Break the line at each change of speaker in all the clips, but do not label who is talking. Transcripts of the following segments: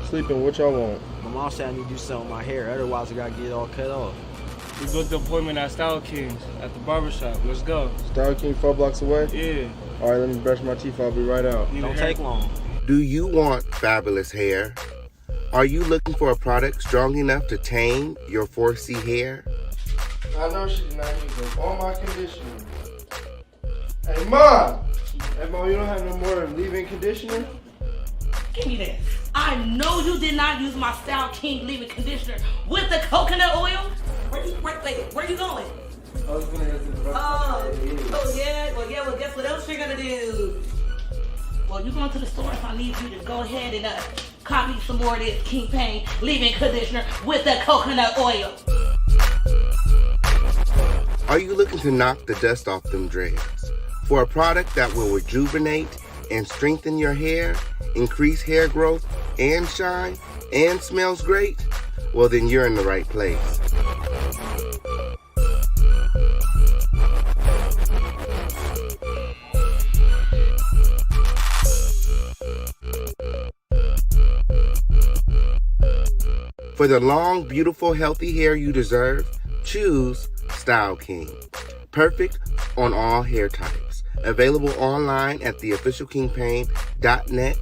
Sleeping, what y'all want?
My mom said I need to do something with my hair, otherwise I gotta get it all cut off.
We booked an appointment at Style Kings at the barbershop. Let's go.
Style King 4 blocks away?
Yeah.
All right, let me brush my teeth. I'll be right out.
Don't take long.
Do you want fabulous hair? Are you looking for a product strong enough to tame your 4C hair?
I know she did not use up all my conditioner. Hey, Mom! Hey, Mom, you don't have no more leave-in conditioner?
Give me that. I know you did not use my Style King leave-in conditioner with the coconut oil. Where you going?
I was gonna go to the
Well, guess what else you're gonna do? Well, you're going to the store, so I need you to go ahead and copy some more of this King Pain leave-in conditioner with the coconut oil.
Are you looking to knock the dust off them dreads? For a product that will rejuvenate and strengthen your hair, increase hair growth and shine, and smells great? Well, then you're in the right place. For the long, beautiful, healthy hair you deserve, choose Style King. Perfect on all hair types. Available online at theofficialkingpain.net.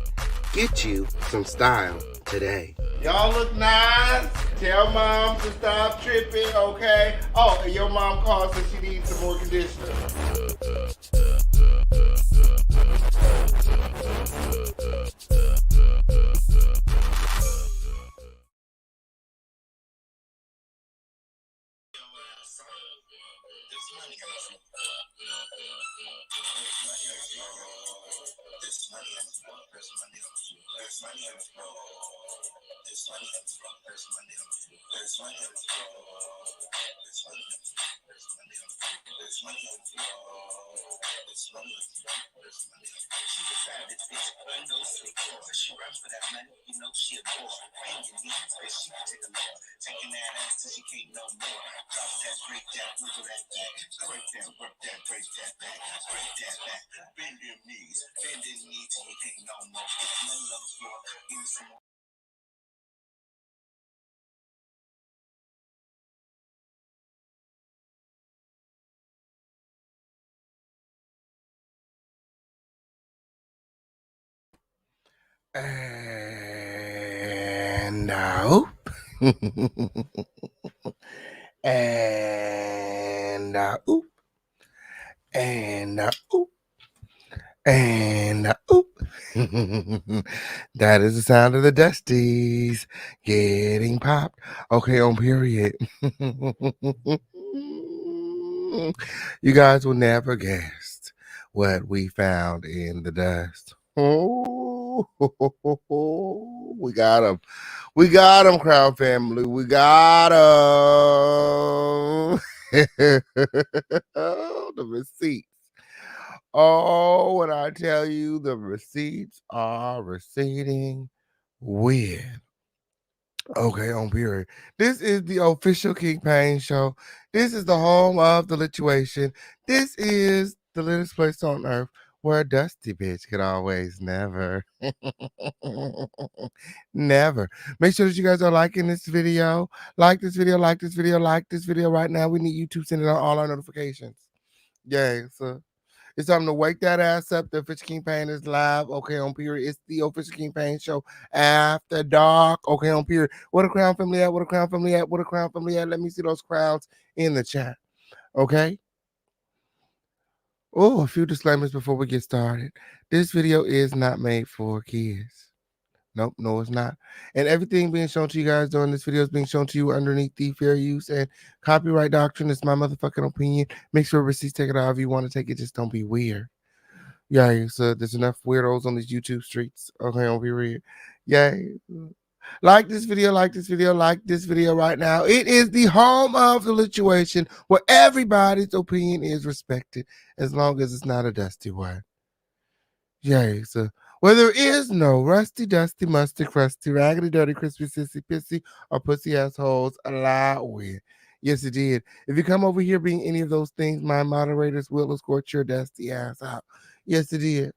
Get you some style today. Y'all look nice. Tell Mom to stop tripping, okay? Oh, and your mom calls and she needs some more conditioner. And out. And oop. And oop. And oop. That is the sound of the Dusties getting popped. Okay, on period. You guys will never guess what we found in the dust. Oh, we got him. We got him, Crown family. We got him. Oh, the receipts. Oh, when I tell you the receipts are receding with. Okay, on period. This is the official King Pain show. This is the home of the lituation. This is the littlest place on earth where a dusty bitch could always never. Never. Make sure that you guys are liking this video. Like this video, like this video, like this video right now. We need YouTube sending out all our notifications. Yeah, so it's time to wake that ass up. The Official King Pain is live. Okay, on period. It's the Official King Pain show after dark. Okay, on period. What a Crown family at? What a Crown family at? What a Crown family at? Let me see those crowns in the chat. Okay. Oh, a few disclaimers before we get started. This video is not made for kids. Nope, no, it's not. And everything being shown to you guys during this video is being shown to you underneath the fair use and copyright doctrine. It's my motherfucking opinion. Make sure receipts, take it however you want to take it. Just don't be weird. Yeah, so there's enough weirdos on these YouTube streets. Okay, don't be weird. Yeah. Like this video, like this video, like this video right now. It is the home of the lituation where everybody's opinion is respected as long as it's not a dusty one. Yeah, so where there is no rusty, dusty, musty, crusty, raggedy, dirty, crispy, sissy, pissy, or pussy assholes allowed with. Yes, it did. If you come over here being any of those things, my moderators will escort your dusty ass out. Yes, it did.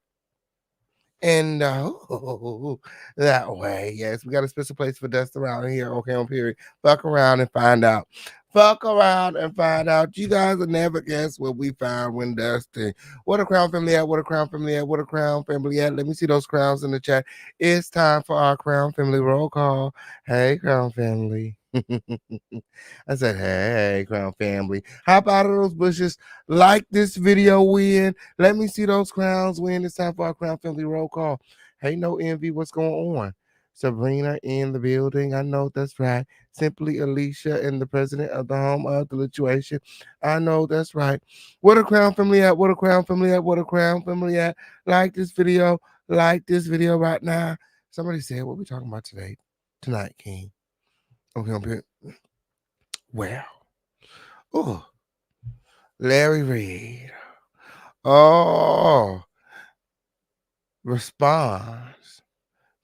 And that way, yes, we got a special place for dust around here. Okay, on period. Fuck around and find out. Fuck around and find out. You guys will never guess what we found when dusting. What a crown family at? What a crown family at? What a crown family at? Let me see those crowns in the chat. It's time for our crown family roll call. Hey, crown family. I said, hey, crown family. Hop out of those bushes. Like this video, win. Let me see those crowns win. It's time for our crown family roll call. Hey, no envy. What's going on? Sabrina in the building. I know that's right. Simply Alicia and the president of the home of the lituation. I know that's right. What a crown family at? What a crown family at? What a crown family at? Like this video. Like this video right now. Somebody said, what we talking about today? Tonight, King. Okay, I'm here. Well, oh, Larry Reid. Oh, responds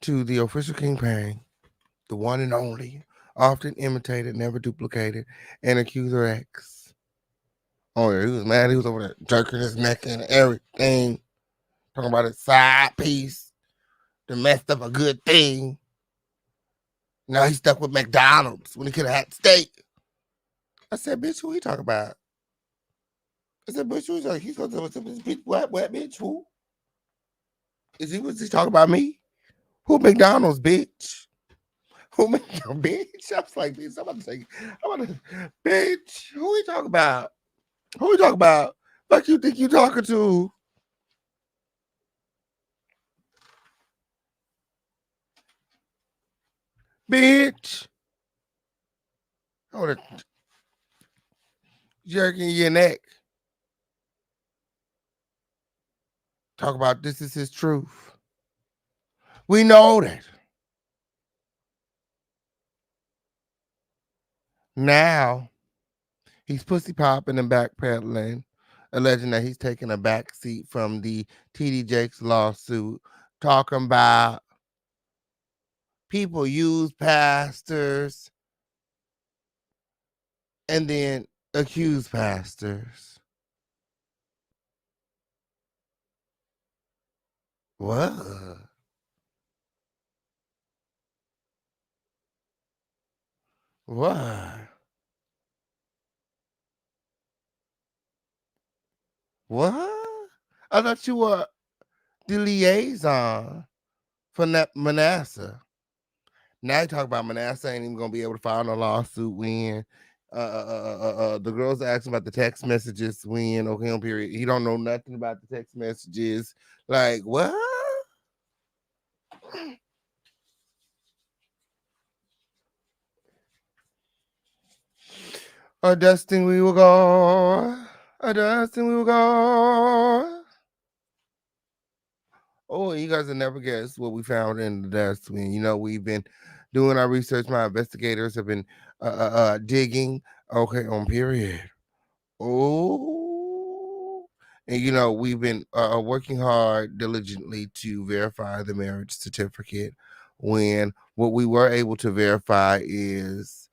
to the official campaign, the one and only, often imitated, never duplicated, and accuser X. Oh, yeah, he was mad. He was over there jerking his neck and everything, talking about his side piece, that messed up a good thing. Now he's stuck with McDonald's when he could have had steak. I said, bitch, who he talking about? I said, bitch, who he talking? He's going to tell this bitch, what bitch, who? Was he talking about me? Who McDonald's, bitch? Who McDonald's, bitch? I was like, bitch, I'm about to say, bitch, who we talking about? Who we talking about? Fuck you think you talking to? Bitch. I would have jerking your neck. Talk about this is his truth. We know that. Now, he's pussy popping and backpedaling, alleging that he's taking a back seat from the TD Jakes lawsuit, talking about people use pastors and then accuse pastors. What? What? What? I thought you were the liaison for Manasseh. Now you talk about Manasseh ain't even gonna be able to file no lawsuit when the girls asking about the text messages when okay on period. He don't know nothing about the text messages. Like what? A dusting we will go. A dusting we will go. Oh, you guys will never guess what we found in the dustbin. You know, we've been doing our research. My investigators have been digging. Okay, on period. Oh, and you know, we've been working hard diligently to verify the marriage certificate. When what we were able to verify is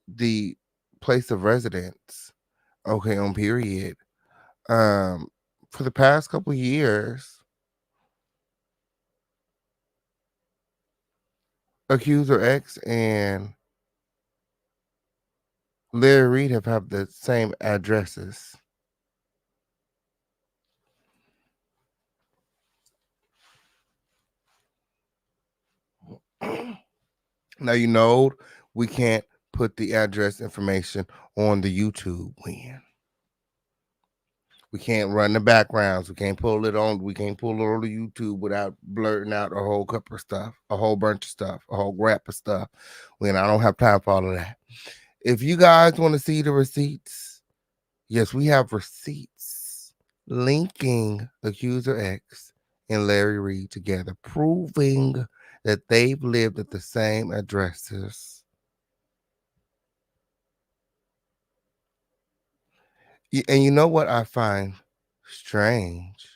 the place of residence. Okay, on period. For the past couple years, Accuser X and Larry Reid have had the same addresses. Now you know we can't put the address information on the YouTube when. We can't run the backgrounds. We can't pull it on. We can't pull it on the YouTube without blurting out a whole couple of stuff, a whole bunch of stuff, a whole grap of stuff. When I don't have time for all of that. If you guys want to see the receipts, yes, we have receipts linking Accuser X and Larry Reid together, proving that they've lived at the same addresses. And you know what I find strange?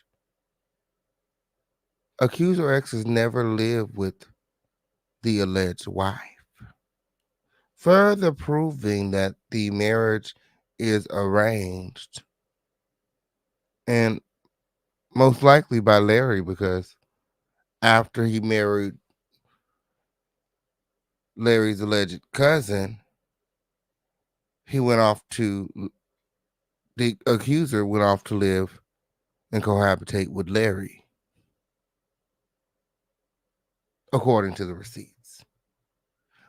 Accuser X has never lived with the alleged wife, further proving that the marriage is arranged. And Most likely by Larry, because after he married Larry's alleged cousin, he went off to the accuser went off to live and cohabitate with Larry, according to the receipts.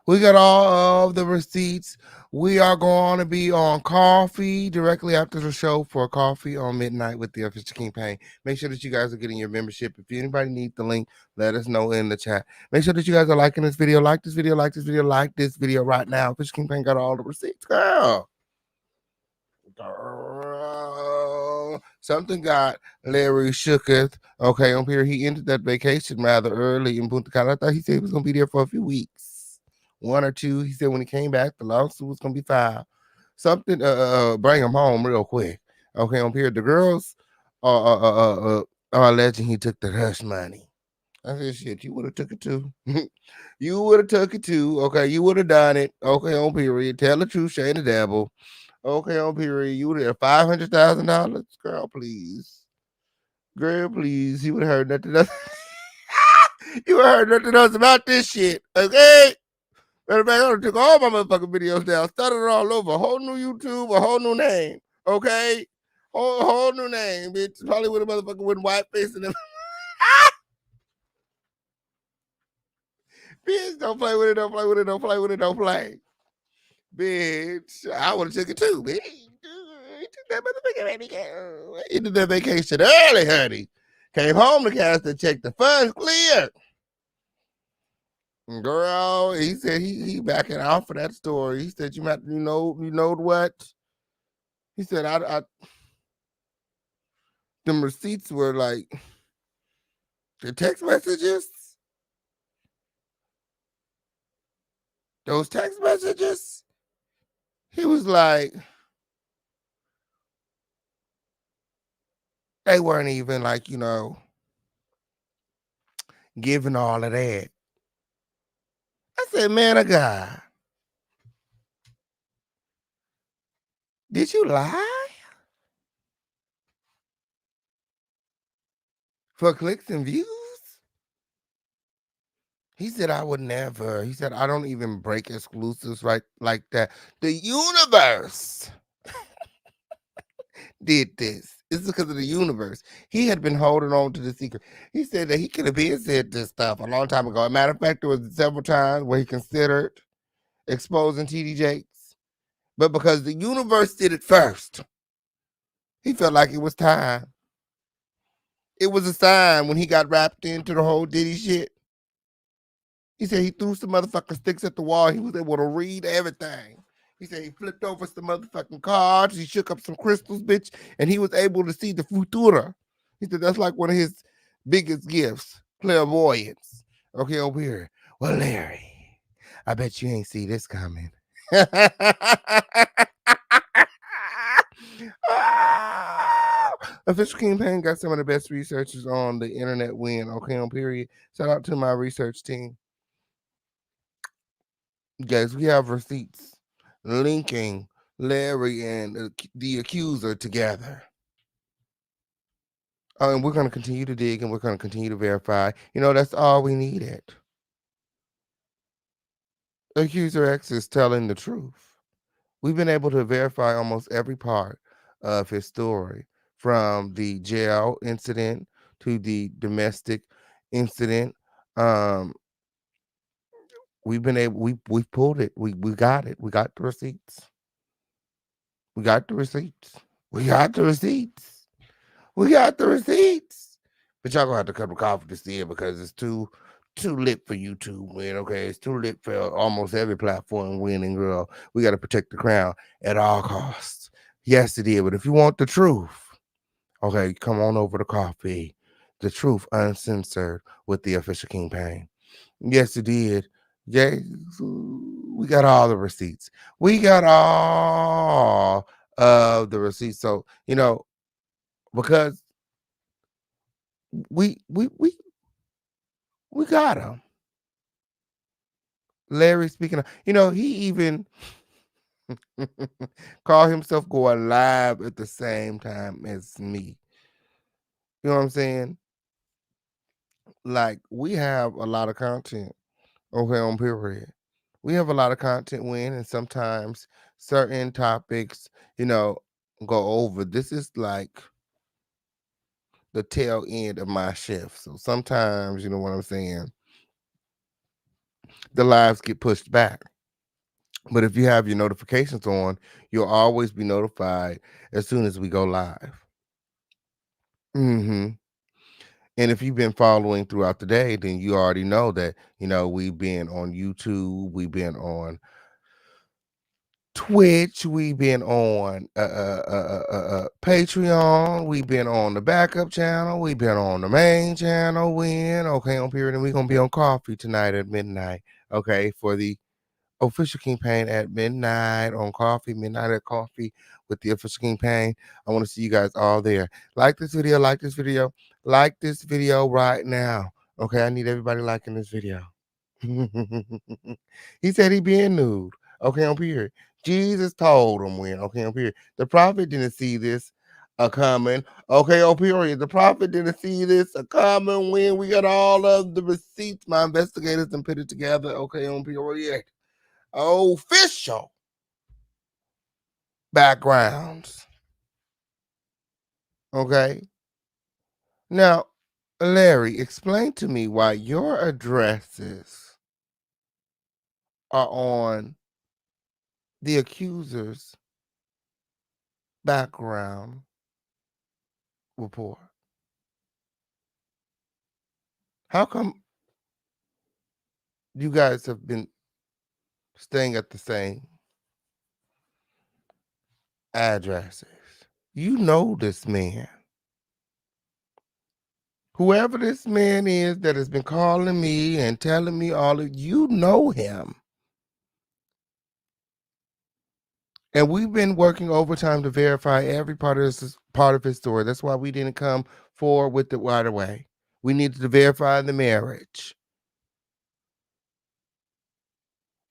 We got all of the receipts. We are going to be on coffee directly after the show for coffee on midnight with the official campaign. Make sure that you guys are getting your membership. If anybody needs the link, let us know in the chat. Make sure that you guys are liking this video. Like this video, like this video, like this video right now. Official campaign got all the receipts, girl. Something got Larry shooketh. Okay, on here, he ended that vacation rather early in Punta Cana. I thought he said he was going to be there for a few weeks. 1 or 2. He said when he came back, the lawsuit was going to be filed. Something, bring him home real quick. Okay, on here, the girls are alleging he took the hush money. I said, shit, you would have took it too. You would have took it too. Okay, you would have done it. Okay, on period. Tell the truth, shame the devil. Okay, on period. You would have $500,000. Girl, please. Girl, please. You would have heard nothing else. You would have heard nothing else about this shit. Okay? Matter of fact, I took all my motherfucking videos down, started it all over. A whole new YouTube, a whole new name. Okay? Whole new name, bitch. Probably with a motherfucker with white face and them. Bitch, don't play with it, don't play with it, don't play with it, don't play. Bitch, I would have took it too, bitch. He took that motherfucker, baby. He did that vacation early, honey. Came home to cast the check. The funds cleared. Girl, he said he backing out for that story. He said you know what? He said I them receipts were like the text messages. Those text messages. He was like, they weren't even like, giving all of that. I said, man of God, did you lie? For clicks and views? He said, I would never. He said, I don't even break exclusives right like that. The universe did this. It's because of the universe. He had been holding on to the secret. He said that he could have been said this stuff a long time ago. As a matter of fact, there was several times where he considered exposing TD Jakes. But because the universe did it first, he felt like it was time. It was a sign when he got wrapped into the whole Diddy shit. He said he threw some motherfucking sticks at the wall. He was able to read everything. He said he flipped over some motherfucking cards. He shook up some crystals, bitch, and he was able to see the futura. He said that's like one of his biggest gifts, clairvoyance. Okay, over here. Well, Larry, I bet you ain't see this coming. Official Campaign got some of the best researchers on the internet win. Okay, on period. Shout out to my research team. Guys, we have receipts linking Larry and the accuser together. Oh, and we're going to continue to dig and we're going to continue to verify. That's all we needed. Accuser X is telling the truth. We've been able to verify almost every part of his story, from the jail incident to the domestic incident. We've been able, we've pulled it. We got it. We got the receipts. We got the receipts. We got the receipts. We got the receipts. But y'all gonna have to cut the coffee to see it because it's too lit for you to win. Okay, it's too lit for almost every platform winning, girl. We got to protect the crown at all costs. Yes, it is. But if you want the truth, okay, come on over to coffee. The truth uncensored with the official campaign. Yes, it did. Yeah, we got all the receipts. We got all of the receipts. So, because we got them. Larry speaking of, he even called himself going live at the same time as me. You know what I'm saying? Like, we have a lot of content, okay, on period. We have a lot of content when, and sometimes certain topics, you know, go over. This is like the tail end of my shift. So sometimes, you know what I'm saying, the lives get pushed back. But if you have your notifications on, you'll always be notified as soon as we go live. hmm And if you've been following throughout the day, then you already know that, we've been on YouTube, we've been on Twitch, we've been on Patreon, we've been on the backup channel, we've been on the main channel, on period, and we're gonna be on coffee tonight at midnight, okay, for the official campaign at midnight on coffee, midnight at coffee with the official campaign. I want to see you guys all there. Like this video, like this video, like this video right now. Okay, I need everybody liking this video. He said he being nude. Okay, on period. Jesus told him when. Okay, on period. The prophet didn't see this a coming. Okay, on period. The prophet didn't see this a coming when we got all of the receipts. My investigators and put it together. Okay, on period. Official backgrounds. Okay. Now, Larry, explain to me why your addresses are on the accuser's background report. How come you guys have been staying at the same addresses? You know this man. Whoever this man is that has been calling me and telling me all of you know him. And we've been working overtime to verify every part of his story. That's why we didn't come forward with it right away. We needed to verify the marriage.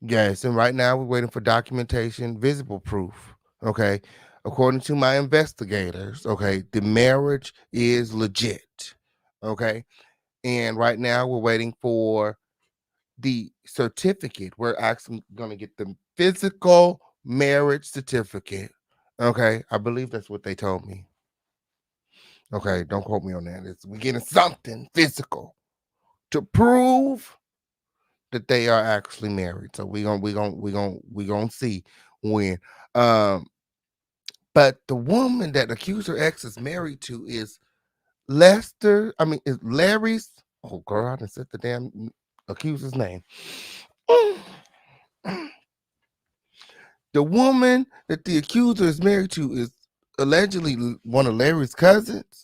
Yes, and right now we're waiting for documentation, visible proof. Okay. According to my investigators, okay, the marriage is legit. Okay. And right now we're waiting for the certificate. We're actually going to get the physical marriage certificate. Okay. I believe that's what they told me. Okay. Don't quote me on that. We're getting something physical to prove that they are actually married. So we gonna see when. But the woman that accuser X is married to is Lester. I mean, is Larry's. Oh, girl, I done said the damn accuser's name. The woman that the accuser is married to is allegedly one of Larry's cousins,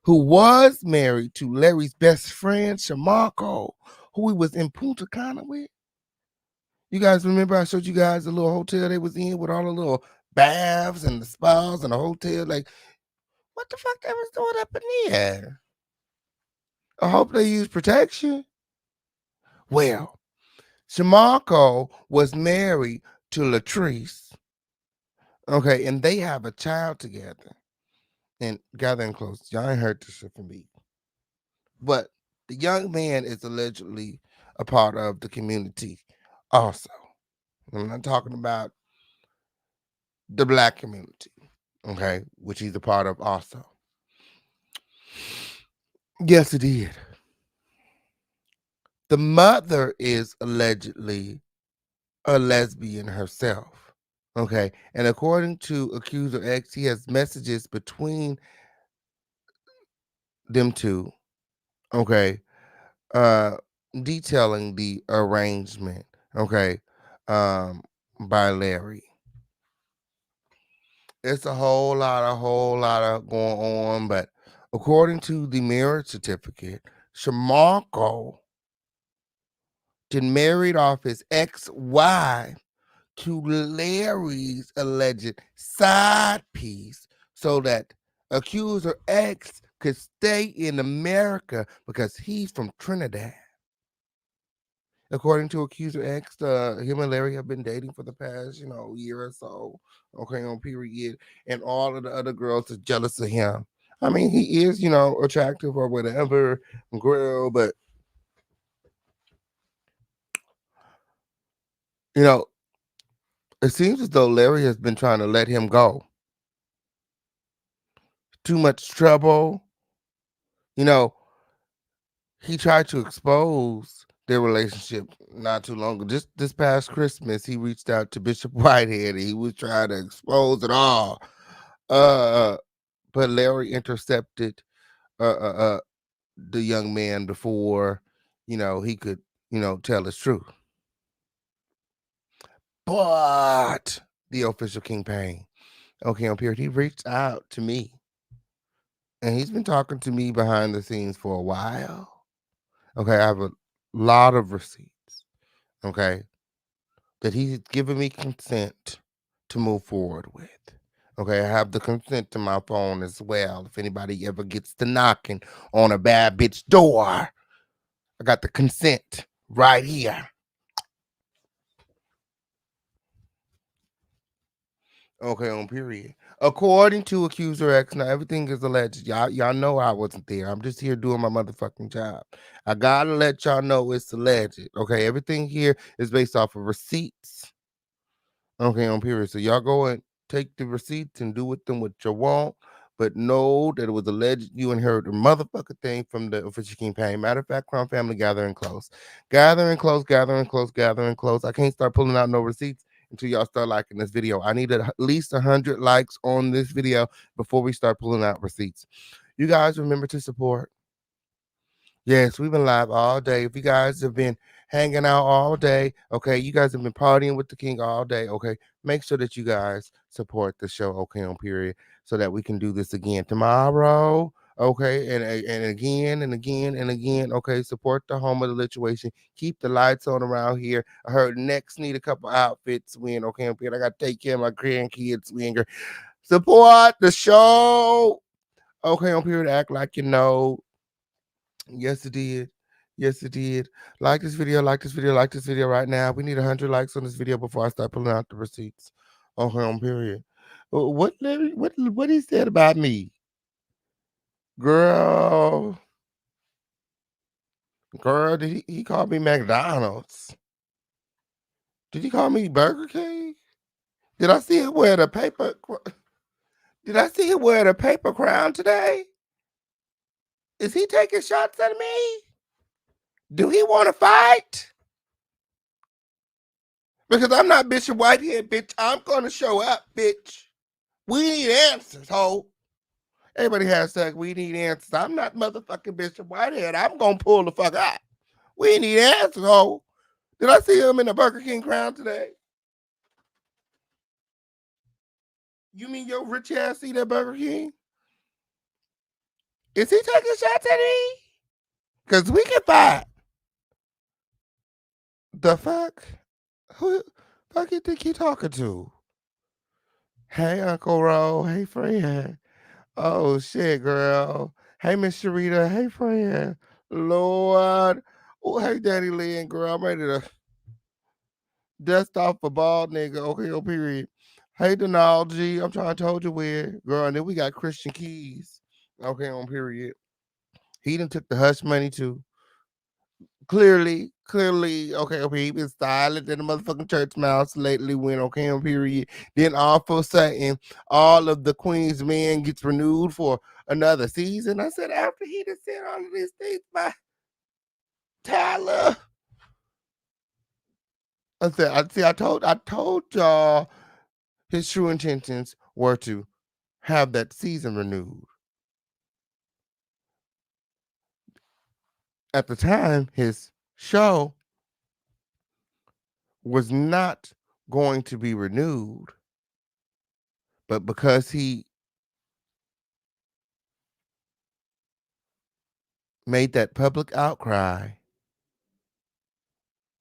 who was married to Larry's best friend, Shamarco, who he was in Punta Cana with. You guys remember I showed you guys the little hotel they was in with all the little baths and the spas and the hotel? Like, what the fuck they was doing up in there? I hope they use protection. Well, Shamarco was married to Latrice. Okay, and they have a child together. And gathering close. Y'all ain't heard this shit from me. But the young man is allegedly a part of the community also. I'm not talking about the black community, okay, which he's a part of also. Yes, it did. The mother is allegedly a lesbian herself, okay, and according to accuser X, he has messages between them two, okay, uh, detailing the arrangement, okay, by Larry. It's a whole lot of going on, but according to the marriage certificate, Shamarco married off his ex-wife to Larry's alleged side piece so that accuser X could stay in America because he's from Trinidad. According to accuser X, him and Larry have been dating for the past, year or so. Okay, on period. And all of the other girls are jealous of him. I mean, he is, attractive or whatever, grill, but it seems as though Larry has been trying to let him go. Too much trouble. He tried to expose their relationship not too long ago. Just this past Christmas, he reached out to Bishop Whitehead and he was trying to expose it all. But Larry intercepted the young man before, he could, tell his truth. But the official Kingpin, okay, on period, he reached out to me. And he's been talking to me behind the scenes for a while. Okay, I have a lot of receipts, okay, that he's given me consent to move forward with. Okay, I have the consent to my phone as well. If anybody ever gets to knocking on a bad bitch door, I got the consent right here. Okay, on period. According to Accuser X, now everything is alleged. Y'all know I wasn't there. I'm just here doing my motherfucking job. I gotta let y'all know it's alleged. Okay, everything here is based off of receipts. Okay, on period. So y'all go and take the receipts and do with them what you want. But know that it was alleged you inherited a motherfucking thing from the official Kingpin. Matter of fact, Crown Family gathering close. Gathering close, gathering close, gathering close. I can't start pulling out no receipts until y'all start liking this video. I need at least 100 likes on this video before we start pulling out receipts. You guys remember to support. Yes, we've been live all day. If you guys have been hanging out all day, okay, you guys have been partying with the king all day, okay, make sure that you guys support the show, okay, on period, so that we can do this again tomorrow, okay, and again and again and again, okay, support the home of the lituation, keep the lights on around here. I heard next need a couple outfits win, okay, on period. I got to take care of my grandkids, winger. Support the show, okay, on period, act like you know. Yes, it did. Yes, it did. Like this video, like this video, like this video right now. We need 100 likes on this video before I start pulling out the receipts. Okay, on period. What he said about me? Girl, did he call me McDonald's? Did he call me Burger King? Did I see him wear the paper? Did I see him wear the paper crown today? Is he taking shots at me? Do he want to fight? Because I'm not Bishop Whitehead, bitch. I'm going to show up, bitch. We need answers, ho. Everybody hashtag we need answers. I'm not motherfucking Bishop Whitehead. I'm going to pull the fuck out. We need answers, ho. Did I see him in the Burger King crown today? You mean your rich ass see that Burger King? Is he taking shots at me? Because we can fight. The fuck? Who fuck you think you talking to? Hey, Uncle Ro. Hey, friend. Oh, shit, girl. Hey, Miss Sharita. Hey, friend. Lord. Oh, hey, Daddy Lynn, girl. I'm ready to dust off a bald nigga. Okay, oh, period. Hey, Donald G. I'm trying to told you where. Girl, and then we got Christian Keys. Okay, on period. He done took the hush money, too. Clearly, okay, he been silent in the motherfucking church mouse lately when, okay, on period. Then all of a sudden, all of the Queen's Men gets renewed for another season. I said, after he done said all of these things by Tyler. I told y'all his true intentions were to have that season renewed. At the time, his show was not going to be renewed, but because he made that public outcry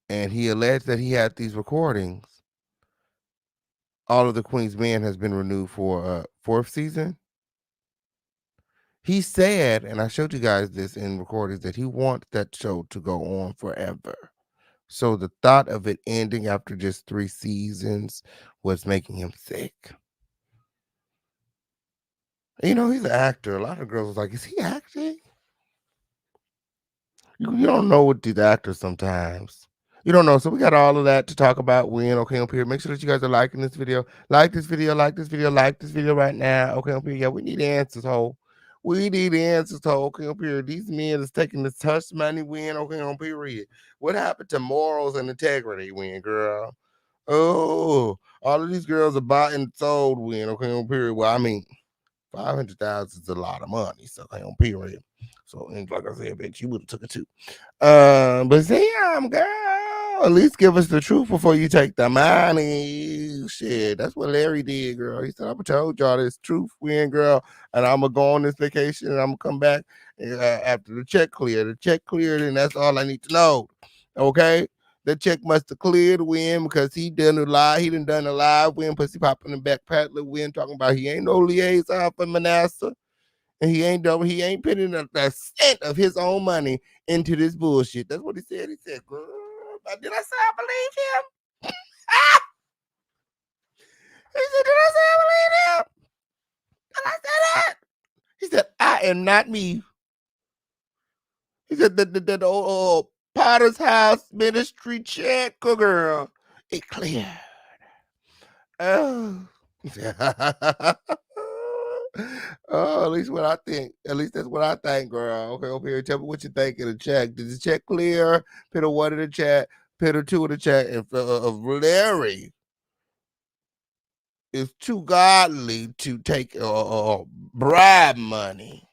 and he alleged that he had these recordings, all of the Queen's Men has been renewed for a fourth season. He said, and I showed you guys this in recordings, that he wants that show to go on forever. So the thought of it ending after just 3 seasons was making him sick. You know, he's an actor. A lot of girls was like, is he acting? You don't know with these actors sometimes. You don't know. So we got all of that to talk about when, okay, up here. Make sure that you guys are liking this video. Like this video, like this video, like this video right now. Okay, up here. Yeah, we need answers, ho. We need answers, ho. Okay, up here. These men is taking this hush money win, okay, on period. What happened to morals and integrity win, girl? Oh, all of these girls are bought and sold win, okay, on period. Well, I mean, 500,000 is a lot of money, so okay, on period. So, and like I said, bitch, you would have took it too. But damn, girl, at least give us the truth before you take the money. Shit, that's what Larry did, girl. He said, "I'm gonna told y'all this truth, win, girl, and I'm gonna go on this vacation and I'm gonna come back after the check cleared. The check cleared, and that's all I need to know. Okay." The check must have cleared win because he done a lie. He done a live win, pussy popping the back paddler win, talking about he ain't no liaison for Manasseh. And he ain't putting a cent of his own money into this bullshit. That's what he said. He said, girl, did I say I believe him? Ah! He said, did I say I believe him? Did I say that? He said, I am not me. He said, the old Potter's House ministry check, girl, it cleared. Oh. Oh, at least what I think. At least that's what I think, girl. Okay, over here, tell me what you think of the check. Did the check clear? Put a 1 in the chat. Put a 2 in the chat. If Larry is too godly to take bribe money,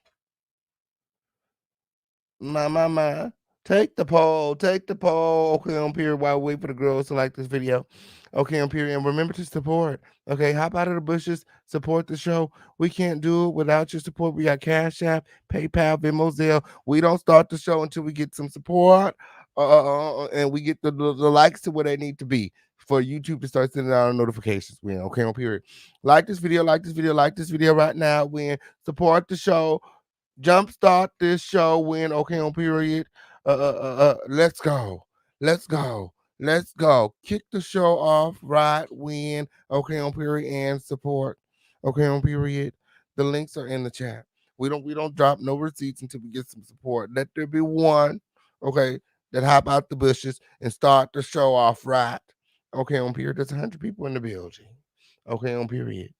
my. Take the poll. Take the poll. Okay, on period. While we wait for the girls to like this video. Okay, on period. And remember to support. Okay, hop out of the bushes. Support the show. We can't do it without your support. We got Cash App, PayPal, Venmo, Zelle. We don't start the show until we get some support. And we get the likes to where they need to be for YouTube to start sending out notifications. Win. Okay, on period. Like this video. Like this video. Like this video right now. Win. Support the show. Jumpstart this show. Win. Okay, on period. Let's go. Let's go. Let's go. Kick the show off, right? Win. Okay, on period and support. Okay, on period. The links are in the chat. We don't drop no receipts until we get some support. Let there be one, okay, that hop out the bushes and start the show off right. Okay, on period. There's 100 people in the building. Okay, on period.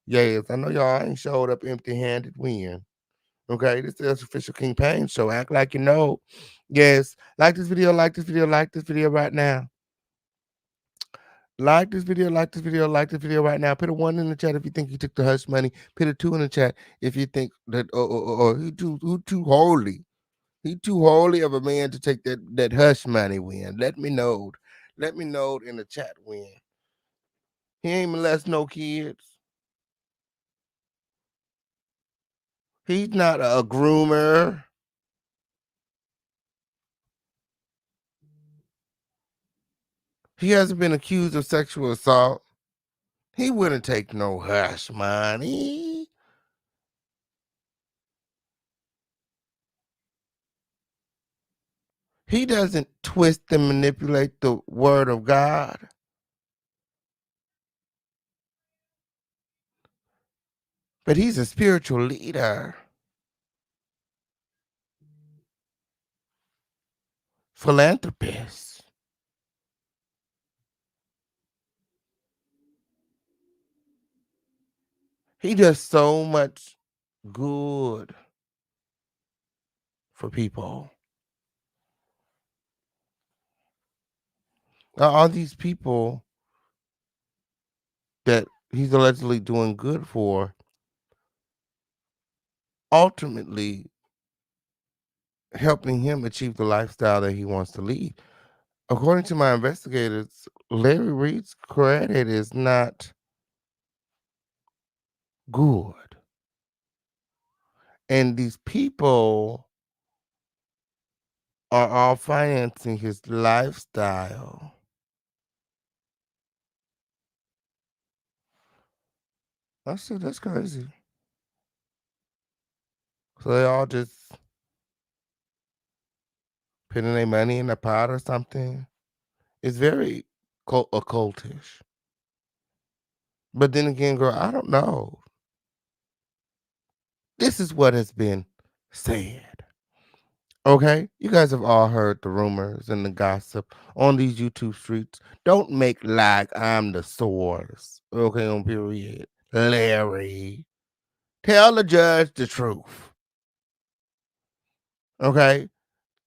Yes, I know y'all ain't showed up empty-handed. Win. Okay, this is official King Pain show. Act like you know. Yes, like this video, like this video, like this video right now. Like this video, like this video, like this video right now. Put a 1 in the chat if you think he took the hush money. Put a 2 in the chat if you think that he too holy. He too holy of a man to take that hush money. Win. Let me know. Let me know in the chat. Win. He ain't molest no kids. He's not a groomer. He hasn't been accused of sexual assault. He wouldn't take no hush money. He doesn't twist and manipulate the word of God. But he's a spiritual leader. Philanthropist. He does so much good for people. Now, all these people that he's allegedly doing good for ultimately helping him achieve the lifestyle that he wants to lead. According to my investigators, Larry Reid's credit is not good. And these people are all financing his lifestyle. I said, that's crazy. So they all just putting their money in a pot or something. It's very occultish. But then again, girl, I don't know. This is what has been said. Okay, you guys have all heard the rumors and the gossip on these YouTube streets. Don't make like I'm the source. Okay, on period. Larry, tell the judge the truth. Okay,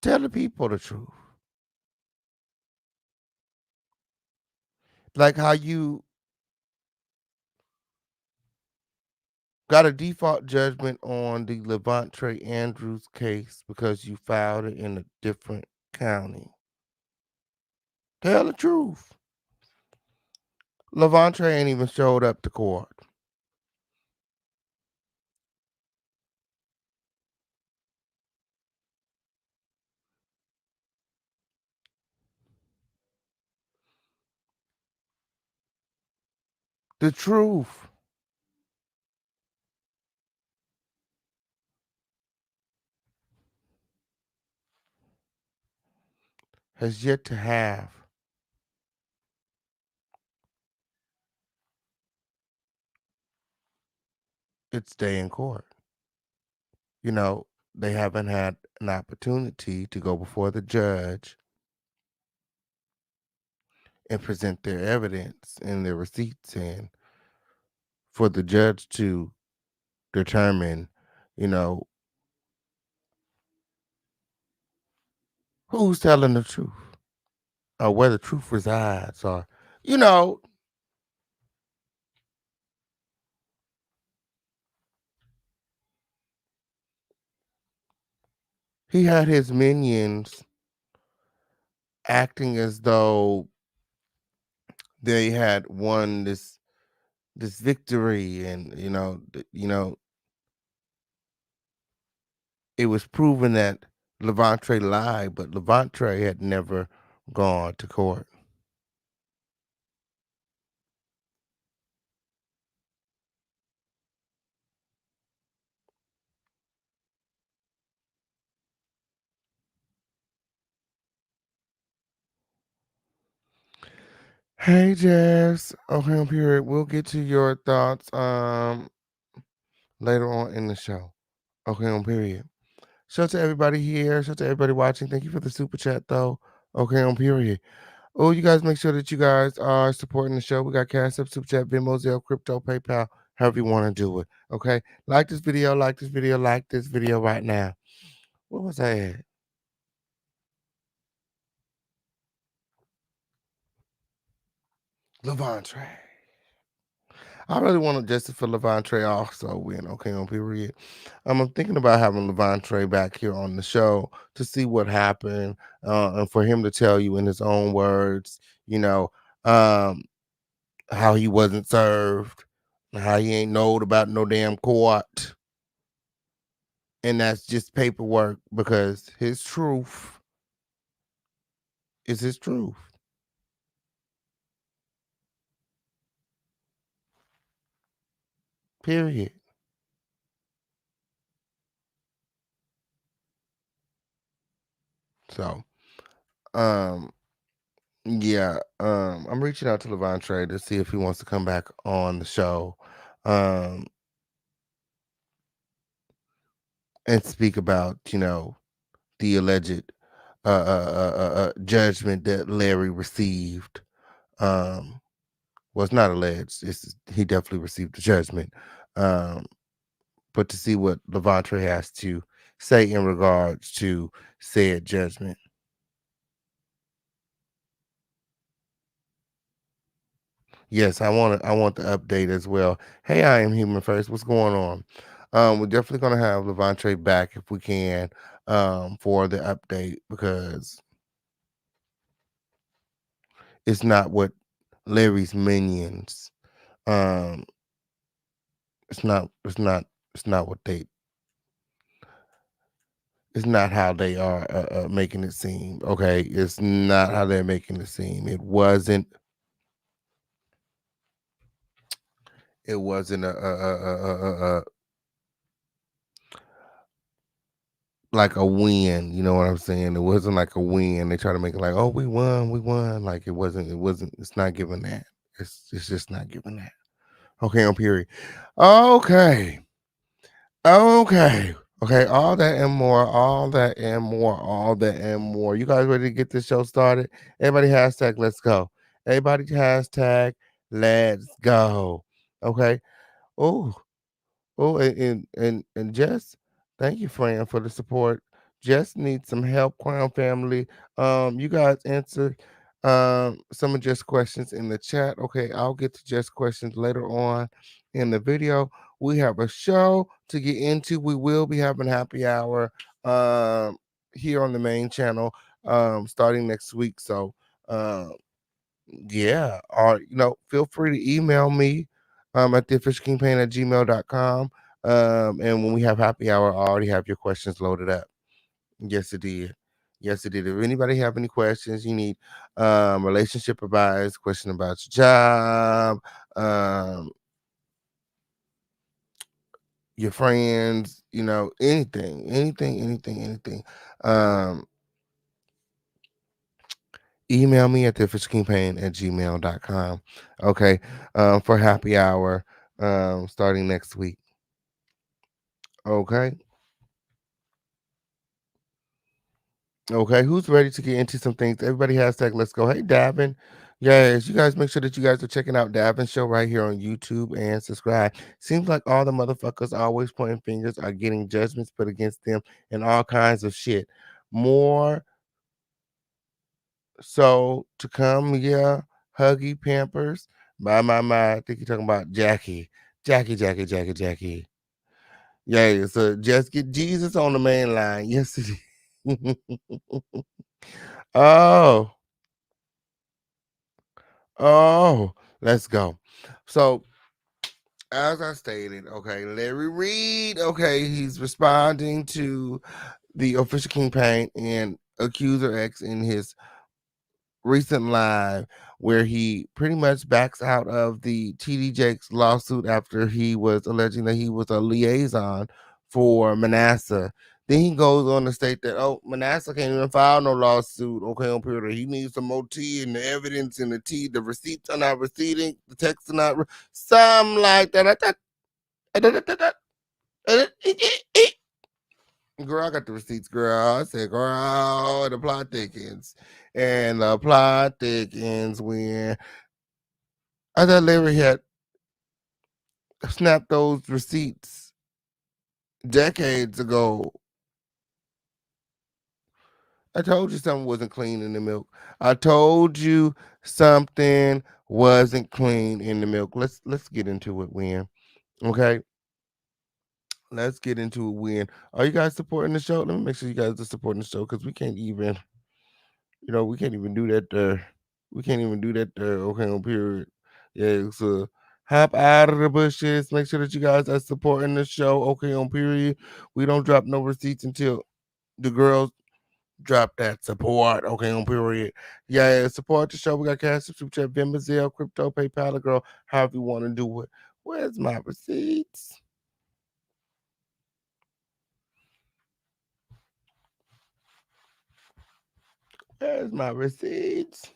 tell the people the truth. Like how you got a default judgment on the Levante Andrews case because you filed it in a different county. Tell the truth. Levante ain't even showed up to court. The truth. Has yet to have its day in court. You know, they haven't had an opportunity to go before the judge and present their evidence and their receipts and for the judge to determine, you know, who's telling the truth or where the truth resides or, you know, he had his minions acting as though they had won this victory and it was proven that Levante lied, but Levante had never gone to court. Hey Jazz. Okay, on period. We'll get to your thoughts later on in the show. Okay, on period. Shout out to everybody here. Shout out to everybody watching. Thank you for the super chat though. Okay, on period. Oh, you guys make sure that you guys are supporting the show. We got Cash App, Super Chat, Venmo, Zelle, Crypto, PayPal, however you want to do it. Okay. Like this video, like this video, like this video right now. What was I at? Levante. I really want Justice for Levante also win. Okay, on period. I'm thinking about having Levante back here on the show to see what happened, and for him to tell you in his own words, how he wasn't served, how he ain't knowed about no damn court, and that's just paperwork because his truth is his truth. Period. So, yeah, I'm reaching out to Levante to see if he wants to come back on the show, and speak about the alleged judgment that Larry received. Was not alleged. He definitely received the judgment. But to see what Levante has to say in regards to said judgment. Yes, I want the update as well. Hey, I am Human First. What's going on? We're definitely gonna have Levante back if we can for the update because it's not what Larry's minions um it's not what they it's not how they are making it seem. Okay, it's not how they're making it seem. It wasn't like a win. You know what I'm saying? It wasn't like a win. They try to make it like, oh, we won. Like it wasn't. It's not giving that. It's just not giving that. Okay, on period. Okay. Okay. Okay, all that and more, all that and more, all that and more. You guys ready to get this show started? Everybody hashtag let's go. Everybody hashtag let's go. Okay. Oh, oh, and Jess, thank you, friend, for the support. Jess needs some help, Crown family. You guys answer some of Jess' questions in the chat. Okay, I'll get to Jess' questions later on in the video. We have a show to get into. We will be having happy hour here on the main channel starting next week. So yeah, or feel free to email me at theofficialkingpain@gmail.com. And when we have happy hour, I already have your questions loaded up. Yes, it did. Yes, it did. If anybody have any questions, you need relationship advice, question about your job, your friends, anything. Um, email me at theofficialkingpain@gmail.com. Okay. For happy hour starting next week. Okay. Okay. Who's ready to get into some things? Everybody hashtag let's go. Hey, Davin. Yes, you guys make sure that you guys are checking out Davin's show right here on YouTube and subscribe. Seems like all the motherfuckers always pointing fingers are getting judgments put against them and all kinds of shit. More so to come, yeah. Huggy Pampers. My. I think you're talking about Jackie. Jackie. Yeah, so just get Jesus on the main line. Yes, it is. Oh, oh, let's go. So, as I stated, okay, Larry Reed, okay, he's responding to the official Kingpin and Accuser X in his recent live where he pretty much backs out of the TD Jakes lawsuit after he was alleging that he was a liaison for Manasseh. Then he goes on to state that, Manasseh can't even file no lawsuit. Okay, on period. He needs some more tea and the evidence and the receipts are not receipting, the texts are not, something like that. Girl, I got the receipts, girl. I said, girl, the plot thickens. And the plot thickens when I thought Larry had snapped those receipts decades ago. I told you something wasn't clean in the milk. I told you something wasn't clean in the milk. Let's get into it, Win. Okay. Let's get into it, Win. Are you guys supporting the show? Let me make sure you guys are supporting the show because we can't even we can't even do that there. We can't even do that there. Okay, on period. Yeah, so hop out of the bushes. Make sure that you guys are supporting the show. Okay, on period. We don't drop no receipts until the girls drop that support. Okay, on period. Yeah, support the show. We got cash, super chat, Venmo, Zelle, crypto, PayPal, girl. However you want to do it. Where's my receipts? Where's my receipts?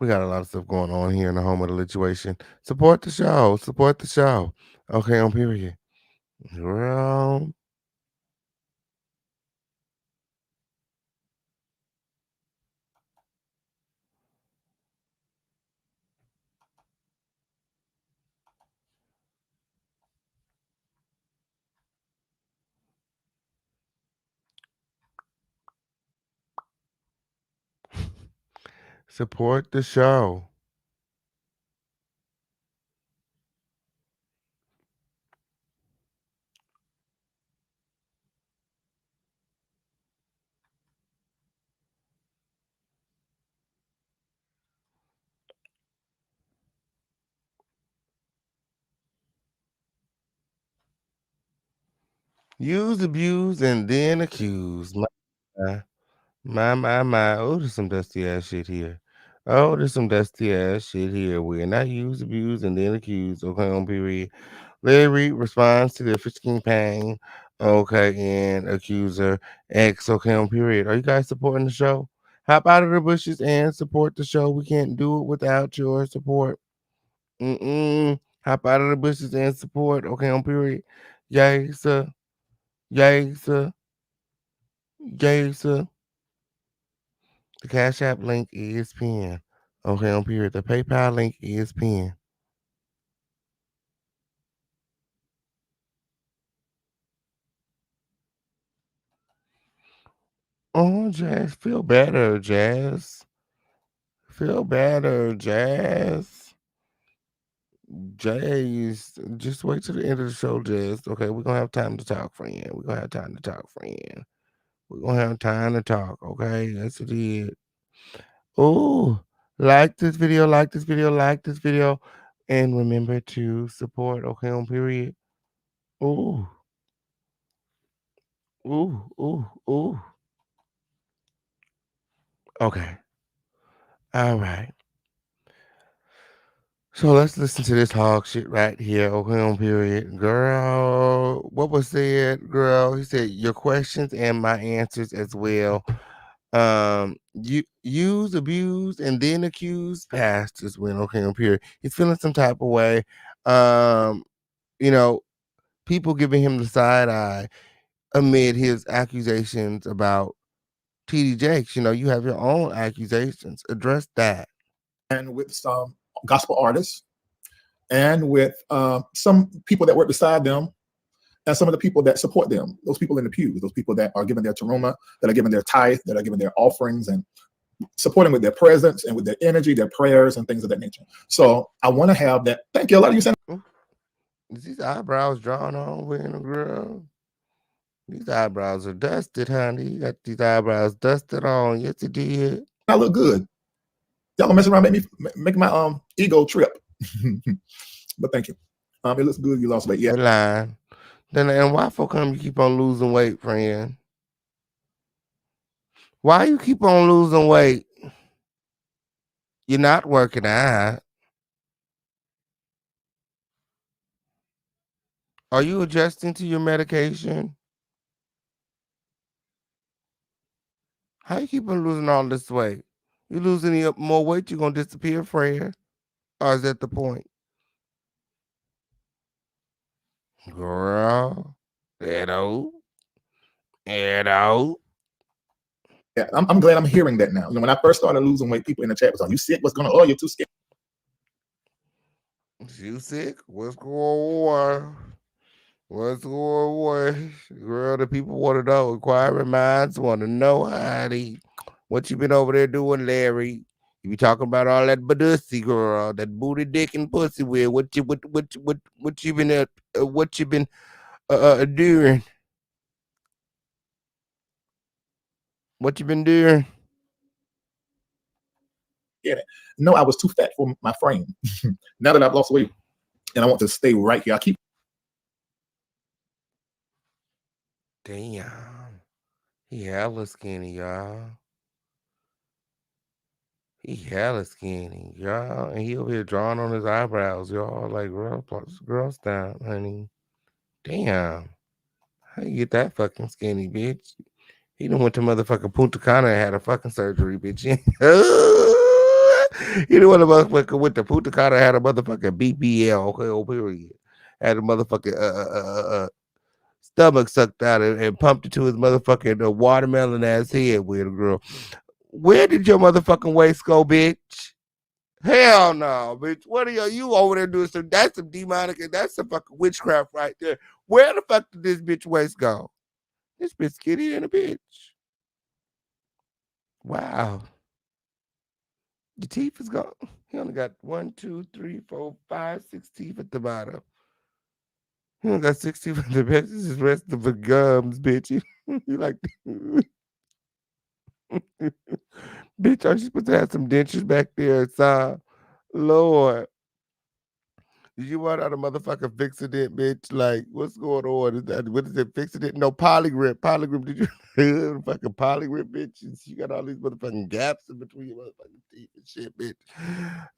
We got a lot of stuff going on here in the home of the lituation. Support the show. Support the show. Okay, on period. Girl. Support the show. Use, abuse, and then accuse. My. Oh, there's some dusty ass shit here. Oh, there's some dusty ass shit here. We're not use, abuse, and then accuse. Okay, on period. Larry responds to the official Kingpin. Okay, and accuser X. Okay, on period. Are you guys supporting the show? Hop out of the bushes and support the show. We can't do it without your support. Hop out of the bushes and support. Okay, on period. Yay, sir. Yay, sir. Yay, sir. The Cash App link is pinned. Okay, on period. The PayPal link is pinned. Oh, Jazz, feel better, Jazz. Feel better, Jazz. Jazz, just wait till the end of the show, Jazz. Okay, we're gonna have time to talk, friend. We're gonna have time to talk, friend. We're gonna have time to talk, okay? That's what it is. Oh, like this video, like this video, like this video. And remember to support, okay, on period. Ooh. Ooh, ooh, ooh. Okay. All right. So let's listen to this hog shit right here. Okay, on period. Girl, what was said, girl? He said your questions and my answers as well. You use, abuse, and then accuse pastors when okay on period. He's feeling some type of way. Um, you know, people giving him the side eye amid his accusations about TD Jakes. You know, you have your own accusations. Address that.
And with some gospel artists and with some people that work beside them and some of the people that support them, those people in the pews, those people that are giving their teruma, that are giving their tithe, that are giving their offerings and supporting with their presence and with their energy, their prayers and things of that nature. So I want to have that. Thank you. A lot of you saying
Is these eyebrows drawn on with a girl? These eyebrows are dusted, honey. You got these eyebrows dusted on. Yes, it did.
I look good. Y'all gonna mess around, make my ego trip. But thank you. It looks good. You lost weight. Yeah.
Line. Then and why for come you keep on losing weight, friend? Why you keep on losing weight? You're not working out. Are you adjusting to your medication? How you keep on losing all this weight? You lose any more weight, you're gonna disappear, friend. Or is that the point? Girl. Edo.
Yeah, I'm glad I'm hearing that now. You know, when I first started losing weight, people in the chat was like, "You sick? What's going on? Oh, you're too scared."
You sick? What's going on? What's going on? Girl, the people want to know. Inquiring minds want to know, honey. What you been over there doing, Larry? You be talking about all that badussy, girl, that booty, dick, and pussy with. What you been what you been doing? What you been doing?
Yeah. No, I was too fat for my frame. Now that I've lost weight and I want to stay right here, I keep.
Damn. He hella skinny, y'all. He hella skinny, y'all. And he over here drawing on his eyebrows, y'all. Like, girl, stop, honey. Damn. How you get that fucking skinny, bitch? He done went to motherfucking Punta Cana and had a fucking surgery, bitch. He done went to motherfucking went to Punta Cana and had a motherfucking BBL, okay, oh, period. Had a motherfucking stomach sucked out and pumped into his motherfucking watermelon ass head, weird girl. Where did your motherfucking waist go, bitch? Hell no, bitch. What are you over there doing? That's some demonic and that's some fucking witchcraft right there. Where the fuck did this bitch waist go? This bitch skinny than a bitch. Wow. Your teeth is gone. He only got 1, 2, 3, 4, 5, 6 teeth at the bottom. He only got 6 teeth at the back. This is the rest of the gums, bitch. You like, bitch, aren't you supposed to have some dentures back there? Lord. Did you want out a motherfucking Fix-A-Dent, bitch? Like, what's going on? What is it? Fix-A-Dent? No, Polygrip. Polygrip. Did you fucking Polygrip, bitch? You got all these motherfucking gaps in between your motherfucking teeth and shit, bitch.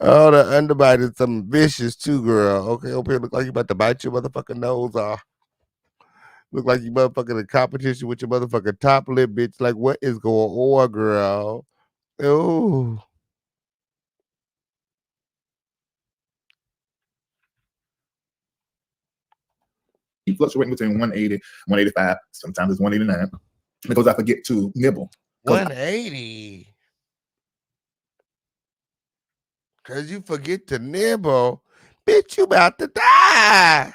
Oh, the underbite is something vicious too, girl. Okay, up here look like you about to bite your motherfucking nose off. Look like you motherfucking in competition with your motherfucking top lip, bitch. Like, what is going on, girl? Oh.
fluctuating between 180, 185. Sometimes it's 189 because I forget to nibble.
180. Because you forget to nibble. Bitch, you about to die.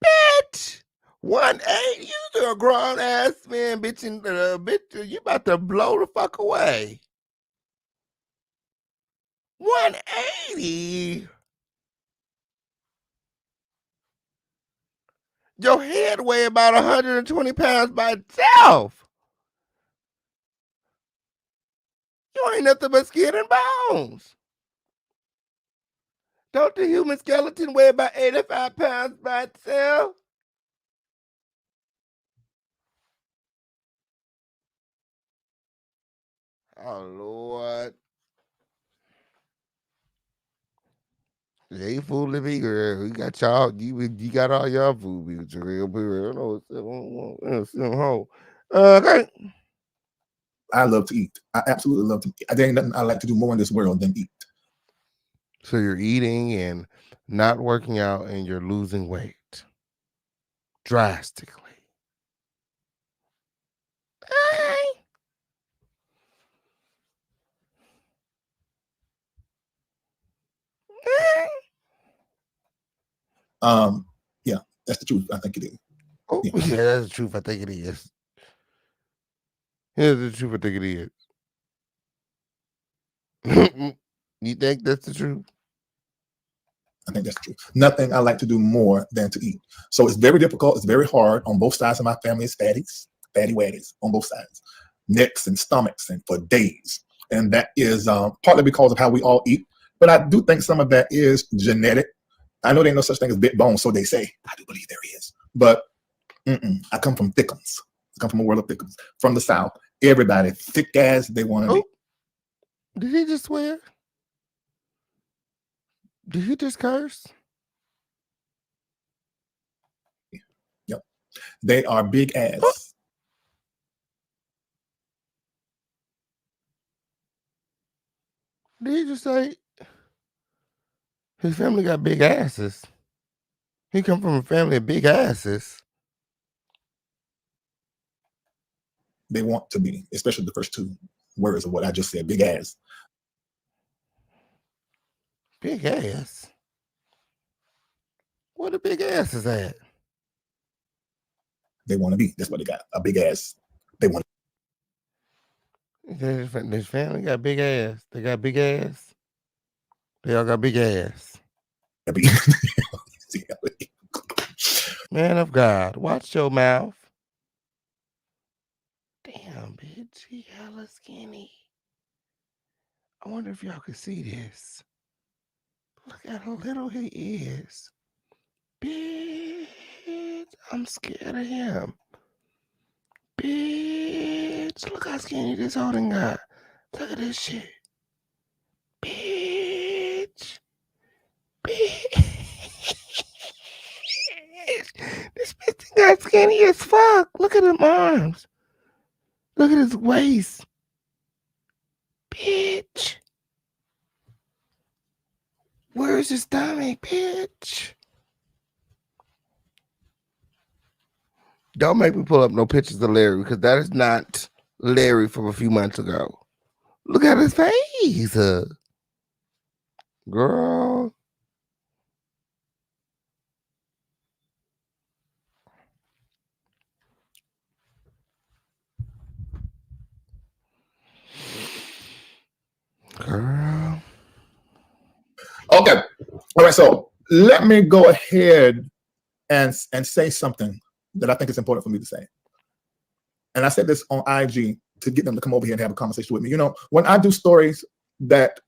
Bitch. 180. You a grown ass man, bitch. And, bitch, you about to blow the fuck away. 180. Your head weigh about 120 pounds by itself. You ain't nothing but skin and bones. Don't the human skeleton weigh about 85 pounds by itself? Oh, Lord. They food living girl. You got y'all, you got all y'all food. Okay.
I love to eat. I absolutely love to eat. There ain't nothing I like to do more in this world than eat.
So you're eating and not working out and you're losing weight drastically.
Yeah, that's the truth. I think it is.
Oh, yeah, that's the truth. I think it is. Here's the truth. I think it is. You think that's the truth?
I think that's true. Nothing I like to do more than to eat. So it's very difficult. It's very hard on both sides of my family. It's fatty waddies on both sides, necks and stomachs, and for days. And that is partly because of how we all eat. But I do think some of that is genetic. I know there ain't no such thing as big bones, so they say. I do believe there is. But I come from thickums. I come from a world of thickums. From the South, everybody thick as they want to be.
Did he just swear? Did he just curse?
Yep. They are big ass.
Did he just say his family got big asses? He come from a family of big asses.
They want to be, especially the first two words of what I just said, big ass.
Big ass? What a big ass is at?
They want to be. That's what they got. A big ass. They want
This family got big ass. They got big ass. They all got big ass.
to be.
Man of God, watch your mouth. Damn, bitch, he hella skinny. I wonder if y'all can see this. Look at how little he is. Bitch, I'm scared of him. Bitch, look how skinny this holding got. Look at this shit. Bitch. This bitch got skinny as fuck. Look at them arms. Look at his waist. Bitch. Where's his stomach, bitch? Don't make me pull up no pictures of Larry because that is not Larry from a few months ago. Look at his face. Girl. Girl.
Okay. All right. So let me go ahead and say something that I think is important for me to say. And I said this on IG to get them to come over here and have a conversation with me. You know, when I do stories that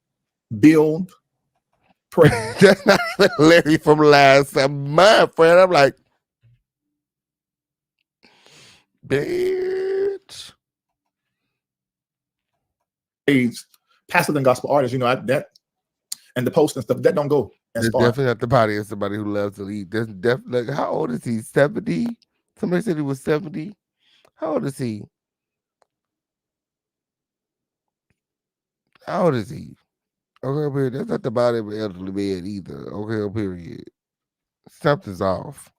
build,
That's not Larry from last month, friend. I'm like, bitch.
Pastor and gospel artists, you know, that and the post and stuff, that don't go as
It's
far.
definitely not the body of somebody who loves to eat. That's definitely, like, how old is he? 70? Somebody said he was 70. How old is he? How old is he? Okay, period. That's not the body of an elderly man either. Okay, period. Something's off.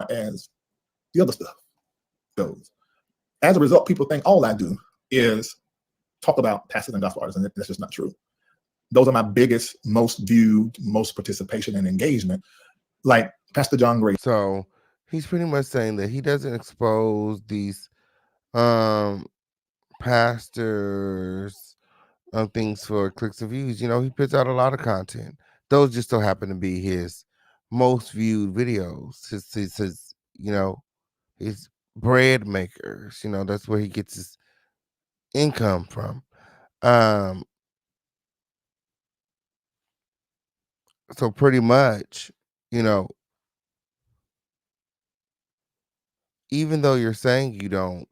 as the other stuff goes. As a result, people think all I do is talk about pastors and gospel artists, and that's just not true. Those are my biggest, most viewed, most participation and engagement, like Pastor John Gray.
So he's pretty much saying that he doesn't expose these pastors things for clicks and views. You know, he puts out a lot of content. Those just so happen to be his most viewed videos. His you know, his bread makers. You know, that's where he gets his income from. So pretty much, you know, even though you're saying you don't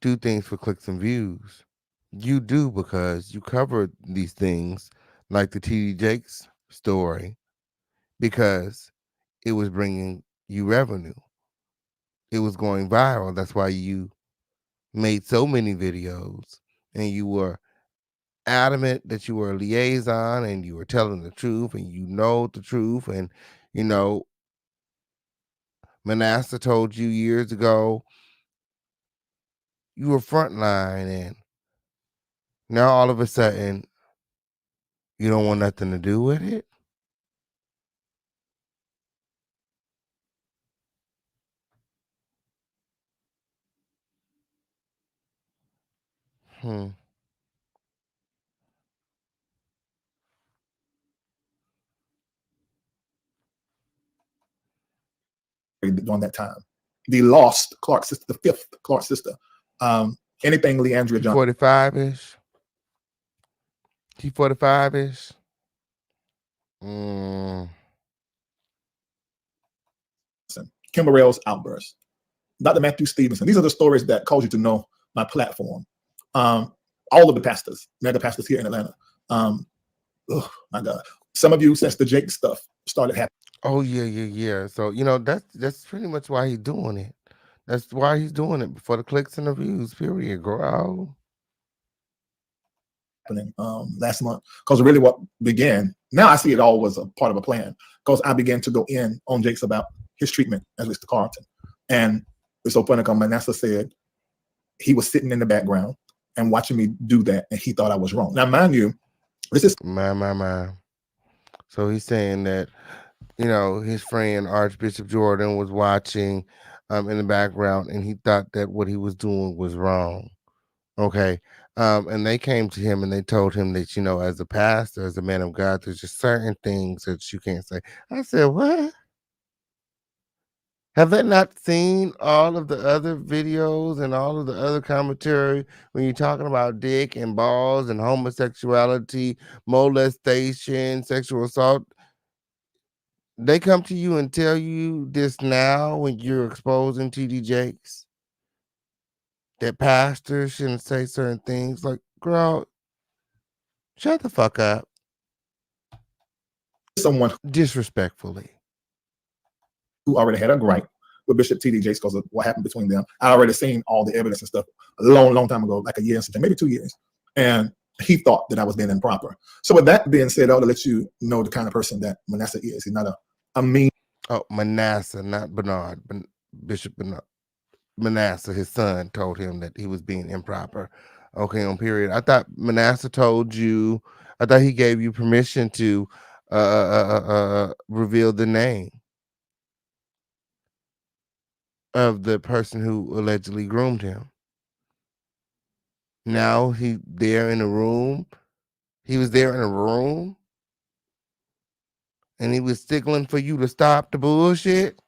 do things for clicks and views, you do, because you cover these things like the TD Jakes story, because it was bringing you revenue. It was going viral. That's why you made so many videos, and you were adamant that you were a liaison and you were telling the truth, and you know the truth. And you know, Manasseh told you years ago you were frontline, and now all of a sudden you don't want nothing to do with it.
During that time, the lost Clark sister, the fifth Clark sister, anything Leandria Johnson,
45-ish. T45-ish.
Kim Burrell's outburst, Dr. Matthew Stevenson. These are the stories that cause you to know my platform. All of the pastors, mega pastors here in Atlanta. Oh my God. Some of you, since the Jake stuff started happening.
Oh yeah. So you know, that's pretty much why he's doing it. That's why he's doing it, for the clicks and the views. Period, girl.
Last month, because really what began, now I see it all was a part of a plan, because I began to go in on Jakes about his treatment as Mr. Carlton. And it's so funny because Manasseh said he was sitting in the background and watching me do that, and he thought I was wrong. Now, mind you, this is
my. So he's saying that, you know, his friend Archbishop Jordan was watching in the background, and he thought that what he was doing was wrong. Okay. And they came to him and they told him that, you know, as a pastor, as a man of God, there's just certain things that you can't say. I said, what? Have they not seen all of the other videos and all of the other commentary when you're talking about dick and balls and homosexuality, molestation, sexual assault? They come to you and tell you this now when you're exposing TD Jakes, that pastors shouldn't say certain things. Like, girl, shut the fuck up.
someone
Disrespectfully.
who already had a gripe with Bishop TD Jakes because of what happened between them. I already seen all the evidence and stuff a long time ago, like a year and something, maybe 2 years. And he thought that I was being improper. So with that being said, I ought to let you know the kind of person that Manasseh is. He's not a mean.
Oh, Manasseh, not Bernard, but Bishop Bernard. Manasseh, his son, told him that he was being improper. Okay, on period. I thought Manasseh told you, I thought he gave you permission to reveal the name of the person who allegedly groomed him. Now he there in a room. He was there in a room and he was stickling for you to stop the bullshit.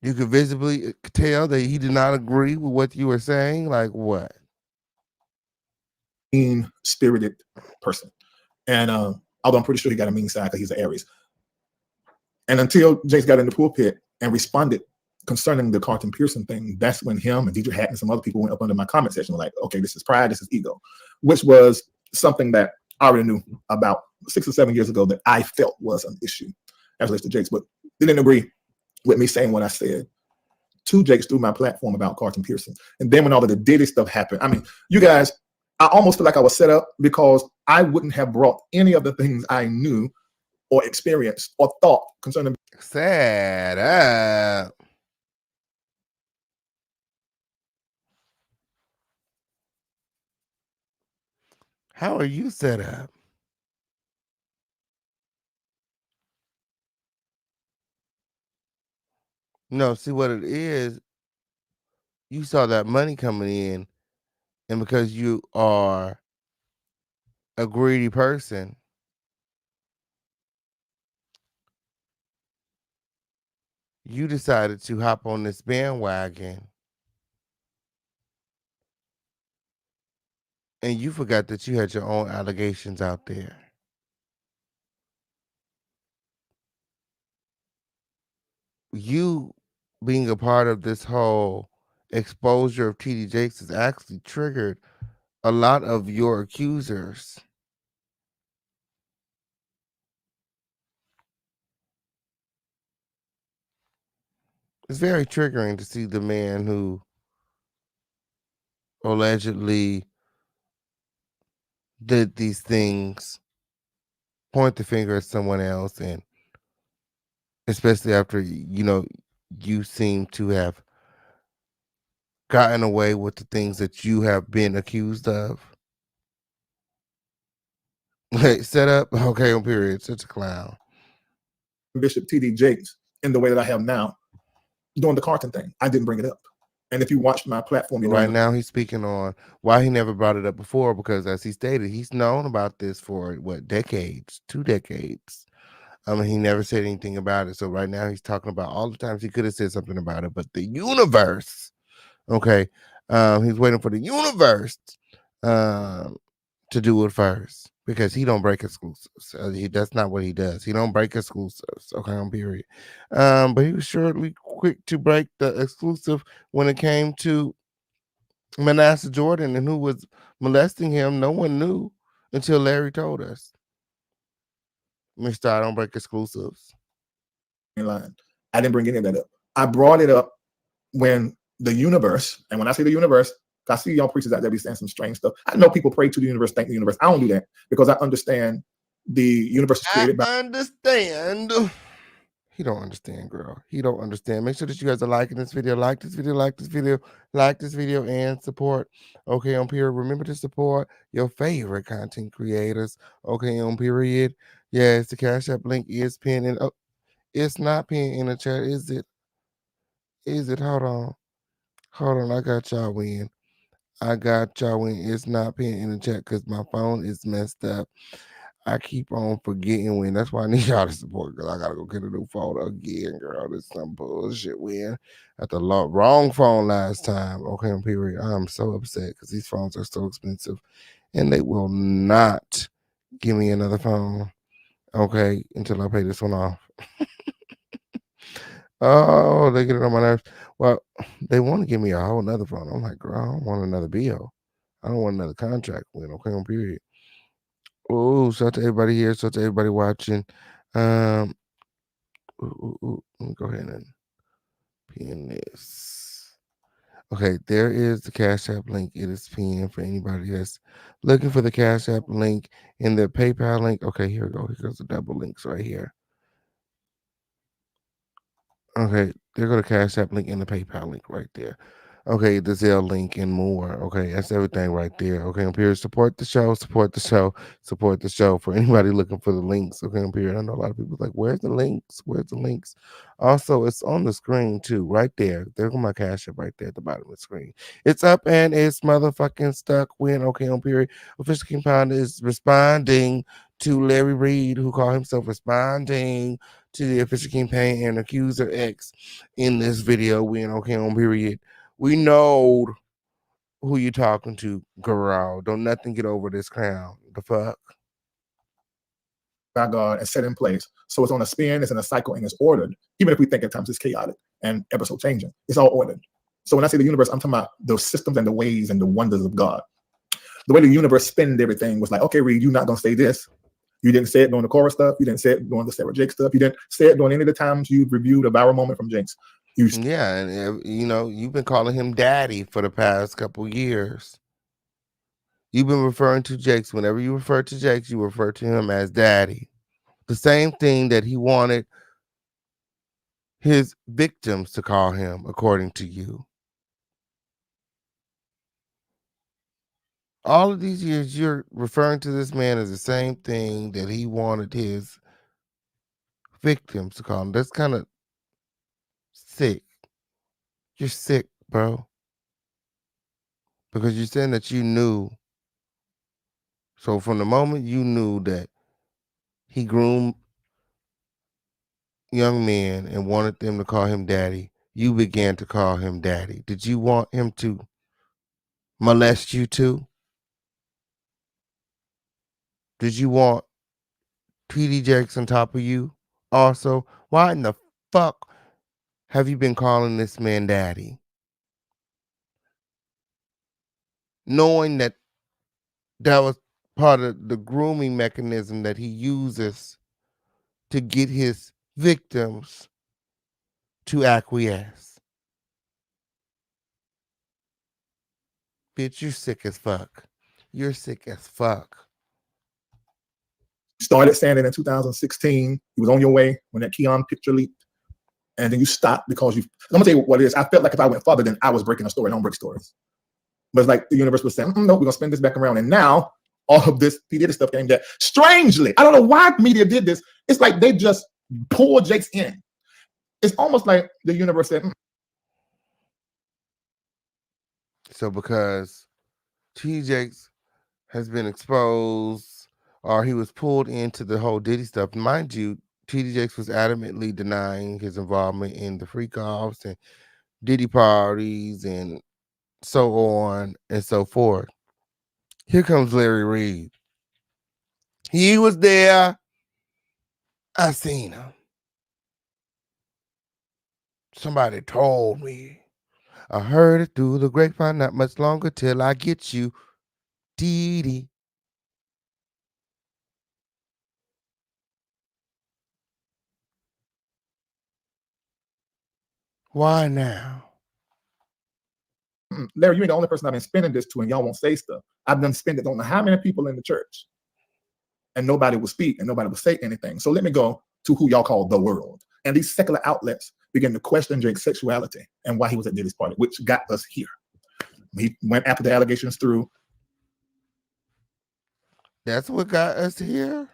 You could visibly tell that he did not agree with what you were saying. Like what?
Mean-spirited person. And although I'm pretty sure he got a mean side because he's an Aries. And until Jakes got in the pulpit and responded concerning the Carlton Pearson thing, that's when him and Deidre Hatt and some other people went up under my comment section like, okay, this is pride, this is ego, which was something that I already knew about 6 or 7 years ago that I felt was an issue as relates to Jakes, but they didn't agree with me saying what I said to Jakes through my platform about Carlton Pearson. And then when all of the Diddy stuff happened, I mean, you guys, I almost feel like I was set up because I wouldn't have brought any of the things I knew or experienced or thought concerning.
Set up. How are you set up? No, see what it is. You saw that money coming in, and because you are a greedy person, you decided to hop on this bandwagon, and you forgot that you had your own allegations out there. You being a part of this whole exposure of TD Jakes has actually triggered a lot of your accusers. It's very triggering to see the man who allegedly did these things point the finger at someone else, and especially after you seem to have gotten away with the things that you have been accused of. Like, set up, okay, on period, such a clown.
Bishop T.D. Jakes in the way that I have now, doing the Carton thing. I didn't bring it up. And if you watched my platform, you know,
right now he's speaking on why he never brought it up before, because as he stated, he's known about this for what, decades, 2 decades. He never said anything about it. So right now he's talking about all the times he could have said something about it, but the universe, okay, he's waiting for the universe to do it first, because he don't break exclusives. That's not what he does. He don't break exclusives. Okay, on period. But he was surely quick to break the exclusive when it came to Manasseh Jordan and who was molesting him. No one knew until Larry told us. Mr. I don't break exclusives.
Line. I didn't bring any of that up. I brought it up when the universe, and when I say the universe, I see y'all preachers out there be saying some strange stuff. I know people pray to the universe, thank the universe. I don't do that because I understand the universe is created by.
I understand. He don't understand, girl. He don't understand. Make sure that you guys are liking this video. Like this video, like this video, like this video, and support. Okay, on period. Remember to support your favorite content creators. Okay, on period. Yes, the Cash App link is pinned in. Oh, it's not pinned in the chat, is it? Is it? Hold on. Hold on. I got y'all win. I got y'all win. It's not pinned in the chat because my phone is messed up. I keep on forgetting when. That's why I need y'all to support, because I gotta go get a new phone again, girl. This is some bullshit win. At the wrong phone last time. Okay, period. I'm so upset because these phones are so expensive and they will not give me another phone. Okay, until I pay this one off. Oh, they get it on my nerves. Well, they want to give me a whole nother phone. I'm like, girl, I don't want another bill. I don't want another contract win. Okay, on period. Oh, shout out to everybody here. Shout out to everybody watching. Let me go ahead and pin this. Okay, there is the Cash App link. It is pinned for anybody that's looking for the Cash App link and the PayPal link. Okay, here we go. Here goes the double links right here. Okay, there go the Cash App link and the PayPal link right there. Okay, the Zelle link and more. Okay, that's everything right there. Okay, on period. Support the show, support the show, support the show. For anybody looking for the links, okay, on period. I know a lot of people like, where's the links? Where's the links? Also, it's on the screen too, right there. There's my Cash App right there at the bottom of the screen. It's up and it's motherfucking stuck when, okay, on period. Official King Pound is responding to Larry Reid, who called himself responding to the official campaign and accuser X in this video when, okay, on period. We know who you talking to, girl. Don't nothing get over this crown. The fuck?
By God and set in place. So it's on a spin, it's in a cycle, and it's ordered. Even if we think at times it's chaotic and episode changing, it's all ordered. So when I say the universe, I'm talking about those systems and the ways and the wonders of God. The way the universe spinned everything was like, okay, Reed, you're not going to say this. You didn't say it during the chorus stuff. You didn't say it during the Sarah Jake stuff. You didn't say it during any of the times you've reviewed a viral moment from Jakes.
Yeah, and you know, you've been calling him daddy for the past couple years. You've been referring to Jakes. Whenever you refer to Jakes, you refer to him as daddy. The same thing that he wanted his victims to call him, according to you. All of these years, you're referring to this man as the same thing that he wanted his victims to call him. That's kind of sick. You're sick, bro. Because you're saying that you knew. So from the moment you knew that he groomed young men and wanted them to call him daddy, you began to call him daddy. Did you want him to molest you too? Did you want PD Jakes on top of you also? Why in the fuck have you been calling this man daddy? Knowing that that was part of the grooming mechanism that he uses to get his victims to acquiesce. Bitch, you're sick as fuck. You're sick as fuck.
You started saying it in 2016. You was on your way when that Keon picture leaked. And then you stopped because I'm going to tell you what it is. I felt like if I went further, then I was breaking a story. I don't break stories. But it's like the universe was saying, no, we're going to spin this back around. And now all of this P. Diddy stuff came there. Strangely, I don't know why media did this. It's like they just pulled Jakes in. It's almost like the universe said,
So because T. Jakes has been exposed or he was pulled into the whole Diddy stuff, mind you, T.D. Jakes was adamantly denying his involvement in the freak offs and Diddy parties and so on and so forth. Here comes Larry Reid. He was there. I seen him. Somebody told me. I heard it through the grapevine, not much longer till I get you, Diddy. Why now?
Larry, you ain't the only person I've been spending this to, and y'all won't say stuff. I've done spend it on how many people in the church, and nobody will speak and nobody will say anything. So let me go to who y'all call the world. And these secular outlets begin to question Jake's sexuality and why he was at Diddy's party, which got us here. He went after the allegations through.
That's what got us here?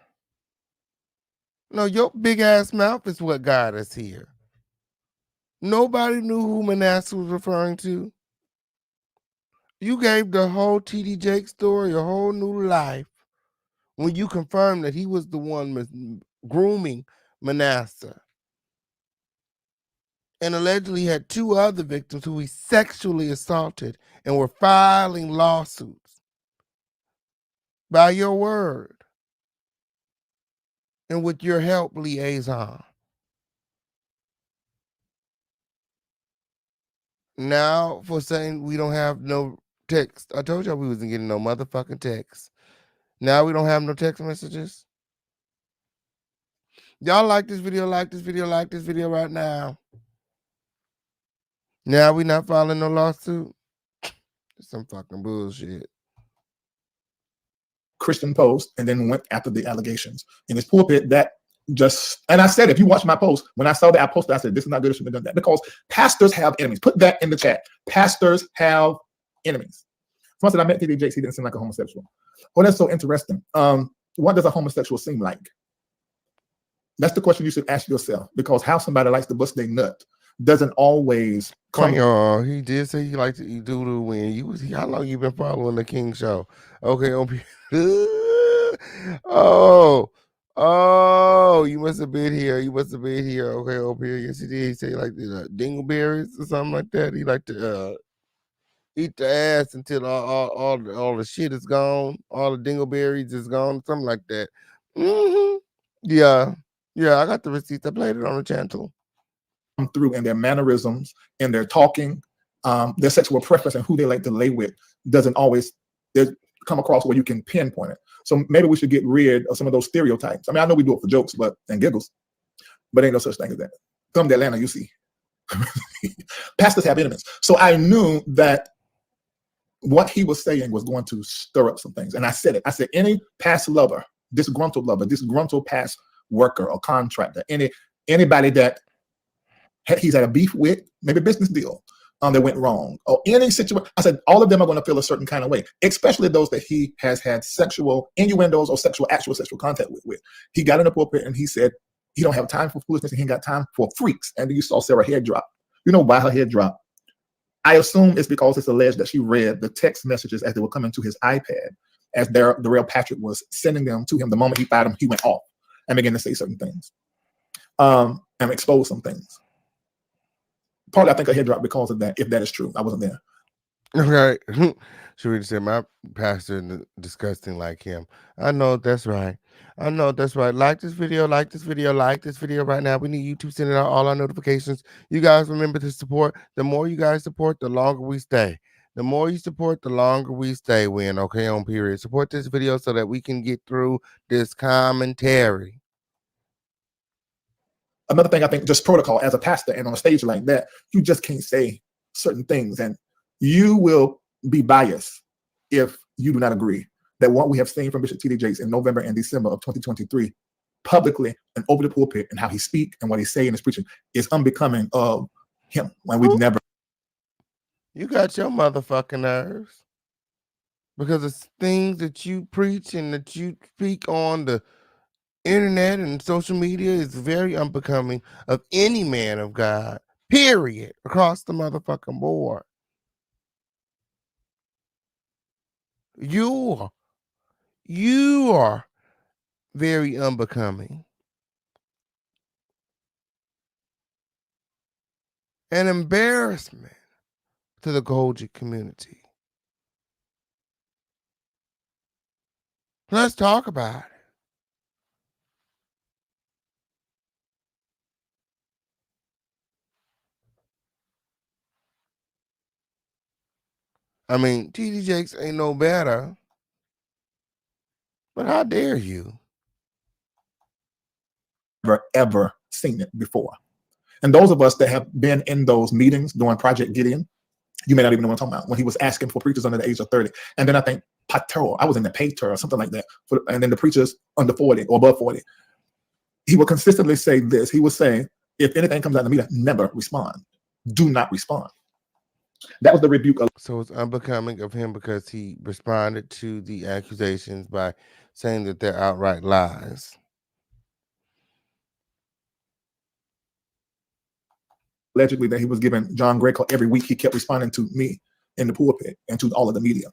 No, your big ass mouth is what got us here. Nobody knew who Manasseh was referring to. You gave the whole T.D. Jakes story a whole new life when you confirmed that he was the one grooming Manasseh and allegedly had two other victims who he sexually assaulted and were filing lawsuits. By your word and with your help, liaison. Now for saying we don't have no text. I told y'all we wasn't getting no motherfucking text. Now we don't have no text messages. Y'all like this video, like this video, like this video right now. Now we not filing no lawsuit. Some fucking bullshit.
Christian Post, and then went after the allegations in his pulpit. That just, and I said, if you watch my post, when I saw that, I posted, I said, this is not good, I shouldn't have done that, because pastors have enemies. Put that in the chat. Pastors have enemies. Once that I met T.D. Jakes, he didn't seem like a homosexual. Well, that's so interesting. What does a homosexual seem like? That's the question you should ask yourself, because how somebody likes to bust their nut doesn't always come.
He did say he liked to eat doodoo when you was. How long you been following the King Show? Okay, oh, you must have been here. You must have been here. Okay, over here. Yes, he did. He said he liked the dingleberries or something like that. He liked to eat the ass until all the shit is gone. All the dingleberries is gone. Something like that. Yeah. I got the receipts. I played it on the channel.
Through in their mannerisms, in their talking, their sexual preference, and who they like to lay with doesn't always come across where you can pinpoint it. So maybe we should get rid of some of those stereotypes. I mean, I know we do it for jokes, and giggles, but ain't no such thing as that. Come to Atlanta, you see. Pastors have enemies. So I knew that what he was saying was going to stir up some things. And I said it. I said, any past lover, disgruntled past worker or contractor, anybody that he's had a beef with, maybe a business deal that went wrong, or any situation, I said, all of them are going to feel a certain kind of way, especially those that he has had sexual innuendos or actual sexual contact with. He got in the pulpit and he said, he don't have time for foolishness and he ain't got time for freaks. And you saw Sarah's head drop. You know why her head dropped? I assume it's because it's alleged that she read the text messages as they were coming to his iPad, as Darrell Patrick was sending them to him. The moment he fired him, he went off and began to say certain things and expose some things. Partly, I think her head dropped because of that, if that is true. I wasn't there.
Okay. She really said, my pastor disgusting like him. I know that's right. I know that's right. Like this video, like this video, like this video right now. We need YouTube sending out all our notifications. You guys remember to support. The more you guys support, the longer we stay. The more you support, the longer we stay. Win, okay, on period. Support this video so that we can get through this commentary.
Another thing, I think, just protocol as a pastor and on a stage like that, you just can't say certain things, and you will be biased if you do not agree that what we have seen from Bishop T.D. Jakes in November and December of 2023, publicly and over the pulpit, and how he speaks and what he say in his preaching is unbecoming of him. And we've never.
You got your motherfucking nerves because it's things that you preach and that you speak on the internet and social media is very unbecoming of any man of God, period, across the motherfucking board. You are very unbecoming. An embarrassment to the Kojic community. Let's talk about it. I mean, T.D. Jakes ain't no better. But how dare you?
Ever seen it before. And those of us that have been in those meetings during Project Gideon, you may not even know what I'm talking about, when he was asking for preachers under the age of 30. And then I think Pastoral, I was in the Pastoral or something like that, and then the preachers under 40 or above 40. He would consistently say this. He would say, if anything comes out of the meeting, never respond. Do not respond. That was the rebuke.
So it's unbecoming of him because he responded to the accusations by saying that they're outright lies.
Allegedly that he was giving John Greco every week. He kept responding to me in the pulpit and to all of the media.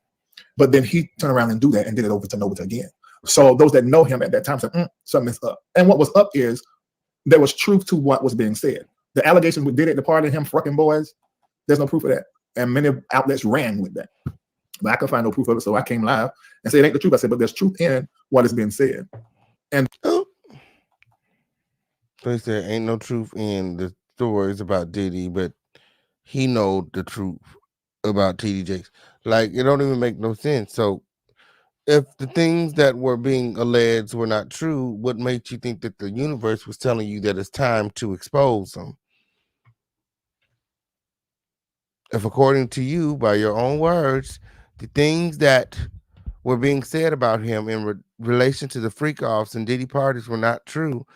But then he turned around and do that and did it over and over again. So those that know him at that time said, something's up. And what was up is there was truth to what was being said. The allegations we did at the party, him fucking boys, there's no proof of that. And many outlets ran with that. But I could find no proof of it, so I came live and said it ain't the truth. I said, but there's truth in what is being said. And
so he said ain't no truth in the stories about Diddy, but he know the truth about T.D. Jakes. Like, it don't even make no sense. So if the things that were being alleged were not true, what made you think that the universe was telling you that it's time to expose them? If according to you, by your own words, the things that were being said about him in relation to the freak-offs and Diddy parties were not true,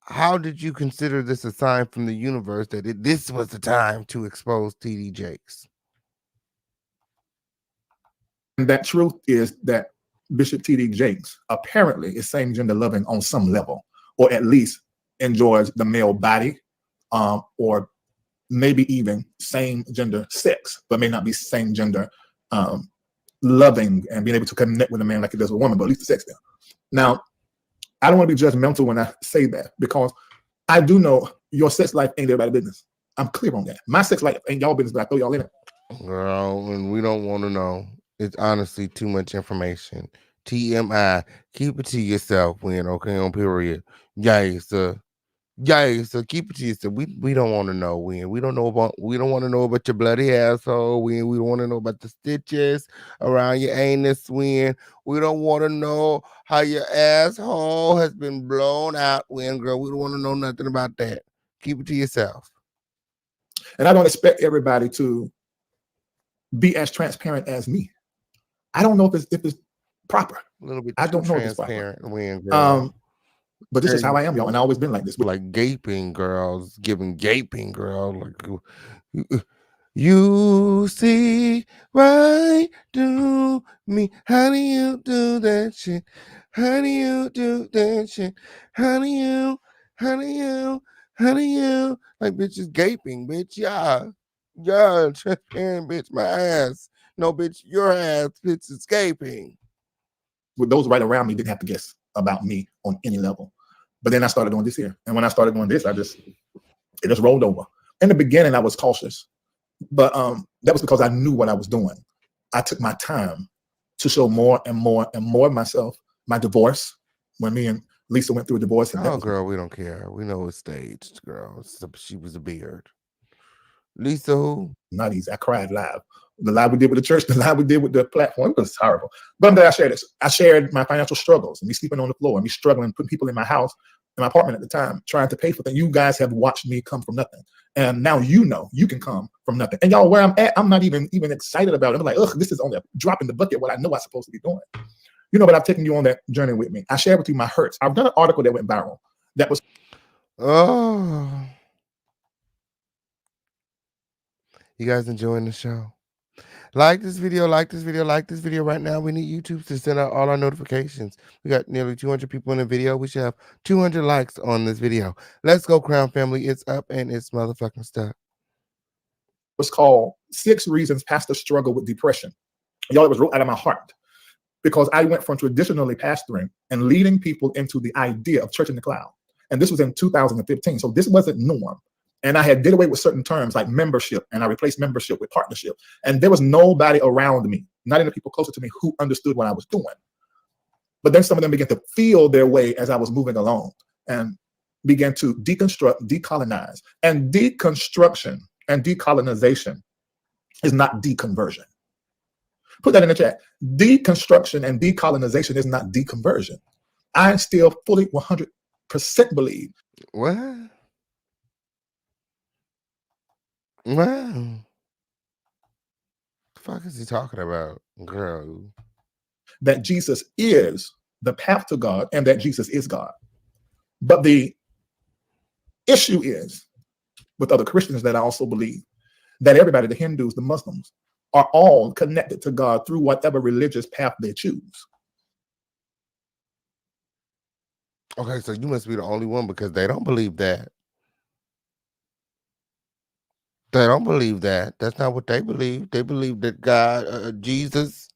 how did you consider this a sign from the universe that this was the time to expose T.D. Jakes?
And that truth is that Bishop T.D. Jakes apparently is same gender loving on some level, or at least enjoys the male body, or maybe even same gender sex, but may not be same gender loving and being able to connect with a man like he does with a woman, but at least the sex there. Now, I don't want to be judgmental when I say that, because I do know your sex life ain't everybody's business. I'm clear on that. My sex life ain't y'all business, but I throw y'all in it.
Girl, and we don't want to know. It's honestly too much information. TMI. Keep it to yourself, Win, okay, on period. Yay, sir. Yay, so keep it to yourself. We don't want to know, Win. We don't want to know about your bloody asshole, Win. We don't want to know about the stitches around your anus, Win. We don't want to know how your asshole has been blown out, Win, girl. We don't want to know nothing about that. Keep it to yourself.
And I don't expect everybody to be as transparent as me. I don't know if it's proper.
A little bit
I
too
don't know if it's proper.
transparent, when girl.
But this is how I am, y'all, and I've always been like this.
Like gaping girls, giving gaping girls like you see right through me. How do you do that shit? How do you do that shit? How do you like bitches gaping, bitch? Yeah, transparent, bitch. My ass. No, bitch, your ass, bitch, is gaping.
With those right around me didn't have to guess about me on any level. But then I started doing this here. And when I started doing this, it just rolled over. In the beginning, I was cautious, but that was because I knew what I was doing. I took my time to show more and more and more of myself. My divorce, when me and Lisa went through a divorce. And
oh, girl, we don't care. We know it's staged, girl. She was a beard. Lisa who?
Not easy. I cried live. The live we did with the church, the live we did with the platform, it was horrible. But I'm glad I shared it. I shared my financial struggles and me sleeping on the floor and me struggling, putting people in my house, in my apartment at the time, trying to pay for things. You guys have watched me come from nothing. And now you know you can come from nothing. And y'all, where I'm at, I'm not even excited about it. I'm like, ugh, this is only a drop in the bucket, what I know I'm supposed to be doing. You know, but I've taken you on that journey with me. I shared with you my hurts. I've done an article that went viral. That was
you guys enjoying the show? Like this video, like this video, like this video right now. We need YouTube to send out all our notifications. We got nearly 200 people in the video. We should have 200 likes on this video. Let's go, Crown Family. It's up and it's motherfucking stuck.
Was called 6 Reasons Pastors Struggle with Depression. Y'all, it was wrote out of my heart because I went from traditionally pastoring and leading people into the idea of church in the cloud. And this was in 2015. So this wasn't norm. And I had did away with certain terms like membership, and I replaced membership with partnership. And there was nobody around me, not even the people closer to me, who understood what I was doing. But then some of them began to feel their way as I was moving along and began to deconstruct, decolonize. And deconstruction and decolonization is not deconversion. Put that in the chat. Deconstruction and decolonization is not deconversion. I still fully 100% believe.
What? Wow. The fuck is he talking about, girl?
That Jesus is the path to God and that Jesus is God. But the issue is with other Christians that I also believe that everybody, the Hindus, the Muslims, are all connected to God through whatever religious path they choose.
Okay, so you must be the only one because they don't believe that. They don't believe that. That's not what they believe. They believe that God, Jesus,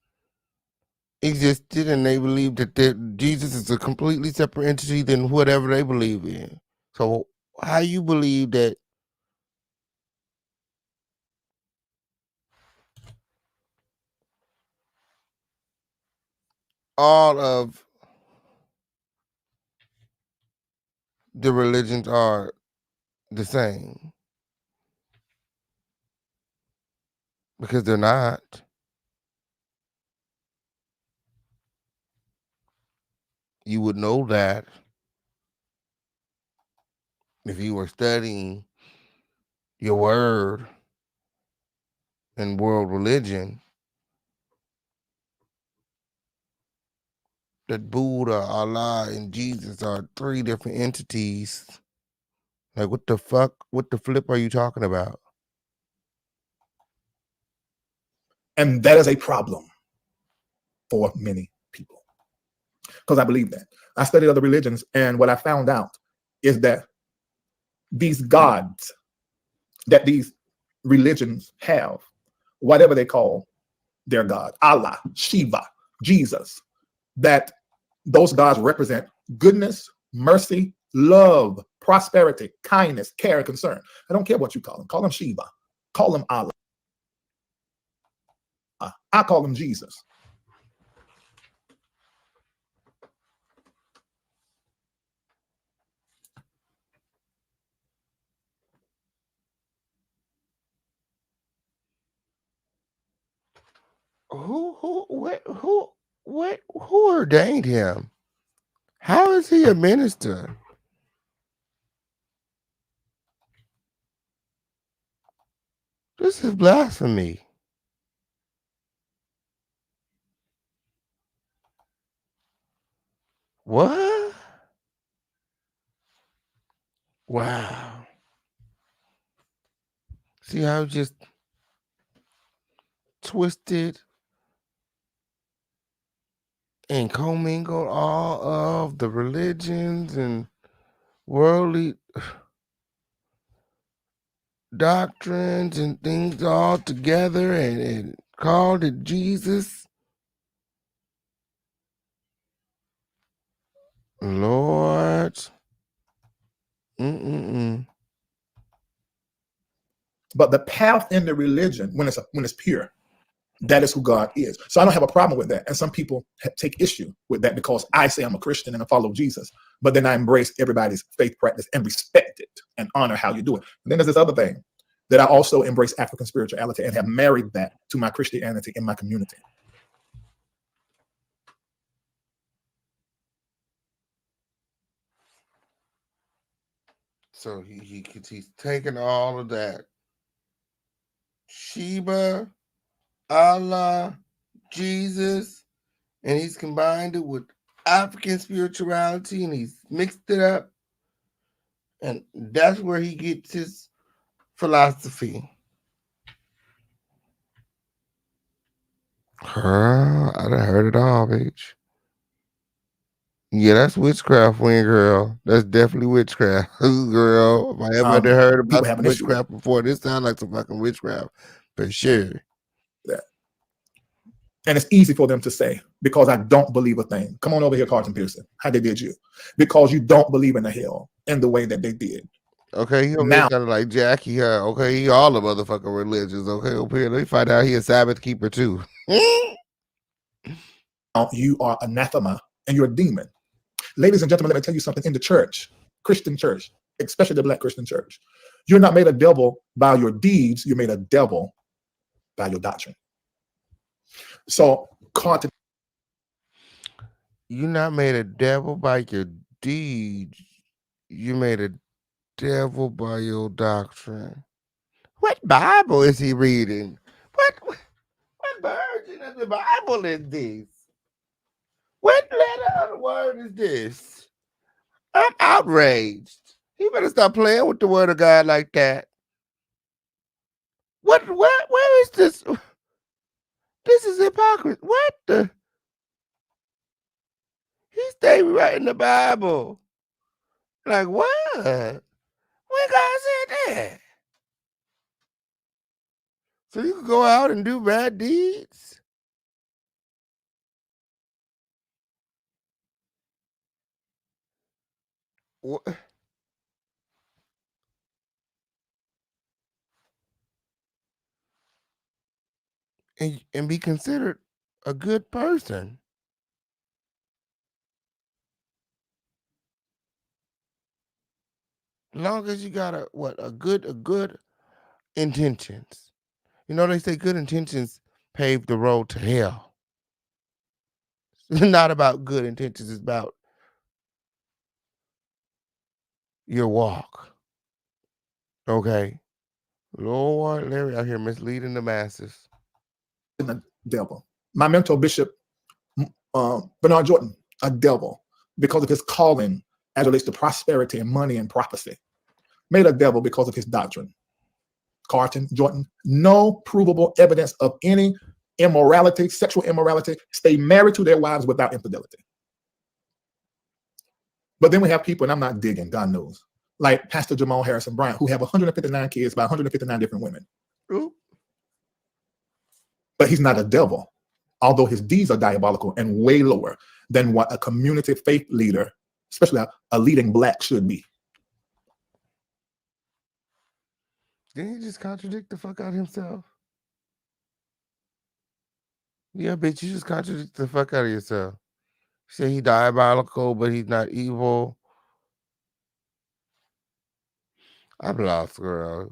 existed, and they believe that Jesus is a completely separate entity than whatever they believe in. So how you believe that? All of the religions are the same? Because they're not. You would know that if you were studying your word and world religion, that Buddha, Allah, and Jesus are 3 different entities. Like, what the fuck? What the flip are you talking about?
And that is a problem for many people. Because I believe that. I studied other religions, and what I found out is that these gods that these religions have, whatever they call their God, Allah, Shiva, Jesus, that those gods represent goodness, mercy, love, prosperity, kindness, care, and concern. I don't care what you call them. Call them Shiva. Call them Allah. I call them Jesus.
Who ordained him? How is he a minister? This is blasphemy. What? Wow. See how it just twisted and commingled all of the religions and worldly doctrines and things all together and called it Jesus. Lord.
But the path in the religion, when it's pure, that is who God is. So I don't have a problem with that. And some people take issue with that because I say I'm a Christian and I follow Jesus, but then I embrace everybody's faith practice and respect it and honor how you do it. And then there's this other thing that I also embrace African spirituality and have married that to my Christianity in my community.
So he's taking all of that. Sheba, Allah, Jesus, and he's combined it with African spirituality and he's mixed it up. And that's where he gets his philosophy. Girl, I done heard it all, bitch. Yeah, that's witchcraft, girl. That's definitely witchcraft, girl. If I ever heard about some witchcraft before, this sounds like some fucking witchcraft, for sure.
That. And it's easy for them to say, because I don't believe a thing. Come on over here, Carlton Pearson. How they did you? Because you don't believe in the hell in the way that they did.
Okay, he now kind of like Jackie, huh? Okay, he all the motherfucking religions. Okay, over here, let me find out he a Sabbath keeper too.
You are anathema and you're a demon. Ladies and gentlemen, let me tell you something. In the church, Christian church, especially the Black Christian church, you're not made a devil by your deeds. You're made a devil by your doctrine. So,
you're not made a devil by your deeds. You made a devil by your doctrine. What Bible is he reading? What version of the Bible is this? What letter of the word is this? I'm outraged. He better stop playing with the word of God like that. Where is this? This is hypocrisy. What the? He stayed writing the Bible. Like what? When God said that? So you can go out and do bad deeds? What? And be considered a good person. As long as you got a good intentions. You know, they say good intentions pave the road to hell. It's not about good intentions, it's about your walk. Okay. Lord Larry out here misleading the masses.
The devil. My mentor, Bishop Bernard Jordan, a devil, because of his calling as it relates to prosperity and money and prophecy. Made a devil because of his doctrine. Carlton Jordan, no provable evidence of any immorality, sexual immorality, stay married to their wives without infidelity. But then we have people, and I'm not digging, God knows, like Pastor Jamal Harrison Bryant, who have 159 kids by 159 different women.
Ooh.
But he's not a devil, although his deeds are diabolical and way lower than what a community faith leader, especially a leading Black, should be.
Didn't he just contradict the fuck out of himself? Yeah, bitch, you just contradict the fuck out of yourself. You say he diabolical, but he's not evil. I'm lost, girl.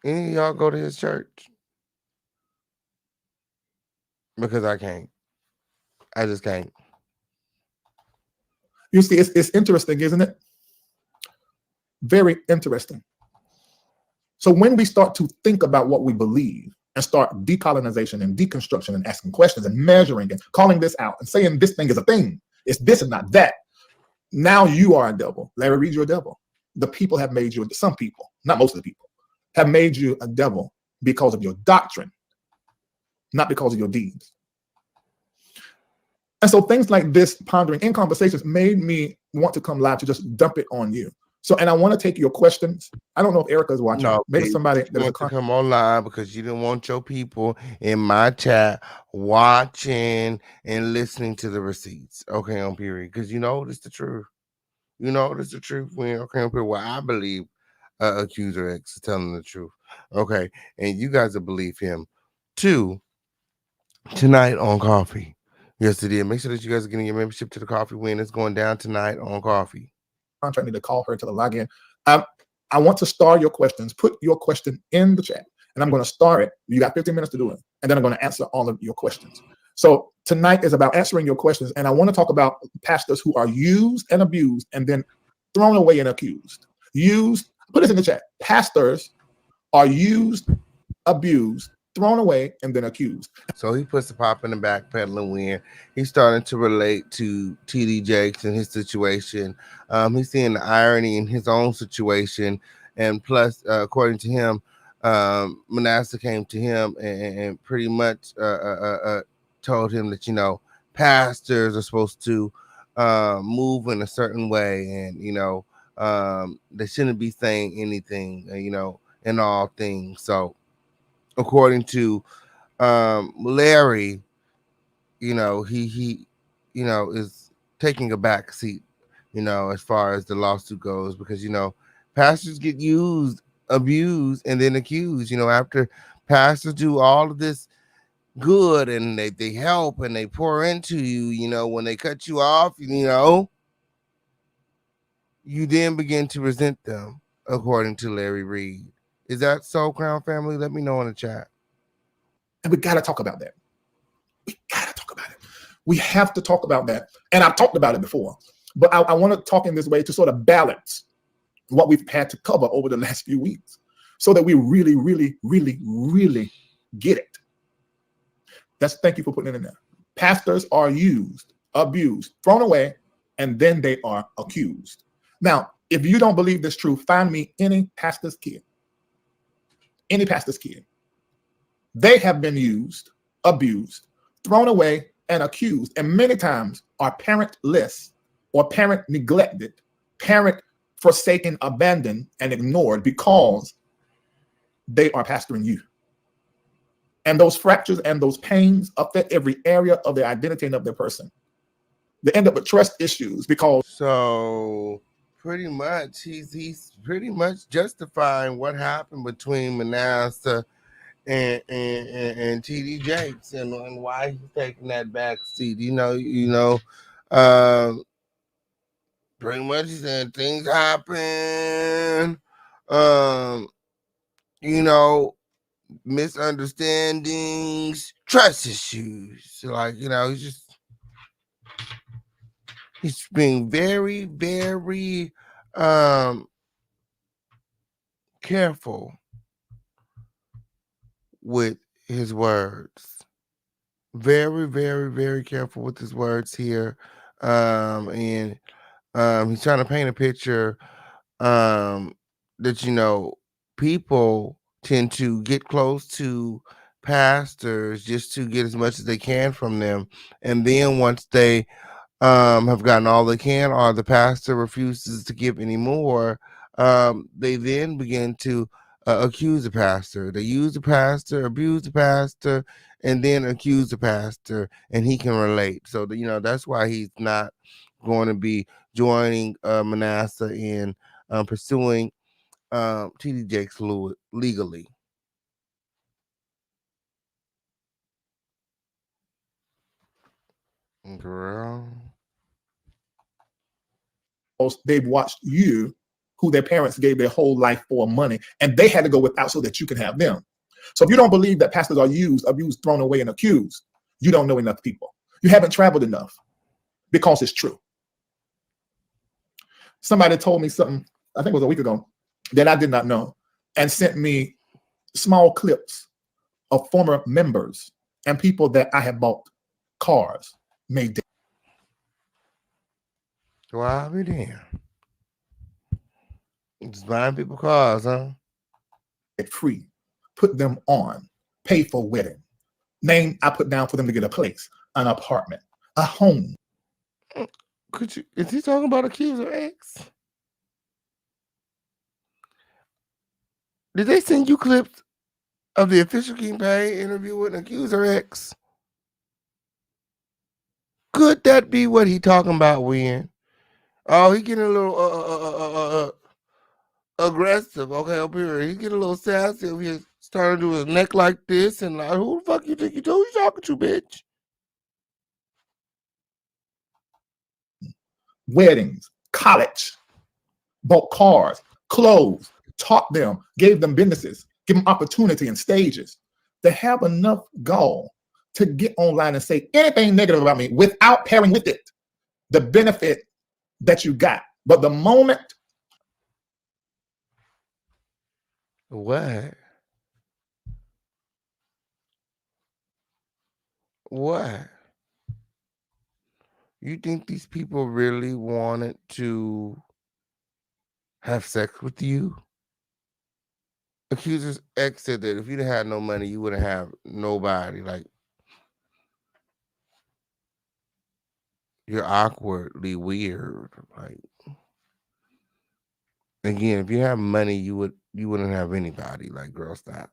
Any of y'all go to his church? Because I can't. I just can't.
You see, it's interesting, isn't it? Very interesting. So when we start to think about what we believe and start decolonization and deconstruction and asking questions and measuring and calling this out and saying this thing is a thing. It's this and not that. Now you are a devil. Larry Reed, you're a devil. The people have made you, some people, not most of the people, have made you a devil because of your doctrine, not because of your deeds. And so things like this, pondering in conversations, made me want to come live to just dump it on you. So, and I want to take your questions. I don't know if Erica's watching.
No,
maybe somebody that
want to come online because you didn't want your people in my chat watching and listening to the receipts. Okay, on period. Because you know it's the truth. You know it's the truth. When okay, on period. Well, I believe accuser X is telling the truth. Okay, and you guys will believe him too. Tonight on Coffee. Yes, it is. Make sure that you guys are getting your membership to the Coffee Win. It's going down tonight on Coffee.
Contract need to call her to the login. I want to star your questions. Put your question in the chat, and I'm going to star it. You got 15 minutes to do it, and then I'm going to answer all of your questions. So tonight is about answering your questions, and I want to talk about pastors who are used and abused and then thrown away and accused. Used, put this in the chat. Pastors are used, abused, thrown away, and then accused.
So he puts the pop in the back pedaling when he's starting to relate to TD Jakes and his situation. He's seeing the irony in his own situation. And plus, according to him, Manasseh came to him and pretty much told him that, you know, pastors are supposed to move in a certain way. And, you know, they shouldn't be saying anything, you know, in all things. So, according to Larry, you know, he you know, is taking a back seat, you know, as far as the lawsuit goes, because, you know, pastors get used, abused, and then accused. You know, after pastors do all of this good and they help and they pour into you, you know, when they cut you off, you know, you then begin to resent them, according to Larry Reed. Is that so, Crown Family? Let me know in the chat.
And we got to talk about that. We got to talk about it. We have to talk about that. And I've talked about it before, but I want to talk in this way to sort of balance what we've had to cover over the last few weeks so that we really, really, really, really get it. Thank you for putting it in there. Pastors are used, abused, thrown away, and then they are accused. Now, if you don't believe this true, find me any pastor's kid. Any pastor's kid. They have been used, abused, thrown away, and accused, and many times are parentless or parent neglected, parent forsaken, abandoned, and ignored because they are pastoring you. And those fractures and those pains affect every area of their identity and of their person. They end up with trust issues because...
So pretty much he's pretty much justifying what happened between Manasseh and TD Jakes and why he's taking that back seat. You know, pretty much he said things happen, you know, misunderstandings, trust issues. Like, you know, he's being very, very careful with his words. Very, very, very careful with his words here. And he's trying to paint a picture that, you know, people tend to get close to pastors just to get as much as they can from them. And then once they have gotten all they can, or the pastor refuses to give any more, they then begin to accuse the pastor. They use the pastor, abuse the pastor, and then accuse the pastor, and he can relate. So, you know, that's why he's not going to be joining Manasseh in pursuing TD Jakes legally. Girl.
They've watched you, who their parents gave their whole life for money, and they had to go without so that you can have them. So if you don't believe that pastors are used, abused, thrown away, and accused, you don't know enough people. You haven't traveled enough, because it's true. Somebody told me something, I think it was a week ago, that I did not know, and sent me small clips of former members and people that I have bought cars made dead.
Well, I'll be damned. Just buying people cars, huh?
Free, put them on, pay for wedding. Name I put down for them to get a place, an apartment, a home.
Could you? Is he talking about Accuser X? Did they send you clips of the official King Payne interview with Accuser X? Could that be what he talking about, Win? Oh, he getting a little aggressive. Okay, up here. He getting a little sassy over here, starting to do his neck like this, and like, who the fuck you think you talking to, bitch?
Weddings, college, bought cars, clothes, taught them, gave them businesses, give them opportunity and stages. They have enough gall to get online and say anything negative about me without pairing with it the benefit that you got. But the moment
What? You think these people really wanted to have sex with you? Accuser's X said that if you didn't have no money, you wouldn't have nobody. Like, you're awkwardly weird. Like, again, if you have money, you wouldn't have anybody. Like, girl, stop.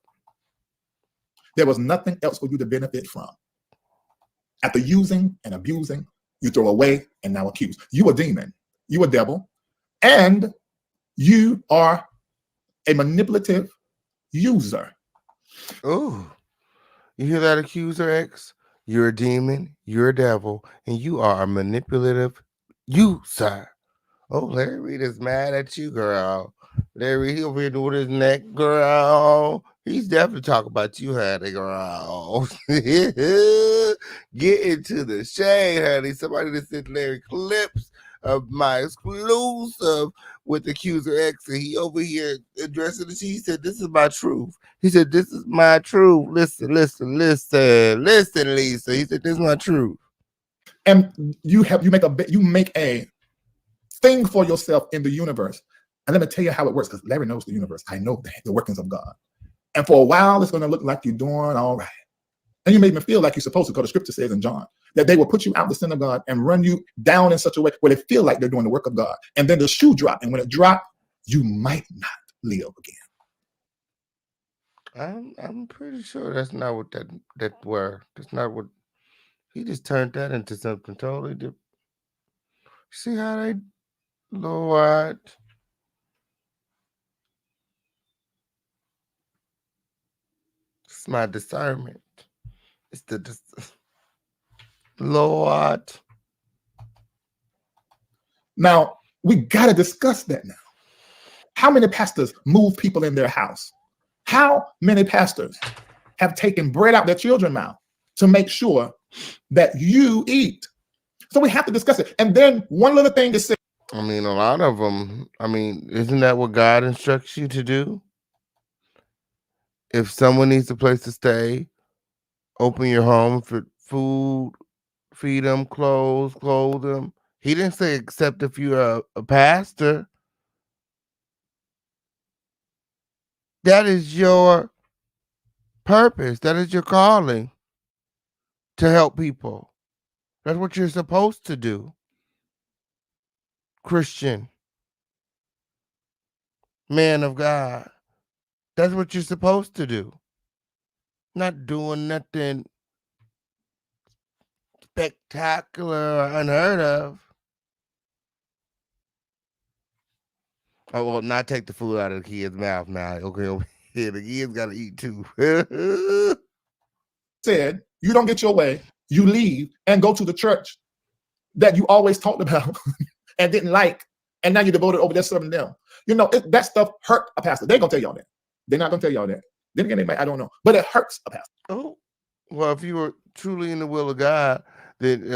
there was nothing else for you to benefit from. After using and abusing, you throw away and now accuse. You a demon, you a devil, and you are a manipulative user.
Oh, you hear that, Accuser X? You're a demon, you're a devil, and you are a manipulative user. Oh, Larry Reid is mad at you, girl. Larry Reid over here doing his neck, girl. He's definitely talking about you, honey, girl. Get into the shade, honey. Somebody that sent Larry clips of my exclusive with Accuser X, and he over here addressing the shit. He said, "This is my truth." He said, "This is my truth. Listen, Lisa." He said, "This is my truth."
And you make a thing for yourself in the universe. And let me tell you how it works, because Larry knows the universe. I know the workings of God. And for a while, it's going to look like you're doing all right. And you made me feel like you're supposed to, because the scripture says in John that they will put you out the synagogue and run you down in such a way where they feel like they're doing the work of God. And then the shoe drop. And when it drops, you might not live again.
I'm pretty sure that's not what that were. That's not what he just turned that into something totally different. See how they, Lord. It's my discernment. It's the Lord.
Now, we got to discuss that now. How many pastors move people in their house? How many pastors have taken bread out their children's mouth to make sure that you eat? So we have to discuss it. And then one little thing to say.
I mean, a lot of them. I mean, isn't that what God instructs you to do? If someone needs a place to stay, open your home for food, feed them, clothes, clothe them. He didn't say except if you're a pastor. That is your purpose. That is your calling, to help people. That's what you're supposed to do. Christian, man of God. That's what you're supposed to do. Not doing nothing spectacular or unheard of. Oh, well, not take the food out of the kid's mouth now. Okay, yeah, the kids got to eat too.
Said, you don't get your way, you leave and go to the church that you always talked about and didn't like, and now you're devoted over there serving them. You know, that stuff hurt a pastor. They're going to tell y'all that. They're not going to tell y'all that. Then again, I don't know. But it hurts a pastor.
Oh, well, if you were truly in the will of God, then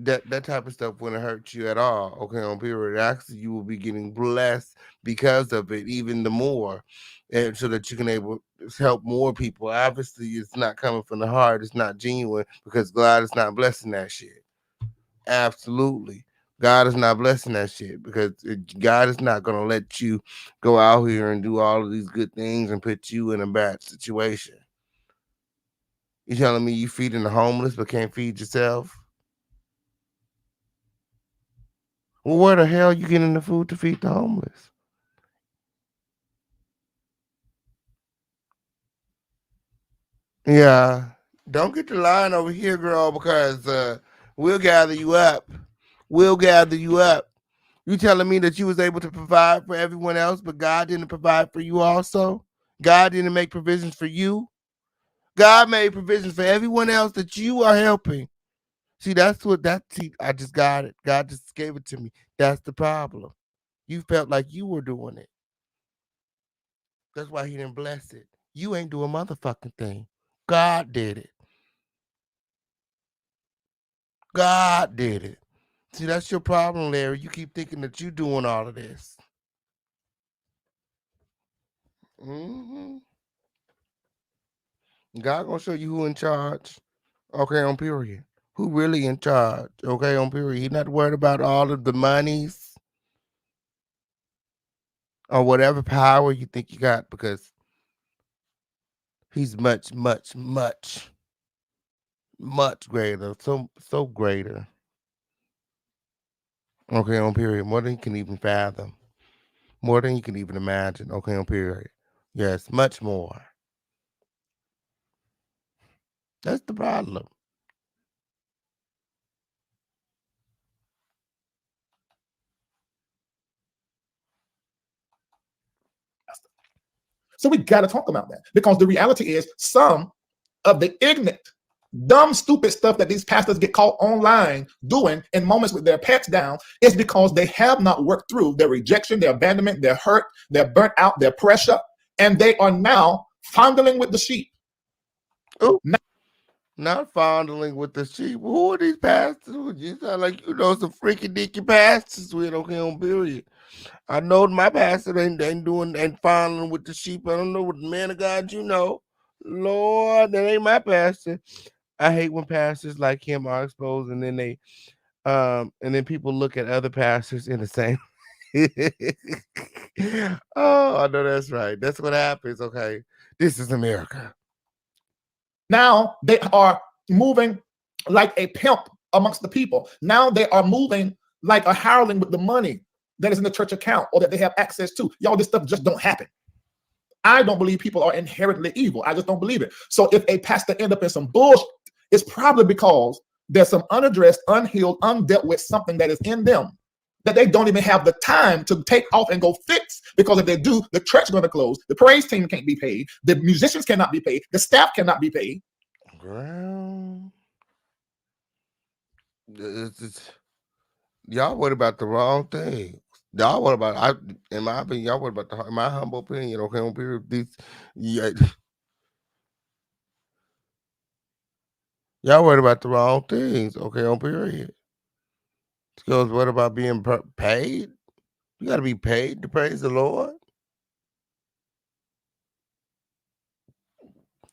that type of stuff wouldn't hurt you at all. Okay, on period. Actually, you will be getting blessed because of it, even the more, and so that you can able to help more people. Obviously, it's not coming from the heart. It's not genuine because God is not blessing that shit. Absolutely. God is not blessing that shit because God is not going to let you go out here and do all of these good things and put you in a bad situation. You telling me you feeding the homeless but can't feed yourself? Well, where the hell you getting the food to feed the homeless? Yeah. Don't get the line over here, girl, because we'll gather you up. We'll gather you up. You telling me that you was able to provide for everyone else, but God didn't provide for you also? God didn't make provisions for you? God made provisions for everyone else that you are helping. See, I just got it. God just gave it to me. That's the problem. You felt like you were doing it. That's why he didn't bless it. You ain't do a motherfucking thing. God did it. God did it. See, that's your problem, Larry. You keep thinking that you doing all of this. Mm-hmm. God gonna show you who in charge. Okay, on period. Who really in charge? Okay, on period. He's not worried about all of the monies or whatever power you think you got because he's much, much, much, much greater. So greater. Okay, on period. More than you can even fathom. More than you can even imagine. Okay, on period. Yes, much more. That's the problem.
So we got to talk about that because the reality is some of the ignorant, dumb, stupid stuff that these pastors get caught online doing in moments with their pets down is because they have not worked through their rejection, their abandonment, their hurt, their burnt out, their pressure, and they are now fondling with the sheep.
Oh, not fondling with the sheep. Who are these pastors? You sound like you know some freaky dicky pastors with okay on period. I know my pastor ain't doing and fondling with the sheep. I don't know what the man of God you know. Lord, that ain't my pastor. I hate when pastors like him are exposed and then and then people look at other pastors in the same. Oh, I know that's right. That's what happens. Okay. This is America.
Now they are moving like a pimp amongst the people. Now they are moving like a hireling with the money that is in the church account or that they have access to. Y'all, this stuff just don't happen. I don't believe people are inherently evil. I just don't believe it. So if a pastor end up in some bullshit, it's probably because there's some unaddressed, unhealed, undealt with something that is in them that they don't even have the time to take off and go fix. Because if they do, the church is going to close. The praise team can't be paid. The musicians cannot be paid. The staff cannot be paid.
Girl, y'all worried about the wrong thing. Y'all worried about in my opinion, y'all worried about in my humble opinion. Okay, on period, y'all worried about the wrong things. Okay, on period. Because what about being paid? You got to be paid to praise the Lord.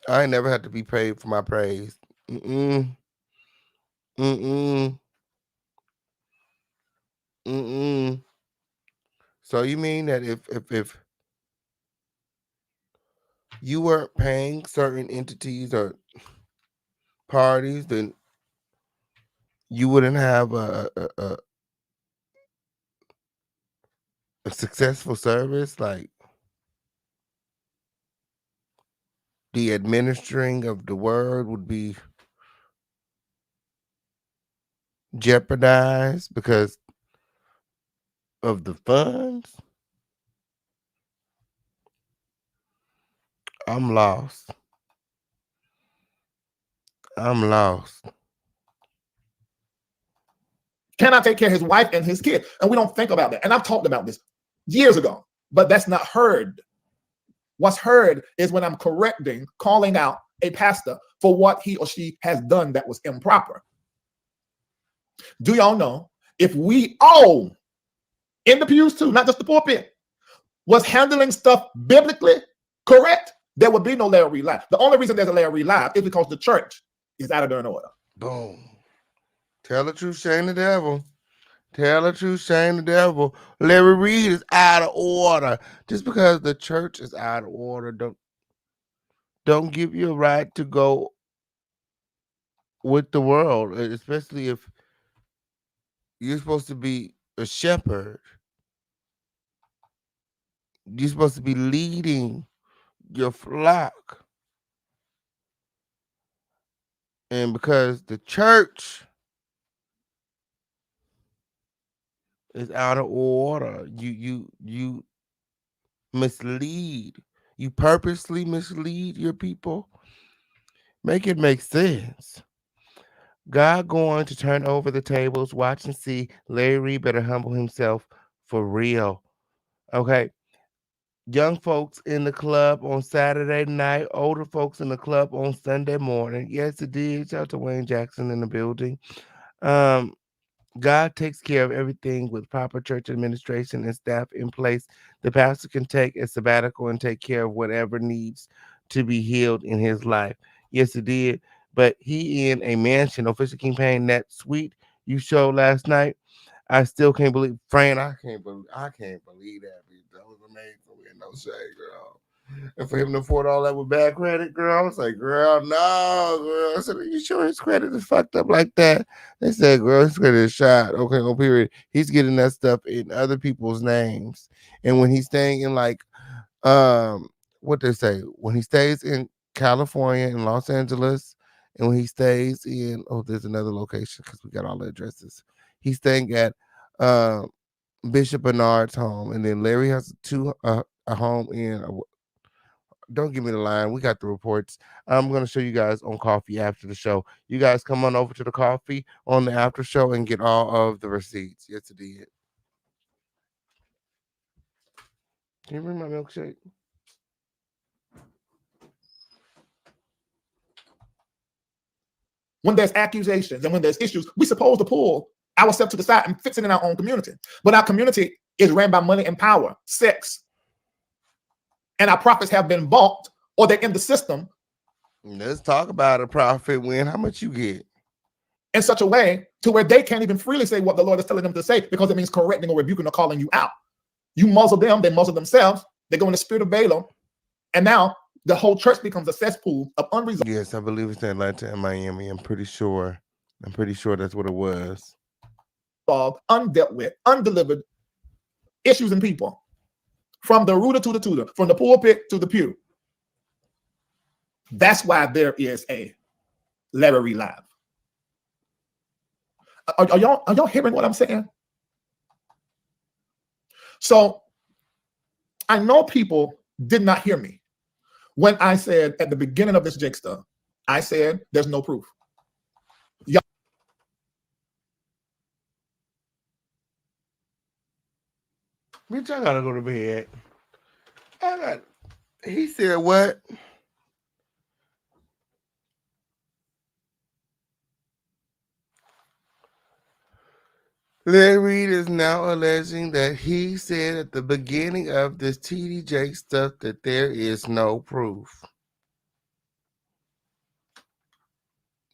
I ain't never had to be paid for my praise. Mm-mm. Mm-mm. Mm-mm. So you mean that if you weren't paying certain entities or parties, then you wouldn't have a successful service? Like the administering of the word would be jeopardized because of the funds? I'm lost. I'm lost.
Cannot take care of his wife and his kid. And we don't think about that. And I've talked about this years ago, but that's not heard. What's heard is when I'm correcting, calling out a pastor for what he or she has done that was improper. Do y'all know if we all in the pews too, not just the pulpit, was handling stuff biblically correct, there would be no Larry Reid Live. The only reason there's a Larry Reid Live is because the church is out of their order.
Boom. Tell the truth, shame the devil. Tell the truth, shame the devil. Larry Reid is out of order. Just because the church is out of order, don't give you a right to go with the world, especially if you're supposed to be a shepherd. You're supposed to be leading your flock. And because the church is out of order, you mislead. You purposely mislead your people. Make it make sense. God going to turn over the tables. Watch and see. Larry Reid better humble himself for real. Okay. Young folks in the club on Saturday night, older folks in the club on Sunday morning. Yes, it did. Shout out to Wayne Jackson in the building. God takes care of everything with proper church administration and staff in place. The pastor can take a sabbatical and take care of whatever needs to be healed in his life. Yes, it did. But he in a mansion. Official King Payne, that suite you showed last night. I still can't believe, Fran. I can't believe that. That was amazing. No shade, girl. And for him to afford all that with bad credit, girl, I was like, girl, no, girl. I said, are you sure his credit is fucked up like that? They said, girl, his credit is shot. Okay, no period. He's getting that stuff in other people's names. And when he's staying in like, what they say, when he stays in California and Los Angeles, and when he stays in, there's another location because we got all the addresses. He's staying at Bishop Bernard's home, and then Larry has a home in. Don't give me the line. We got the reports. I'm going to show you guys on coffee after the show. You guys come on over to the coffee on the after show and get all of the receipts. Yes, it did. Can you bring my milkshake?
When there's accusations and when there's issues, we're supposed to pull ourselves to the side and fix it in our own community. But our community is ran by money and power, sex. And our profits have been bought or they're in the system.
Let's talk about a profit win. How much you get?
In such a way to where they can't even freely say what the Lord is telling them to say because it means correcting or rebuking or calling you out. You muzzle them, they muzzle themselves. They go in the spirit of Balaam. And now the whole church becomes a cesspool of unresolved.
Yes, I believe it's Atlanta and Miami. I'm pretty sure that's what it was.
Undealt with, undelivered issues and people. From the rooter to the tutor, from the pulpit to the pew. That's why there is a Larry Reid Live. Are y'all hearing what I'm saying? So I know people did not hear me when I said at the beginning of this Jake stuff, I said there's no proof. Y'all,
bitch, I gotta go to bed. He said what? Larry Reid is now alleging that he said at the beginning of this TD stuff that there is no proof.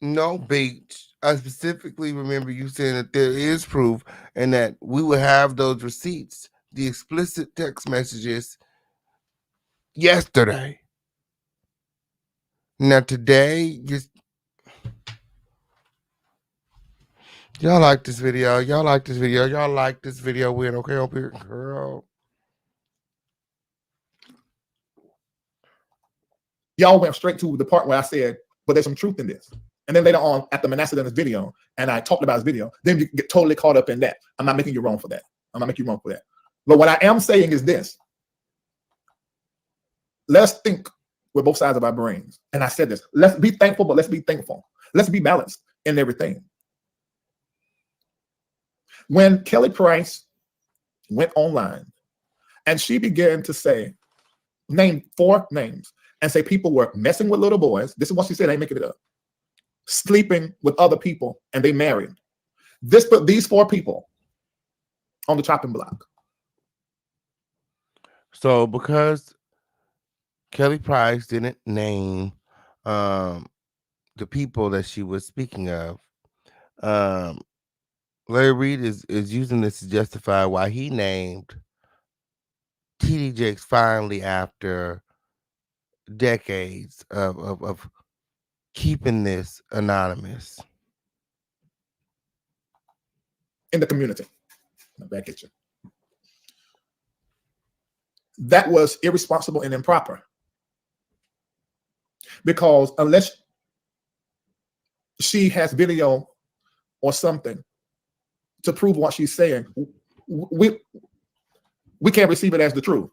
No, Beach. I specifically remember you saying that there is proof and that we will have those receipts, the explicit text messages, yesterday. Now today, y'all like this video. Y'all like this video. Y'all like this video. Win, okay, up here, girl.
Y'all went straight to the part where I said, but there's some truth in this. And then later on, after Manasseh done this video, and I talked about his video, then you get totally caught up in that. I'm not making you wrong for that. I'm not making you wrong for that. But what I am saying is this. Let's think with both sides of our brains. And I said this. Let's be thankful, but let's be thankful. Let's be balanced in everything. When Kelly Price went online and she began to say, name 4 names, and say people were messing with little boys. This is what she said. I ain't making it up. Sleeping with other people, and they married. This put these 4 people on the chopping block.
So because Kelly Price didn't name the people that she was speaking of, Larry Reid is using this to justify why he named TD Jakes finally after decades of keeping this anonymous
In the community. Back at you. That was irresponsible and improper. Because unless she has video or something to prove what she's saying, we can't receive it as the truth.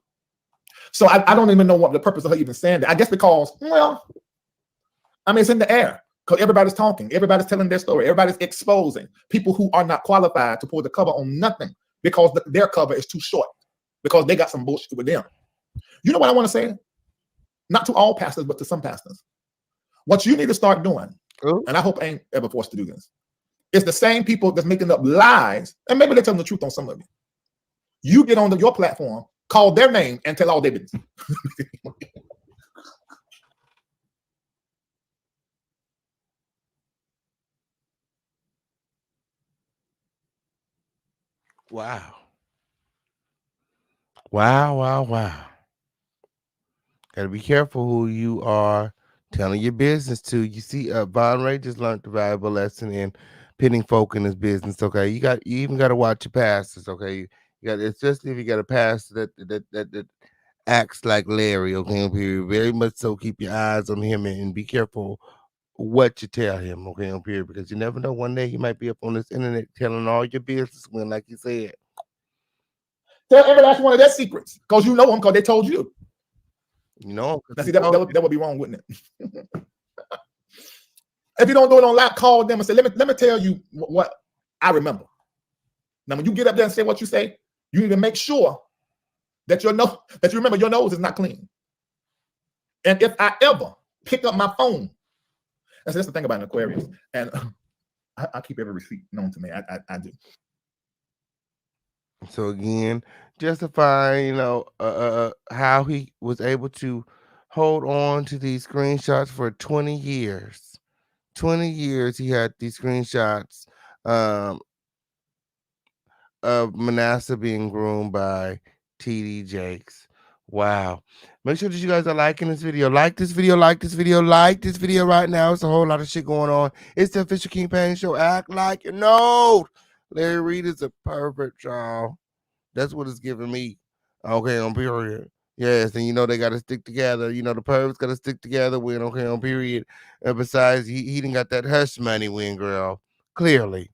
So I don't even know what the purpose of her even saying that. I guess because, well, I mean, it's in the air. Because everybody's talking, everybody's telling their story, everybody's exposing people who are not qualified to pull the cover on nothing because their cover is too short, because they got some bullshit with them. You know what I want to say? Not to all pastors, but to some pastors. What you need to start doing, and I hope I ain't ever forced to do this, is the same people that's making up lies, and maybe they're telling the truth on some of it. You get on your platform, call their name, and tell all their business.
Wow. Wow. Gotta be careful who you are telling your business to. You see, Von Ray just learned the valuable lesson in pitting folk in his business. Okay, you even got to watch your pastors. Okay, you got, especially if you got a pastor that acts like Larry. Okay, period. Very much so. Keep your eyes on him and be careful what you tell him. Okay, period. Because you never know. One day he might be up on this internet telling all your business when, like you said.
Tell every last one of their secrets, because you know them, because they told you.
You know,
now, see, that would be wrong, wouldn't it? If you don't do it on live, call them and say, let me tell you what I remember. Now, when you get up there and say what you say, you need to make sure that you remember your nose is not clean. And if I ever pick up my phone, that's the thing about an Aquarius, and I keep every receipt known to me. I do.
So again, justifying, how he was able to hold on to these screenshots for 20 years. 20 years he had these screenshots of Manasseh being groomed by TD Jakes. Wow. Make sure that you guys are liking this video. Like this video right now. It's a whole lot of shit going on. It's the official King Payne Show. Act like you know. Larry Reid is a pervert, y'all. That's what it's giving me. Okay, on period. Yes, and they got to stick together. The pervs got to stick together when, okay, on period. And besides, he didn't got that hush money win, girl. Clearly,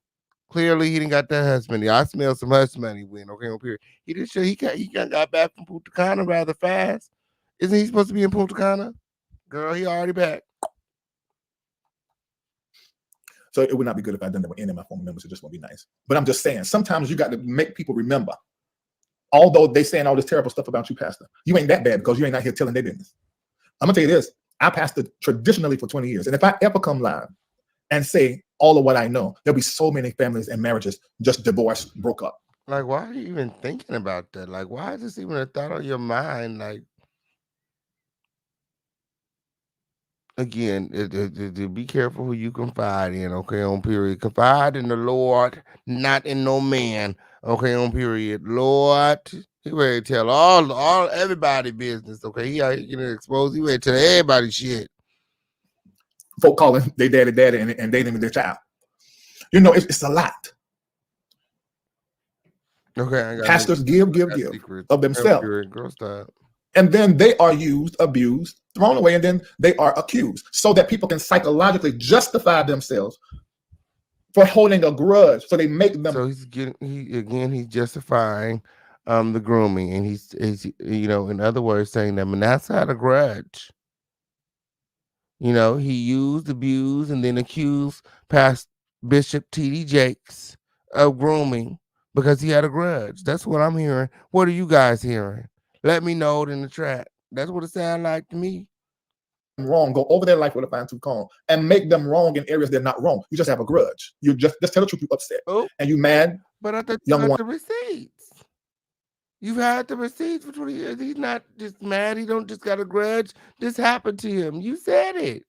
he didn't got that hush money. I smell some hush money win, okay, on period. He didn't show he got back from Punta Cana rather fast. Isn't he supposed to be in Punta Cana? Girl, he already back.
So it would not be good if I done that with any of my family members. It just won't be nice. But I'm just saying, sometimes you got to make people remember. Although they saying all this terrible stuff about you, Pastor, you ain't that bad because you ain't out here telling their business. I'm gonna tell you this: I pastored traditionally for 20 years, and if I ever come live and say all of what I know, there'll be so many families and marriages just divorced, broke up.
Like, why are you even thinking about that? Like, why is this even a thought on your mind? Like, again, be careful who you confide in, okay, on period. Confide in the Lord, not in no man, okay, on period. Lord, he ready to tell all everybody business, okay? He out here exposed. He ready to tell everybody shit.
Folk calling they daddy, and they naming their child. It's a lot.
Okay,
pastors give of themselves.
Girl, stop.
And then they are used, abused, thrown away, and then they are accused so that people can psychologically justify themselves for holding a grudge. So they make them.
So he's justifying the grooming, and he's in other words saying that Manasseh had a grudge. He used, abused, and then accused past Bishop TD Jakes of grooming because he had a grudge. That's what I'm hearing. What are you guys hearing? Let me know it in the chat. That's what it sounds like to me.
wrong, go over their life with a fine tooth comb and make them wrong in areas they're not wrong. You just have a grudge. You just tell the truth. You upset and you mad.
But I thought you
Young
got
one.
the receipts. You've had the receipts for 20 years. He's not just mad. He don't just got a grudge. This happened to him. You said it.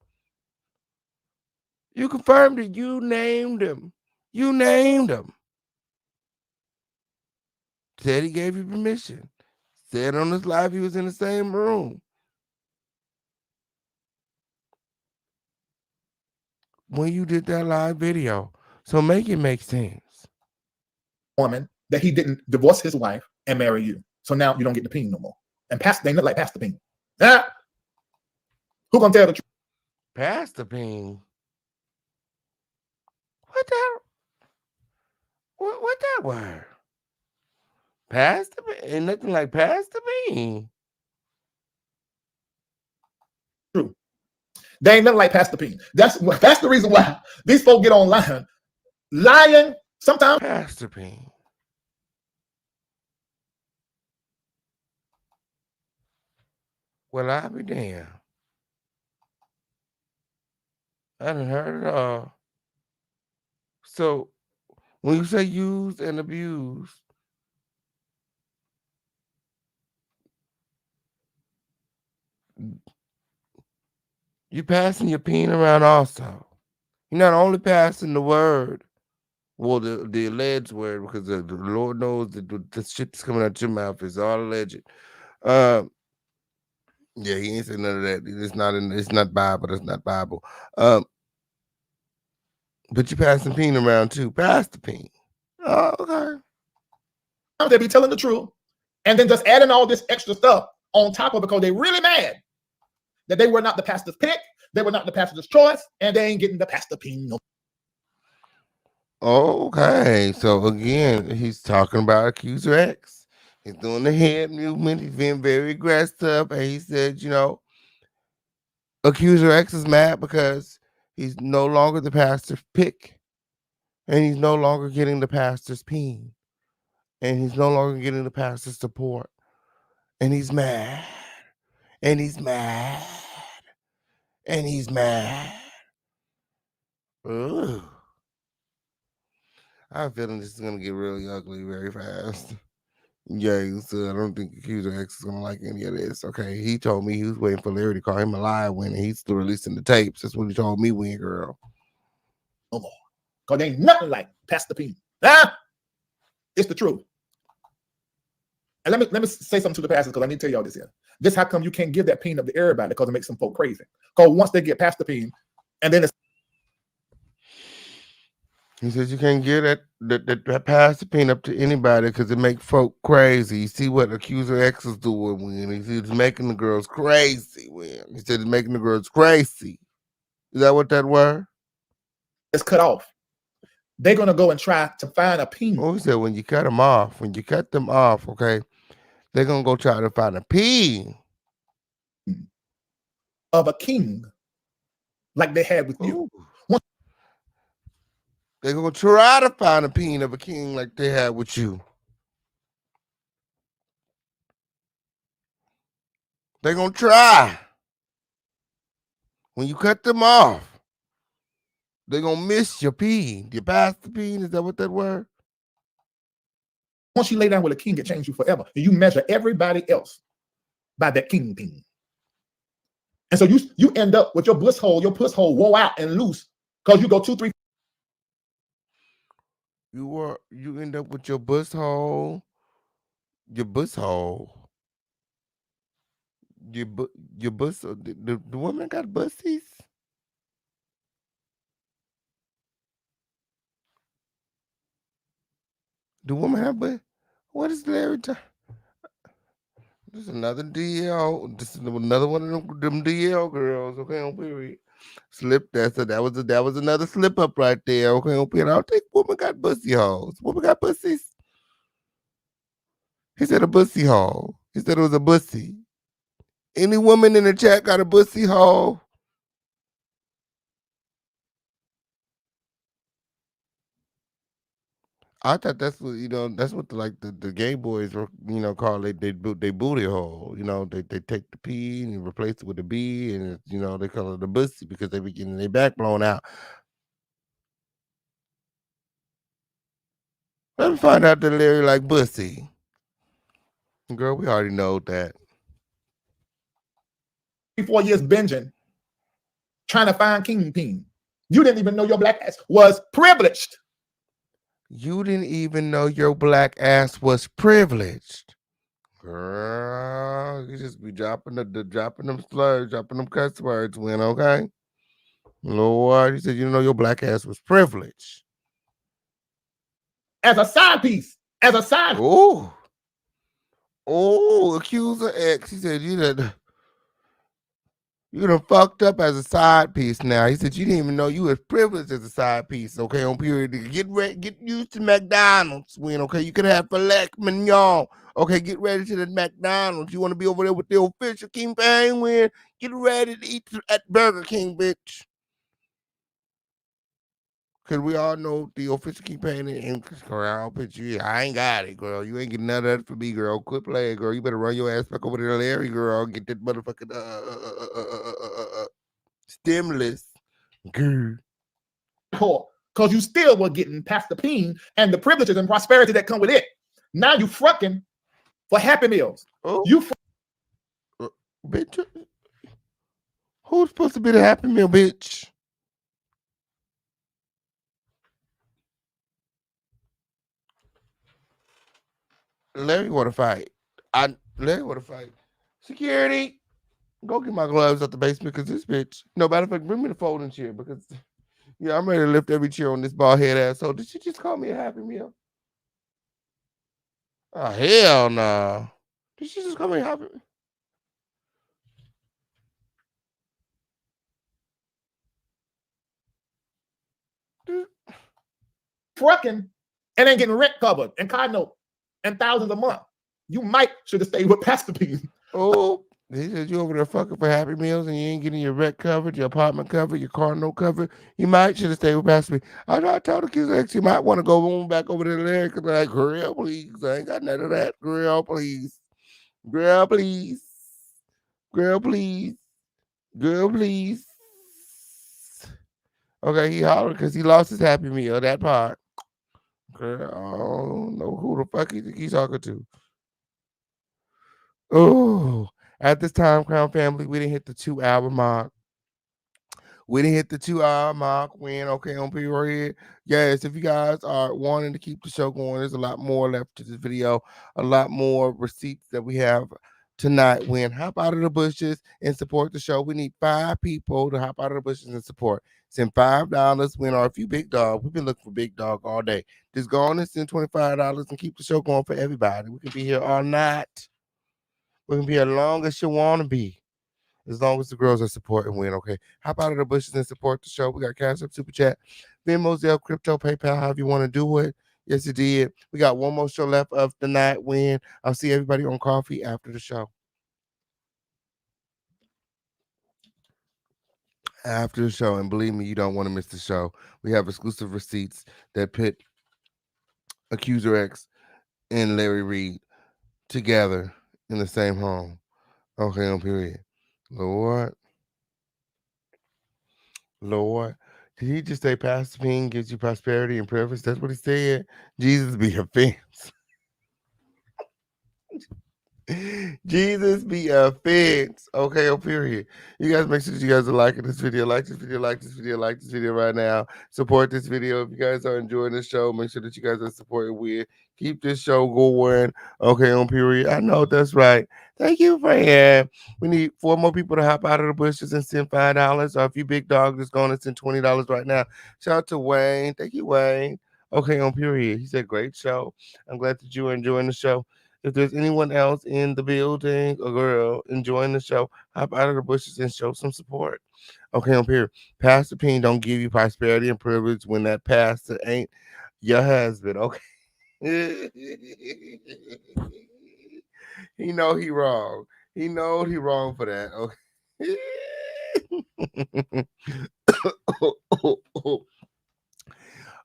You confirmed it. You named him. You named him. Said he gave you permission. Said on his live he was in the same room. When you did that live video. So make it make sense.
Woman that he didn't divorce his wife and marry you. So now you don't get the peen no more. And they look like Pastor Peen. Ah! Who gonna tell the truth?
Pastor Peen. What that? What that word? Pastor Peen? Ain't nothing like Pastor Peen.
True. They ain't nothing like Pastor Peen. That's the reason why these folks get online lying sometimes.
Pastor Peen. Well, I'll be damned. I done heard it all. So, when you say use and abuse, you're passing your peen around also. You're not only passing the word, well, the alleged word, because the Lord knows that the shit that's coming out your mouth is all alleged. Yeah, he ain't said none of that. It's not Bible. That's not Bible. But you passing peen around too. Pass the peen. Oh, okay.
They be telling the truth and then just adding all this extra stuff on top of it because they really mad that they were not the pastor's pick, they were not the pastor's choice, and they ain't getting the pastor peen. No.
Okay, so again, he's talking about Accuser X. He's doing the head movement. He's being very aggressive, and he said, Accuser X is mad because he's no longer the pastor's pick, and he's no longer getting the pastor's peen, and he's no longer getting the pastor's support, and he's mad, and he's mad, and he's mad. Ugh. I have a feeling this is gonna get really ugly very fast. Yeah, so I don't think Accuser X is gonna like any of this. Okay, he told me he was waiting for Larry to call him a live when he's still releasing the tapes. That's what he told me, when girl.
No more. Because there ain't nothing like Pastor P. Ah! It's the truth. And let me say something to the pastors, because I need to tell y'all this here. This how come you can't give that peen up to everybody, because it makes some folk crazy. Because once they get past the peen, and then it's
He says you can't give that pass the peen up to anybody because it make folk crazy. You see what Accuser X is doing when he's making the girls crazy. When he said he's making the girls crazy. Is that what that word?
It's cut off. They're gonna go and try to find a peen.
Oh, he said when you cut them off, okay, they're gonna go try to find a peen
Of a king, like they had with you.
They're gonna try to find a peen of a king like they had with you. They're gonna try. When you cut them off, they're gonna miss your peen. You pass the peen, is that what that word?
Once you lay down with a king, it changes you forever. And you measure everybody else by that king peen. And so you end up with your puss hole wore out and loose, because you go 2, 3.
You end up with your bus hole, the woman got bussies. The woman have bus. What is Larry? This is another DL. This is another one of them DL girls. Okay, on period. Slip that. So that was another slip up right there. Okay, on period. I don't think woman got bussy holes. Woman got bussies. He said a bussy hole. He said it was a bussy. Any woman in the chat got a bussy hole? I thought that's what that's what the gay boys were call they booty hole. They take the P and replace it with a B, and they call it a bussy because they be getting their back blown out. Let me find out that Larry like bussy. Girl, we already know that.
4 years binging, trying to find kingpin. You didn't even know your black ass was privileged.
You didn't even know your black ass was privileged. Girl, you just be dropping dropping them slurs, dropping them cuss words when, okay? Lord, you said you know your black ass was privileged.
As a side piece. As a side.
Oh, accuser X. He said you done fucked up as a side piece now. He said you didn't even know you was privileged as a side piece, okay, on period. Get used to McDonald's when, okay? You could have filet mignon. Okay, get ready to the McDonald's. You want to be over there with the official King Bang when? Get ready to eat at Burger King, bitch. Because we all know the official King Bang and girl, bitch, I ain't got it, girl. You ain't getting none of that for me, girl. Quit playing, girl. You better run your ass back over there, Larry, girl. Get that motherfucking stimulus. Girl.
Because you still were getting past the peen and the privileges and prosperity that come with it. Now you fucking for Happy Meals.
Oh,
you
bitch. Who's supposed to be the Happy Meal, bitch? Larry want to fight. Larry want to fight. Security, go get my gloves out the basement because this bitch. No, matter of fact, bring me the folding chair because I'm ready to lift every chair on this bald head asshole. Did she just call me a Happy Meal? Oh, hell no. Nah. Did she just call me a Happy Meal?
Trucking and ain't getting rent covered and car note and thousands a month. You might should have stayed with Pastor P.
Oh, he said you over there fucking for Happy Meals and you ain't getting your rent covered, your apartment covered, your car note covered. You might should have stayed with Pastor P. I told the kids actually might want to go on back over there because like, girl, please. I ain't got none of that. Girl, please. Girl, please. Girl, please. Girl, please. Okay, he hollered because he lost his Happy Meal, that part. Girl, I don't know who the fuck he's talking to. Oh, at this time, Crown Family, we didn't hit the 2-hour mark. We didn't hit the 2-hour mark when, okay, on period. Yes, if you guys are wanting to keep the show going, there's a lot more left to this video, a lot more receipts that we have tonight. When hop out of the bushes and support the show. We need 5 people to hop out of the bushes and support. Send $5 when, or a few big dog. We've been looking for big dog all day. Just go on and send $25 and keep the show going for everybody. We can be here all night. We can be as long as you want to be. As long as the girls are supporting win, okay? Hop out of the bushes and support the show. We got Cash App, Super Chat, Venmo, Zelle, Crypto, PayPal, however you want to do it. Yes, you did. We got one more show left of the night win. I'll see everybody on coffee after the show. After the show, and believe me, you don't want to miss the show. We have exclusive receipts that put Accuser X and Larry Reid together in the same home. Okay, on period. Lord, did he just say Pastor Ping gives you prosperity and privilege? That's what he said. Jesus be offense. Jesus be offense. Okay, on period. You guys make sure that you guys are liking this video. Like this video, like this video, like this video right now. Support this video. If you guys are enjoying the show, make sure that you guys are supporting with. Keep this show going. Okay, on period. I know that's right. Thank you, friend. We need 4 more people to hop out of the bushes and send $5. Or if you big dog, just going to send $20 right now. Shout out to Wayne. Thank you, Wayne. Okay, on period. He said, great show. I'm glad that you are enjoying the show. If there's anyone else in the building, a girl enjoying the show, hop out of the bushes and show some support. Okay, on period. Pastor Ping don't give you prosperity and privilege when that pastor ain't your husband. Okay. He know he wrong. He know he wrong for that. Okay.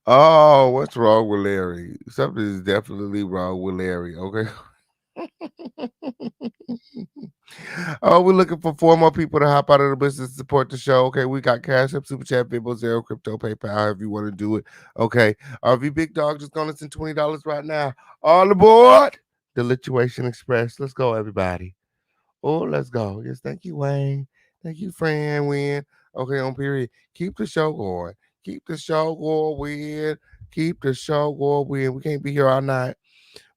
Oh, what's wrong with Larry? Something is definitely wrong with Larry. Okay. Oh, we're looking for 4 more people to hop out of the business to support the show. Okay, we got Cash App, Super Chat, Venmo, Zero, Crypto, PayPal, however you want to do it. Okay, RV Big Dog just gonna send $20 right now. All aboard the Lituation Express. Let's go, everybody. Oh, let's go. Yes, thank you, Wayne. Thank you, Fran. Win. Okay, on period. Keep the show going. Keep the show going. Win. Keep the show going. Win. We can't be here all night.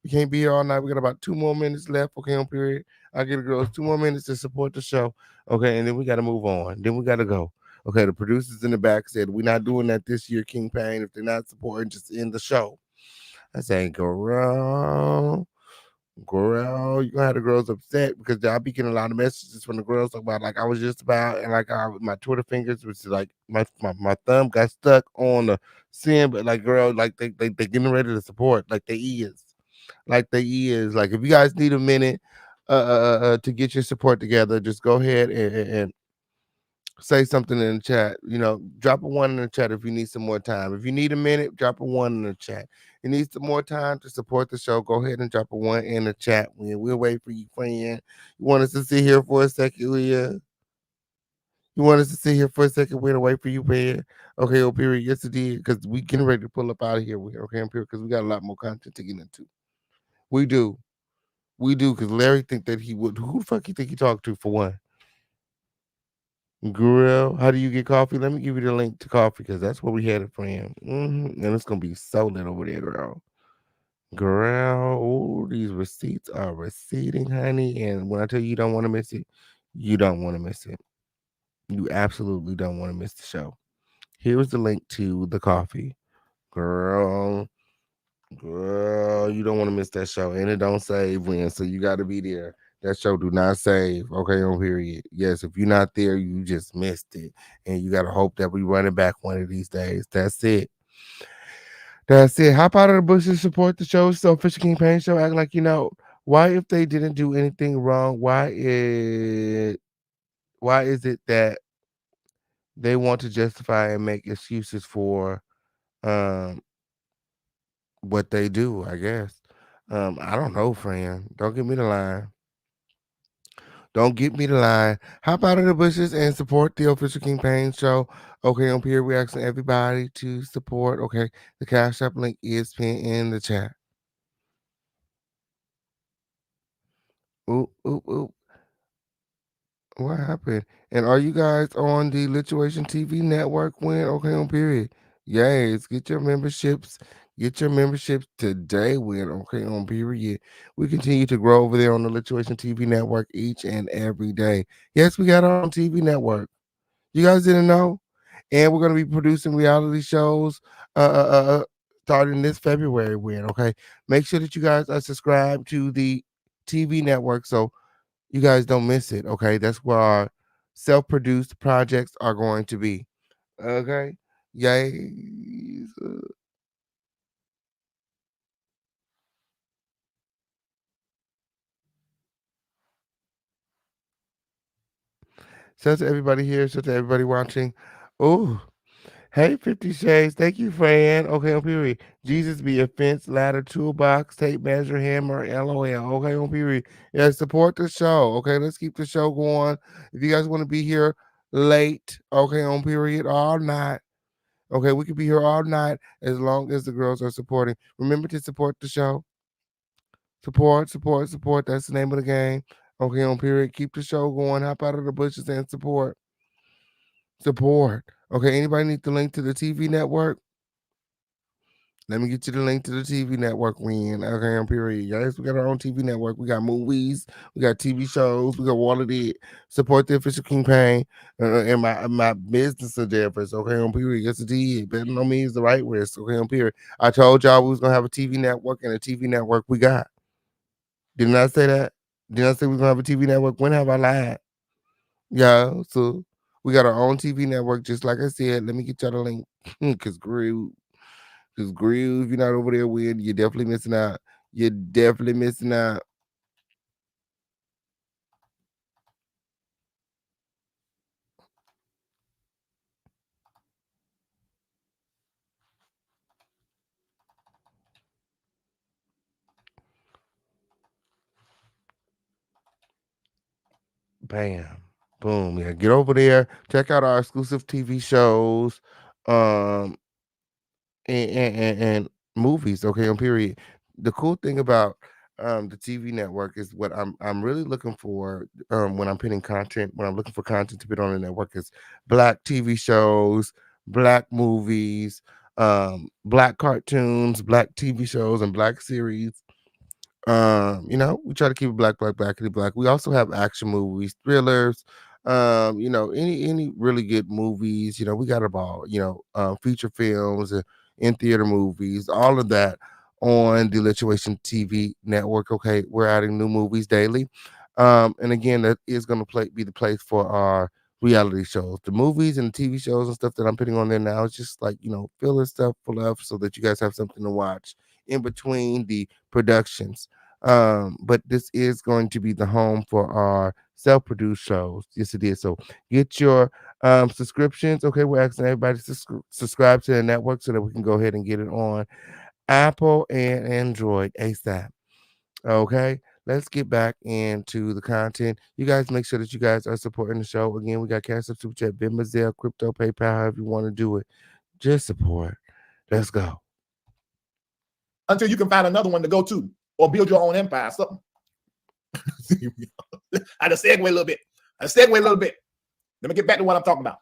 We can't be here all night. We got about 2 more minutes left. Okay, on period. I'll give the girls 2 more minutes to support the show. Okay, and then we got to move on. Then we got to go. Okay, the producers in the back said we're not doing that this year, King Payne. If they're not supporting, just end the show. I say, girl, you gonna have the girls upset because I'll be getting a lot of messages from the girls about like I was just about and like my Twitter fingers, which is like my thumb got stuck on the sin, but like girl, like they getting ready to support like they is. Like if you guys need a minute to get your support together, just go ahead and say something in the chat. You know, drop a 1 in the chat if you need some more time. If you need a minute, drop a 1 in the chat. You need some more time to support the show, go ahead and drop a 1 in the chat. We'll wait for you, friend. You want us to sit here for a second, Leah? You want us to sit here for a second? We'll wait for you, man. Okay, oh, period. Yes, it did. Because we getting ready to pull up out of here. Okay, period. Because we got a lot more content to get into. We do. We do. Because Larry think that he would. Who the fuck you think he talked to for one? Grill, how do you get coffee? Let me give you the link to coffee because that's where we had it from. And it's gonna be so lit over there, girl. Girl, oh, these receipts are receipting, honey. And when I tell you you don't want to miss it, you don't want to miss it. You absolutely don't want to miss the show. Here's the link to the coffee, girl. Girl, you don't want to miss that show, and it don't save when, so you got to be there. That show do not save. Okay, on period. Yes, if you're not there, you just missed it, and you got to hope that we run it back one of these days. That's it. That's it. Hop out of the bushes, support the show. So Fisher King Pain Show. Act like you know. Why, if they didn't do anything wrong, why is it that they want to justify and make excuses for um what they do, I guess. I don't know, friend. Don't give me the line. Don't get me the line. Hop out of the bushes and support the official King Pain show. Okay, on here, we asking everybody to support. Okay, the Cash App link is pinned in the chat. Oop, oop, oop. What happened? And are you guys on the Lituation TV network? When okay, on period. Yes, get your memberships. Get your memberships today. When okay, on period. We continue to grow over there on the Lituation TV network each and every day. Yes, we got our own TV network. You guys didn't know? And we're gonna be producing reality shows starting this February. When okay, make sure that you guys are subscribed to the TV network so you guys don't miss it. Okay, that's where our self-produced projects are going to be. Okay, yay. So to everybody here, so to everybody watching. Oh, hey, 50 Shades. Thank you, Fran. Okay, on period. Jesus be a fence, ladder, toolbox, tape measure, hammer, LOL. Okay, on period. Yeah, support the show. Okay, let's keep the show going. If you guys want to be here late, okay, on period, all night. Okay, we could be here all night as long as the girls are supporting. Remember to support the show. Support, support, support. That's the name of the game. Okay, on period. Keep the show going. Hop out of the bushes and support. Support. Okay, anybody need the link to the TV network? Let me get you the link to the TV network, Win. Okay, on period. Yes, we got our own TV network. We got movies, we got TV shows, we got all of it. Support the official campaign and my business endeavors. Okay, on period. Yes, it did. Betting on me is the right risk. Okay, on period. I told y'all we was gonna have a TV network, and a TV network we got. Didn't I say that? Didn't I say we was gonna have a TV network? When have I lied? Yeah, so we got our own TV network, just like I said. Let me get y'all the link. Cause Groove, you're not over there with, you're definitely missing out. You're definitely missing out. Bam. Boom. Yeah. Get over there. Check out our exclusive TV shows. And movies, okay, on period. The cool thing about the TV network is what I'm really looking for when I'm putting content, when I'm looking for content to put on the network is black TV shows, black movies, black cartoons, black TV shows, and black series. We try to keep it black, blackity black. We also have action movies, thrillers, any really good movies. We got it all, feature films and in theater movies, all of that on the Lituation TV network. Okay, we're adding new movies daily. And again, that is going to be the place for our reality shows. The movies and the TV shows and stuff that I'm putting on there now is just like, filler stuff full of so that you guys have something to watch in between the productions. But this is going to be the home for our self-produced shows. Yes, it is. So get your subscriptions. Okay, we're asking everybody to subscribe to the network so that we can go ahead and get it on Apple and Android ASAP. Okay, let's get back into the content. You guys make sure that you guys are supporting the show. Again, we got Cash App, Super Chat, Venmo, Zelle, Crypto, PayPal, however you want to do it. Just support. Let's go.
Until you can find another one to go to or build your own empire. Something. I just segue a little bit. Let me get back to what I'm talking about.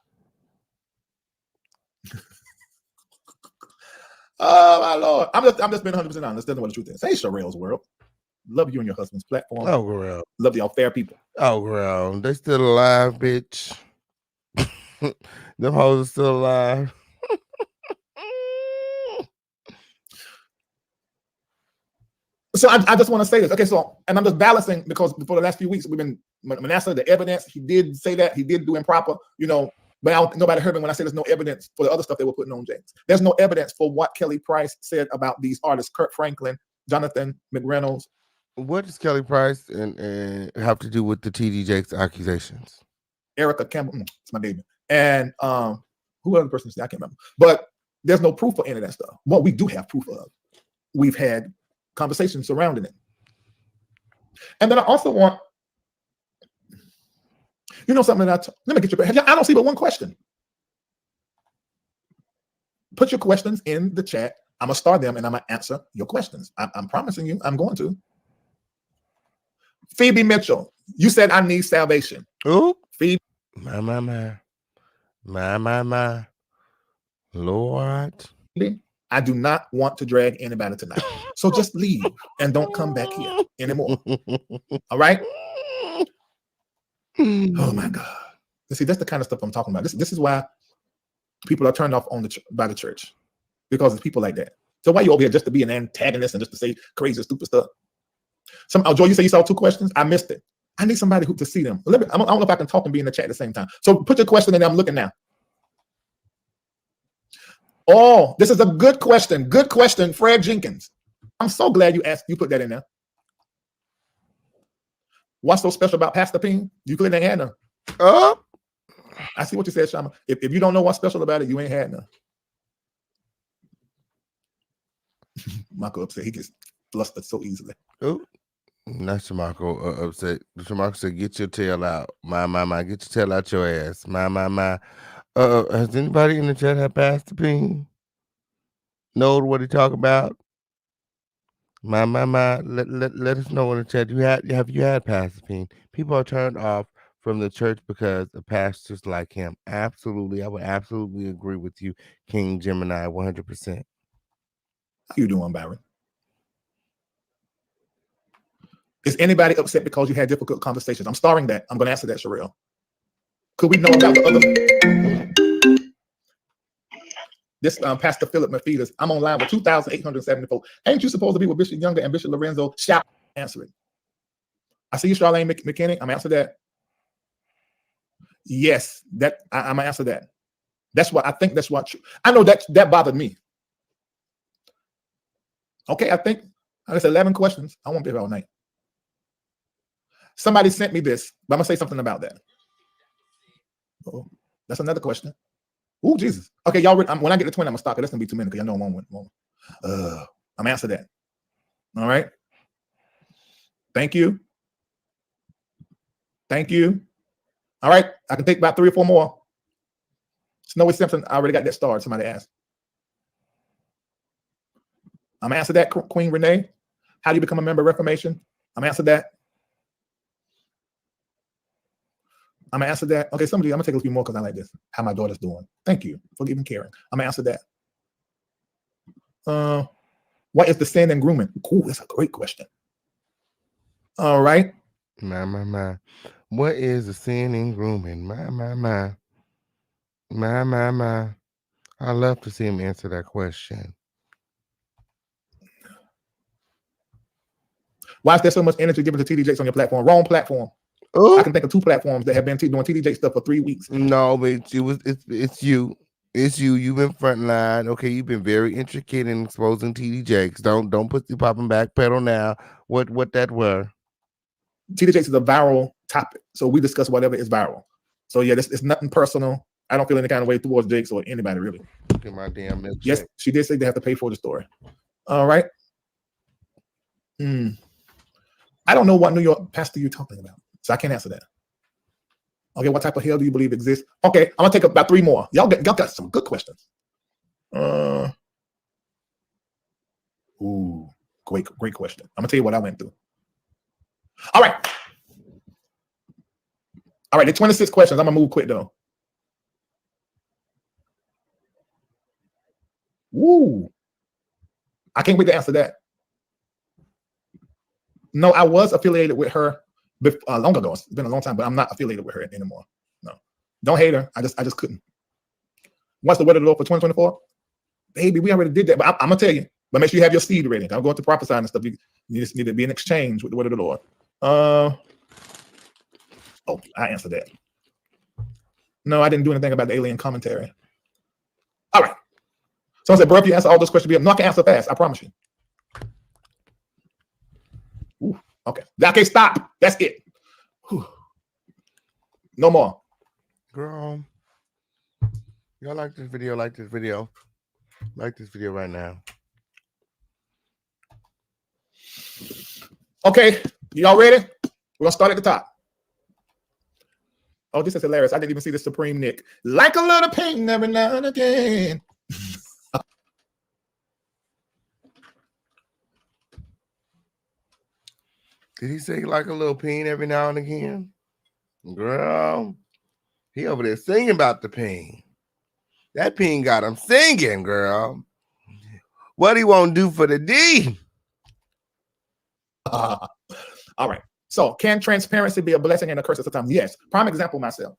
Oh my Lord. I'm just being 100% honest. That's what the truth is. Hey, Sherelle's World. Love you and your husband's platform.
Oh, girl.
Love y'all fair people.
Oh, girl. They still alive, bitch. Them hoes are still alive.
So I just want to say this. Okay, so, and I'm just balancing because for the last few weeks, we've been, Manasseh, the evidence, he did say that, he did do improper, but nobody heard me when I said there's no evidence for the other stuff they were putting on James. There's no evidence for what Kelly Price said about these artists, Kurt Franklin, Jonathan McReynolds.
What does Kelly Price and have to do with the TD Jakes accusations?
Erica Campbell, it's my baby. And who other person said? I can't remember. But there's no proof for any of that stuff. What we do have proof of, we've had conversations surrounding it. And then I also want, something that let me get your, I don't see but one question. Put your questions in the chat. I'm going to start them and I'm going to answer your questions. I'm promising you, I'm going to. Phoebe Mitchell, you said I need salvation.
Ooh.
Phoebe.
My. Lord.
I do not want to drag anybody tonight. So just leave and don't come back here anymore. All right? Oh my God. See, that's the kind of stuff I'm talking about. This is why people are turned off by the church. Because it's people like that. So why you over here just to be an antagonist and just to say crazy, stupid stuff? Joy, you say you saw 2 questions? I missed it. I need somebody to see them. I don't know if I can talk and be in the chat at the same time. So put your question in there. I'm looking now. Oh, this is a good question. Good question, Fred Jenkins. I'm so glad you put that in there. What's so special about Pastor Ping? You couldn't have had none.
Oh,
I see what you said, Shama. If you don't know what's special about it, you ain't had none. Michael upset. He gets flustered so easily.
Oh, not Shamako upset. Shamako said, "Get your tail out, my. Get your tail out your ass, my. Has anybody in the chat had Pastor Ping? Know what he talk about? My. Let us know in the chat. Have you had Pastor Ping? People are turned off from the church because of pastors like him. Absolutely, I would absolutely agree with you, King Gemini, 100%.
How you doing, Byron? Is anybody upset because you had difficult conversations? I'm starring that. I'm going to answer that, Sherelle. Could we know about the other? This Pastor Philip Mafidas, I'm online with 2,874. Ain't you supposed to be with Bishop Younger and Bishop Lorenzo? Shout, answer it. I see you, Charlene McKinney. I'm answer that. Yes, that I'm gonna answer that. That's what I think. That's what I know. That bothered me. Okay, I think that's 11 questions. I won't be here all night. Somebody sent me this, but I'm gonna say something about that. Oh, that's another question. Oh, Jesus. Okay, y'all. When I get to 20, I'm gonna stop it. That's gonna be too many because I know I won't. I'm gonna answer that. All right. Thank you. Thank you. All right, I can take about 3 or 4 more. Snowy Simpson, I already got that started. Somebody asked. I'm gonna answer that, Queen Renee. How do you become a member of Reformation? I'm gonna answer that. I'm gonna answer that. Okay, some of you, I'm gonna take a few more because I like this. How my daughter's doing. Thank you for giving caring. I'm gonna answer that. What is the sin in grooming? Cool, that's a great question. All right.
My. What is the sin in grooming? My. I love to see him answer that question.
Why is there so much energy given to TD Jakes on your platform? Wrong platform.
Oh,
I can think of 2 platforms that have been doing TD Jakes stuff for 3 weeks.
no, but it's you. It's you. You've been frontline. Okay, you've been very intricate in exposing TD Jakes. Don't put the popping back pedal now. What that were?
TD Jakes is a viral topic, so we discuss whatever is viral. So yeah, it's nothing personal. I don't feel any kind of way towards Jakes or anybody really.
Look at my damn milkshake.
Yes, she did say they have to pay for the story. All right. I don't know what New York pastor you're talking about, so I can't answer that. Okay, what type of hell do you believe exists? Okay, I'm gonna take about 3 more. Y'all got some good questions. Ooh, great question. I'm gonna tell you what I went through. All right, the 26 questions. I'm gonna move quick though. Woo! I can't wait to answer that. No, I was affiliated with her long ago. It's been a long time, but I'm not affiliated with her anymore. No, don't hate her. I just couldn't. What's the word of the Lord for 2024? Baby, we already did that, but I'm gonna tell you. But make sure you have your seed ready. I'm going to prophesy and stuff. You just need to be in exchange with the word of the Lord. Oh, I answered that. No, I didn't do anything about the alien commentary. All right. Someone said, bro, if you answer all those questions, no, I can answer fast. I promise you. Ooh, okay. Okay, stop. That's it. Whew. No more.
Girl, y'all like this video? Like this video right now.
Okay, y'all ready? We're gonna start at the top. Oh, this is hilarious. I didn't even see the Supreme Nick. Like a little pain every now and again.
Did he say like a little peen every now and again? Girl, he over there singing about the peen. That peen got him singing, girl. What he won't do for the D?
All right. So, can transparency be a blessing and a curse at the time? Yes. Prime example myself.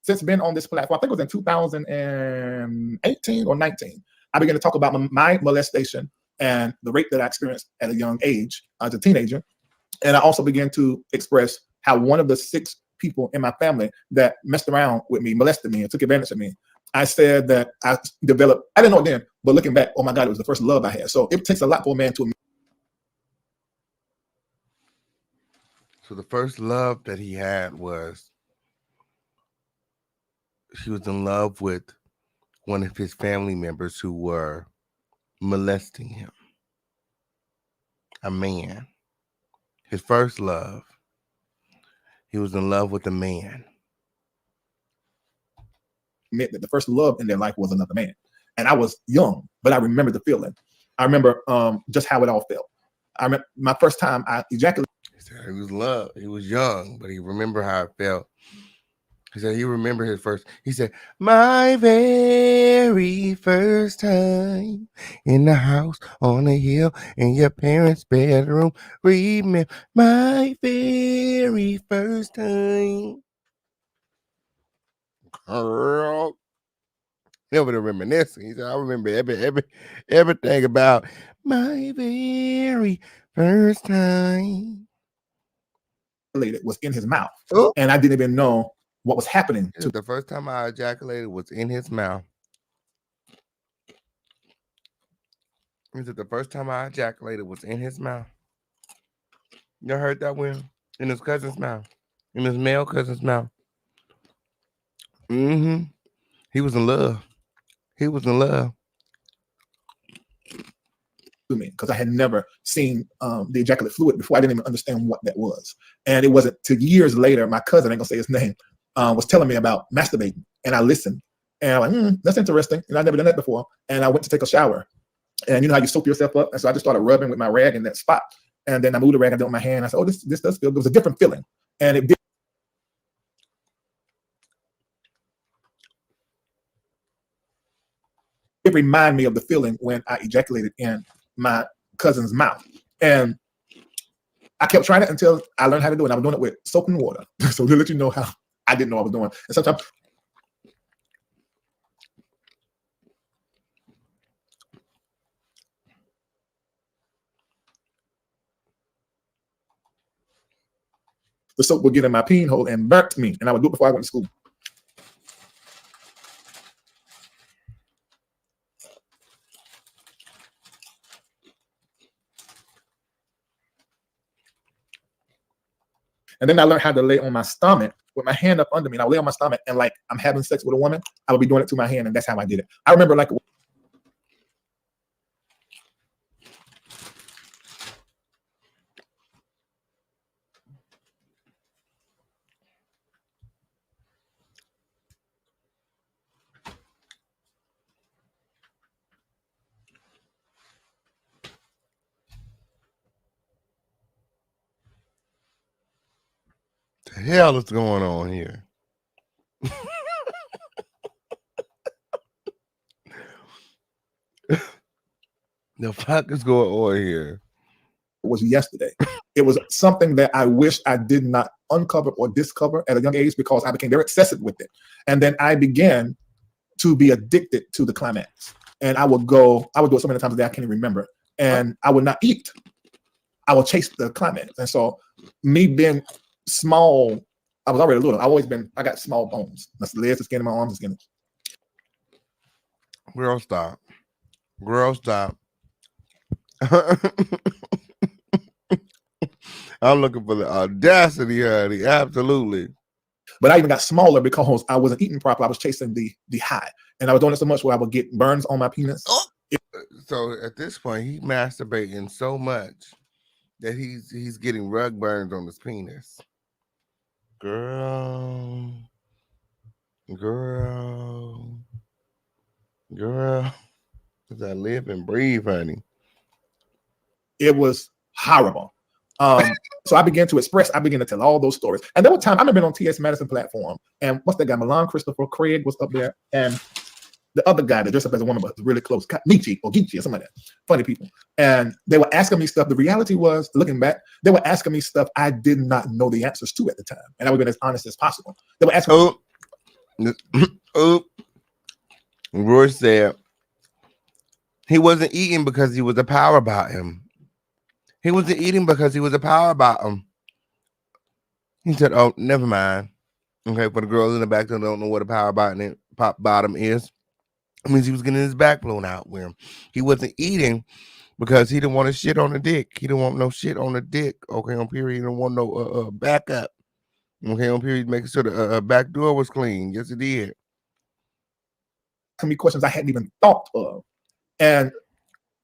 Since been on this platform, I think it was in 2018 or 19, I began to talk about my molestation and the rape that I experienced at a young age as a teenager. And I also began to express how one of the 6 people in my family that messed around with me, molested me, and took advantage of me. I said that I didn't know it then, but looking back, oh my God, it was the first love I had. So it takes a lot for a man to.
So the first love that he had was he was in love with one of his family members who were molesting him. A man. His first love. He was in love with a man.
Meant that the first love in their life was another man. And I was young, but I remember the feeling. I remember just how it all felt. I remember my first time I ejaculated.
He said he was loved. He was young, but he remembered how it felt. He said he remembered his first. He said, my very first time in the house on the hill in your parents' bedroom. Remember my very first time. Girl. Never to reminiscing. He said, I remember everything about my very first time.
It was in his mouth.
Oh.
And I didn't even know what was happening.
The first time I ejaculated was in his mouth. Is it the first time I ejaculated was in his mouth? You heard that, Will? In his cousin's mouth. In his male cousin's mouth. Mm-hmm. He was in love. He was in love.
To me, because I had never seen the ejaculate fluid before. I didn't even understand what that was. And it wasn't till years later, my cousin, I ain't gonna say his name, was telling me about masturbating, and I listened, and I'm like, that's interesting, and I've never done that before. And I went to take a shower, and you know how you soap yourself up, and so I just started rubbing with my rag in that spot, and then I moved the rag, I did it with my hand. I said, oh, this does feel good. It was a different feeling, and it did. It reminded me of the feeling when I ejaculated in my cousin's mouth, and I kept trying it until I learned how to do it. I was doing it with soap and water. So to let you know how I didn't know I was doing. And sometimes the soap would get in my peen hole and burnt me. And I would do it before I went to school. And then I learned how to lay on my stomach with my hand up under me. And I would lay on my stomach and like I'm having sex with a woman, I would be doing it to my hand, and that's how I did it. I remember like
The hell is going on here? The fuck is going on here?
it was yesterday. It was something that I wish I did not uncover or discover at a young age, because I became very excessive with it. And then I began to be addicted to the climax. And I would do it so many times a day I can't even remember. And I would not eat. I would chase the climax. And so me being small, I was already little. I got small bones. That's the legs, the skin, and my arms, the skin.
Girl, stop. Girl, stop. I'm looking for the audacity, honey. Absolutely.
But I even got smaller because I wasn't eating properly. I was chasing the high. And I was doing it so much where I would get burns on my penis.
So at this point, he's masturbating so much that he's getting rug burns on his penis. Girl. Cause I live and breathe, honey.
It was horrible. So I began to tell all those stories. And there were times, I remember on T.S. Madison platform, and what's that guy, Milan Christopher Craig was up there, and the other guy that dressed up as a woman but was really close, Nietzsche or something like that. Funny people. And they were asking me stuff. The reality was, looking back, they were asking me stuff I did not know the answers to at the time. And I would have been as honest as possible. They were asking
Roy said he wasn't eating because he was a power about him. He wasn't eating because he was a power about him. He said, oh, never mind. Okay, for the girls in the back that don't know what a power bottom is, it means he was getting his back blown out with him. He wasn't eating because he didn't want to shit on the dick. He didn't want no shit on the dick. Okay, on period. He didn't want no backup. Okay, on period, making sure the back door was clean. Yes, it did.
Asking me questions I hadn't even thought of. And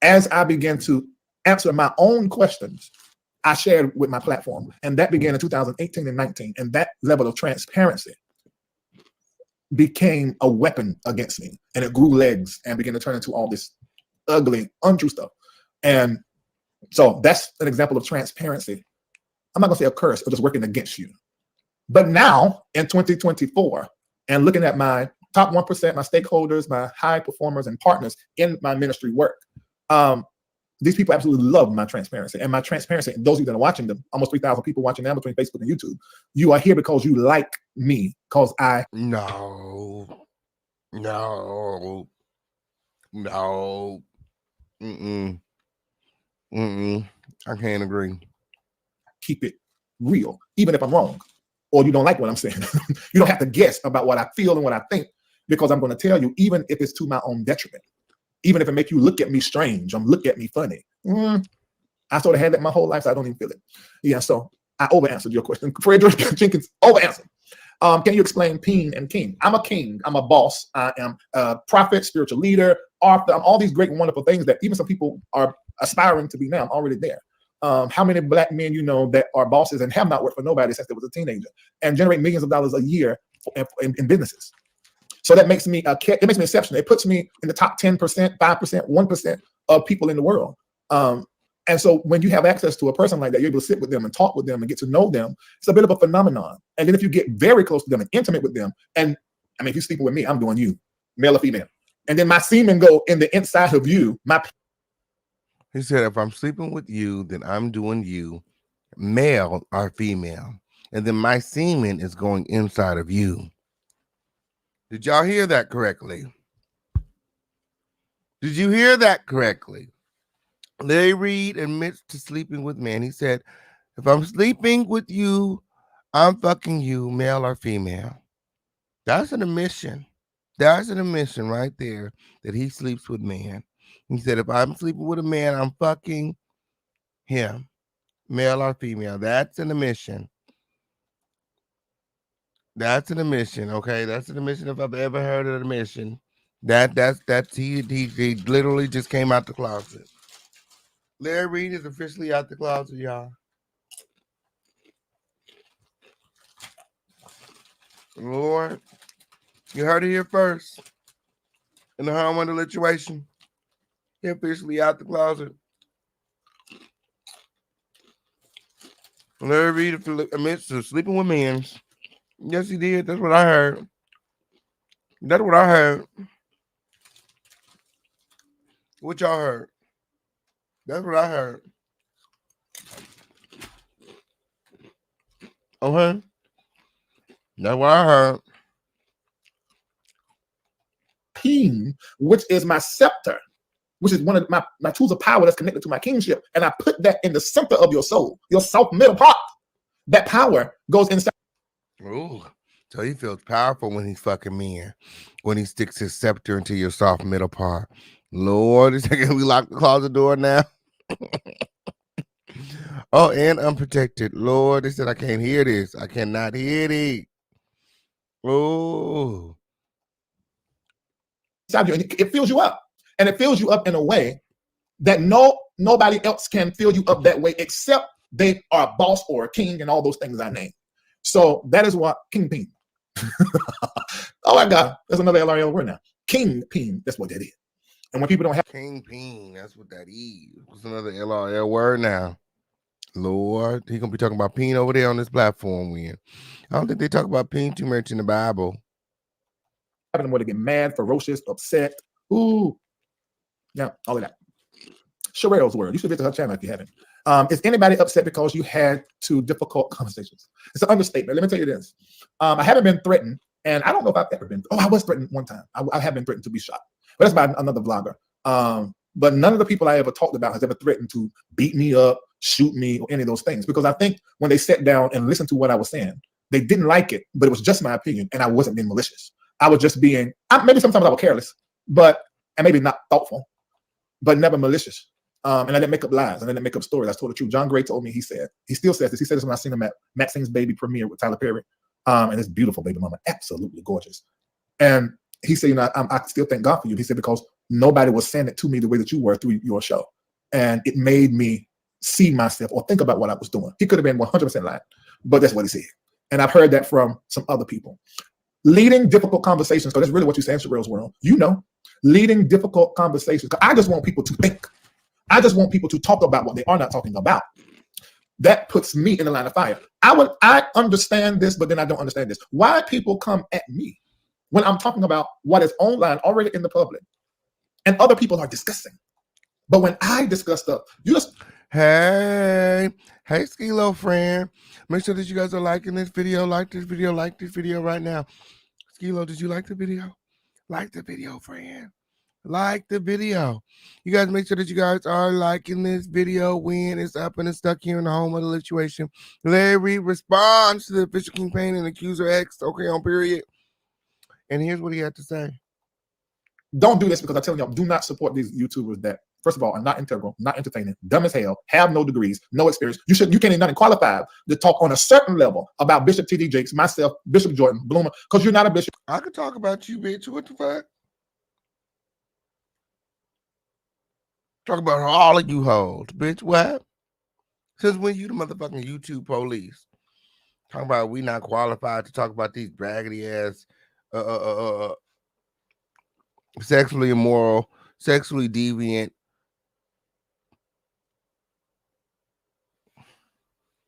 as I began to answer my own questions, I shared with my platform. And that began in 2018 and 19. And that level of transparency became a weapon against me. And it grew legs and began to turn into all this ugly, untrue stuff. And so that's an example of transparency. I'm not going to say a curse, it's just working against you. But now in 2024, and looking at my top 1%, my stakeholders, my high performers and partners in my ministry work, these people absolutely love my transparency. And my transparency, and those of you that are watching them, almost 3,000 people watching now between Facebook and YouTube, you are here because you like me, because I...
No. I can't agree.
Keep it real, even if I'm wrong, or you don't like what I'm saying. You don't have to guess about what I feel and what I think, because I'm going to tell you, even if it's to my own detriment. Even if it make you look at me strange, look at me funny. I sort of had that my whole life, so I don't even feel it. Yeah, so I over-answered your question. Frederick Jenkins, over-answered. Can you explain peen and king? I'm a king. I'm a boss. I am a prophet, spiritual leader, author. I'm all these great and wonderful things that even some people are aspiring to be now. I'm already there. How many black men you know that are bosses and have not worked for nobody since they was a teenager and generate millions of dollars a year in businesses. So that makes me it makes me exceptional. It puts me in the top 10%, 5%, 1% of people in the world. And so when you have access to a person like that, you're able to sit with them and talk with them and get to know them. It's a bit of a phenomenon. And then if you get very close to them and intimate with them, and I mean, if you're sleeping with me, I'm doing you, male or female. And then my semen go in the inside of you.
He said, if I'm sleeping with you, then I'm doing you, male or female. And then my semen is going inside of you. Did y'all hear that correctly? Did you hear that correctly? Larry Reid admits to sleeping with men. He said, if I'm sleeping with you, I'm fucking you, male or female. That's an admission. That's an admission right there that he sleeps with men. He said, if I'm sleeping with a man, I'm fucking him, male or female. That's an admission. That's an admission, okay? That's an admission if I've ever heard of an admission. That's he literally just came out the closet. Larry Reid is officially out the closet, y'all. Lord, you heard it here first. In the homeowner lituation, he officially out the closet. Larry Reid admits to sleeping with men. Yes, he did. That's what I heard. That's what I heard. What y'all heard? That's what I heard. Okay. That's what I heard.
King, which is my scepter, which is one of my tools of power that's connected to my kingship. And I put that in the center of your soul, your soft middle part. That power goes inside.
Ooh. So he feels powerful when he's fucking men, when he sticks his scepter into your soft middle part. Lord, is can we lock the closet door now? Oh, and unprotected. Lord, they said I can't hear this. I cannot hear it. Oh.
It fills you up. And it fills you up in a way that nobody else can fill you up that way except they are a boss or a king and all those things I named. So that is what kingpin. Oh my God, there's another LRL word now. Kingpin, that's what that is. And when people don't have
kingpin, that's what that is. What's another LRL word now? Lord, he gonna be talking about peen over there on this platform. When I don't think they talk about peen too much in the Bible.
Having them where they get mad, ferocious, upset. Ooh, yeah, all of that. Sherelle's word. You should visit her channel if you haven't. Is anybody upset because you had two difficult conversations? It's an understatement. Let me tell you this. I haven't been threatened, and I don't know if I've ever been. Oh, I was threatened one time. I have been threatened to be shot, but that's by another vlogger. But none of the people I ever talked about has ever threatened to beat me up, shoot me, or any of those things. Because I think when they sat down and listened to what I was saying, they didn't like it, but it was just my opinion, and I wasn't being malicious. I was just being, maybe sometimes I was careless, and maybe not thoughtful, but never malicious. And I didn't make up lies, and I didn't make up stories. I told the truth. John Gray told me, he still says this. He said this when I seen him at Maxine's baby premiere with Tyler Perry. And it's beautiful, baby mama, absolutely gorgeous. And he said, I still thank God for you. He said, because nobody was saying it to me the way that you were through your show. And it made me see myself or think about what I was doing. He could have been 100% lying, but that's what he said. And I've heard that from some other people. Leading difficult conversations, because that's really what you say in Sherelle's world. Leading difficult conversations. Because I just want people to think. I just want people to talk about what they are not talking about. That puts me in the line of fire. I understand this, but then I don't understand this. Why people come at me when I'm talking about what is online already in the public and other people are discussing. But when I discuss stuff, you just...
Hey, Skilo friend. Make sure that you guys are liking this video, like this video right now. Skilo, did you like the video? Like the video, friend. Like the video. You guys make sure that you guys are liking this video when it's up and it's stuck here in the home of the lituation. Larry responds to the official campaign and accuser X, okay, on period. And here's what he had to say.
Don't do this, because I'm telling y'all, do not support these YouTubers that, first of all, are not integral, not entertaining, dumb as hell, have no degrees, no experience. You can't even qualify to talk on a certain level about Bishop T.D. Jakes, myself, Bishop Jordan, Bloomer, because you're not a bishop.
I could talk about you, bitch. What the fuck? Talk about all of you hoes, bitch. What? Since when you the motherfucking YouTube police? Talking about we not qualified to talk about these raggedy ass, sexually immoral, sexually deviant,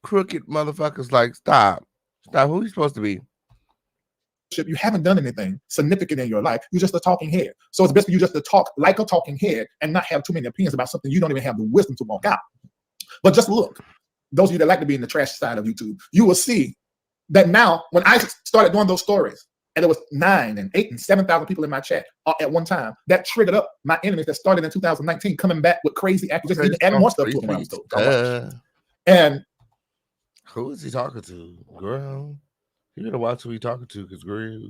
crooked motherfuckers. Like, stop. Who you supposed to be?
You haven't done anything significant in your life. You're just a talking head. So it's best for you just to talk like a talking head and not have too many opinions about something you don't even have the wisdom to walk out. But just look, those of you that like to be in the trash side of YouTube, you will see that now when I started doing those stories, and there was 9 and 8 and 7,000 people in my chat at one time, that triggered up my enemies that started in 2019 coming back with crazy accusations, even adding more stuff to it. And
who is he talking to? Girl, you gotta watch who he talking to, because girl,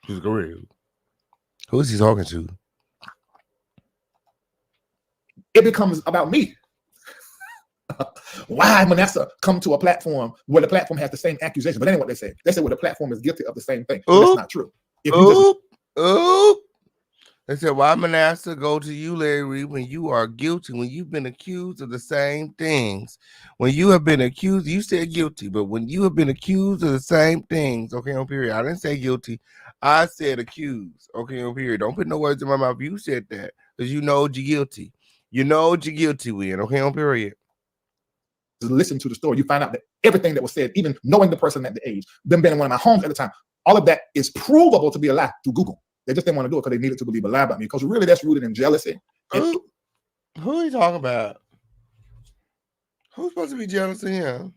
who's girl? Who is he talking to?
It becomes about me. Why Manasseh come to a platform where the platform has the same accusation? But anyway, what they say. They say, well, the platform is guilty of the same thing. That's not true. If you just
they said, why Manasseh go to you, Larry Reid, when you are guilty, when you've been accused of the same things? When you have been accused, you said guilty, but when you have been accused of the same things, okay, on period. I didn't say guilty. I said accused, okay, on period. Don't put no words in my mouth. You said that because you know you're guilty. You know you're guilty, Win, okay, on period.
Listen to the story, you find out that everything that was said, even knowing the person at the age, them being in one of my homes at the time, all of that is provable to be a lie through Google. They just didn't want to do it because they needed to believe a lie about me, because really that's rooted in jealousy.
Who are you talking about? Who's supposed to be jealous of him?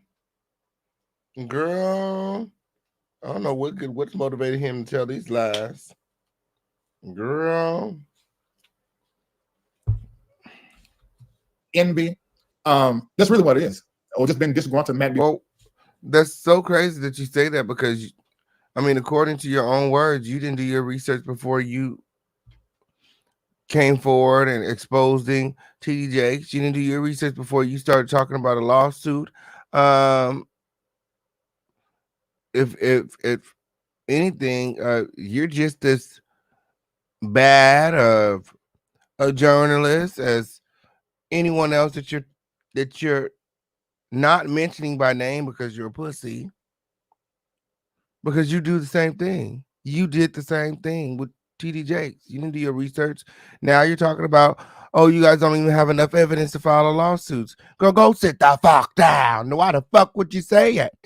Girl, I don't know what's motivated him to tell these lies. Girl.
Envy. That's really what it is. Or just been disgruntled, mad.
Well, that's so crazy that you say that, because I mean, according to your own words, you didn't do your research before you came forward and exposing TD Jakes. You didn't do your research before you started talking about a lawsuit. If anything, you're just as bad of a journalist as anyone else that you're not mentioning by name, because you're a pussy. Because you do the same thing. You did the same thing with TD Jakes. You didn't do your research. Now you're talking about, oh, you guys don't even have enough evidence to file a lawsuit. Go sit the fuck down. Why the fuck would you say it?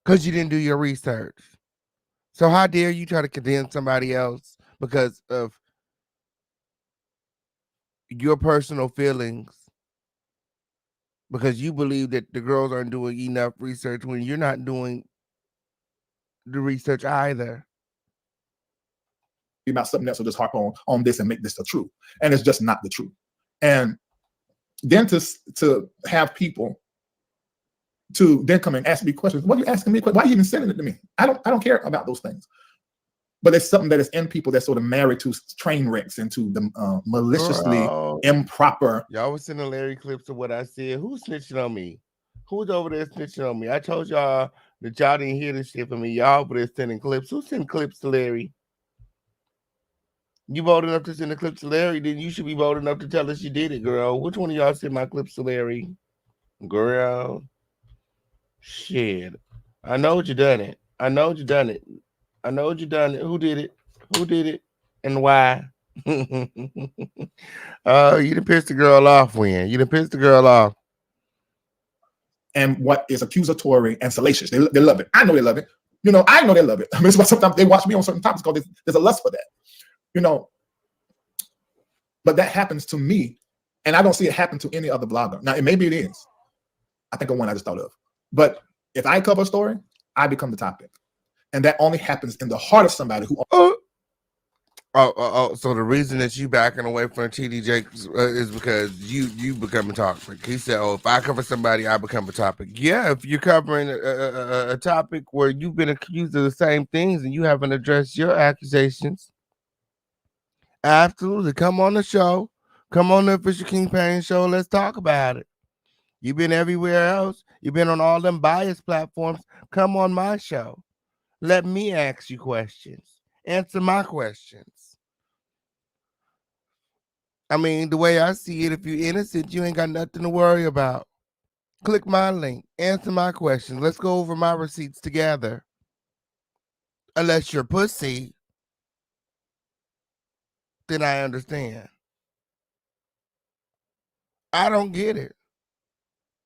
Because you didn't do your research. So how dare you try to condemn somebody else because of your personal feelings? Because you believe that the girls aren't doing enough research when you're not doing the research either.
About something else, or just harp on this and make this the truth, and it's just not the truth. And then to have people to then come and ask me questions. What are you asking me? Why are you even sending it to me? I don't care about those things. But it's something that is in people that's sort of married to train wrecks and to the maliciously improper.
Y'all was sending Larry clips of what I said. Who's snitching on me? Who's over there snitching on me? I told y'all that y'all didn't hear this shit from me. Y'all over there sending clips. Who sent clips to Larry? You bold enough to send the clips to Larry, then you should be bold enough to tell us you did it, girl. Which one of y'all sent my clips to Larry? Girl. Shit. I know what you done it. I know what you done it. I know what you done it. Who did it? Who did it? And why? You done pissed the girl off, Win. You done pissed the girl off.
And what is accusatory and salacious. They love it. I know they love it. You know, I know they love it. I mean, it's why sometimes they watch me on certain topics because there's a lust for that. You know, but that happens to me, and I don't see it happen to any other blogger. Now, maybe it is. I think of one I just thought of. But if I cover a story, I become the topic. And that only happens in the heart of somebody who...
So the reason that you backing away from TD Jakes is because you become a topic. He said, oh, if I cover somebody, I become a topic. Yeah, if you're covering a topic where you've been accused of the same things and you haven't addressed your accusations, absolutely. Come on the show. Come on the Official King Pain show. Let's talk about it. You've been everywhere else. You've been on all them bias platforms. Come on my show. Let me ask you questions. Answer my questions. I mean, the way I see it, if you're innocent, you ain't got nothing to worry about. Click my link. Answer my questions. Let's go over my receipts together. Unless you're pussy, then I understand. I don't get it.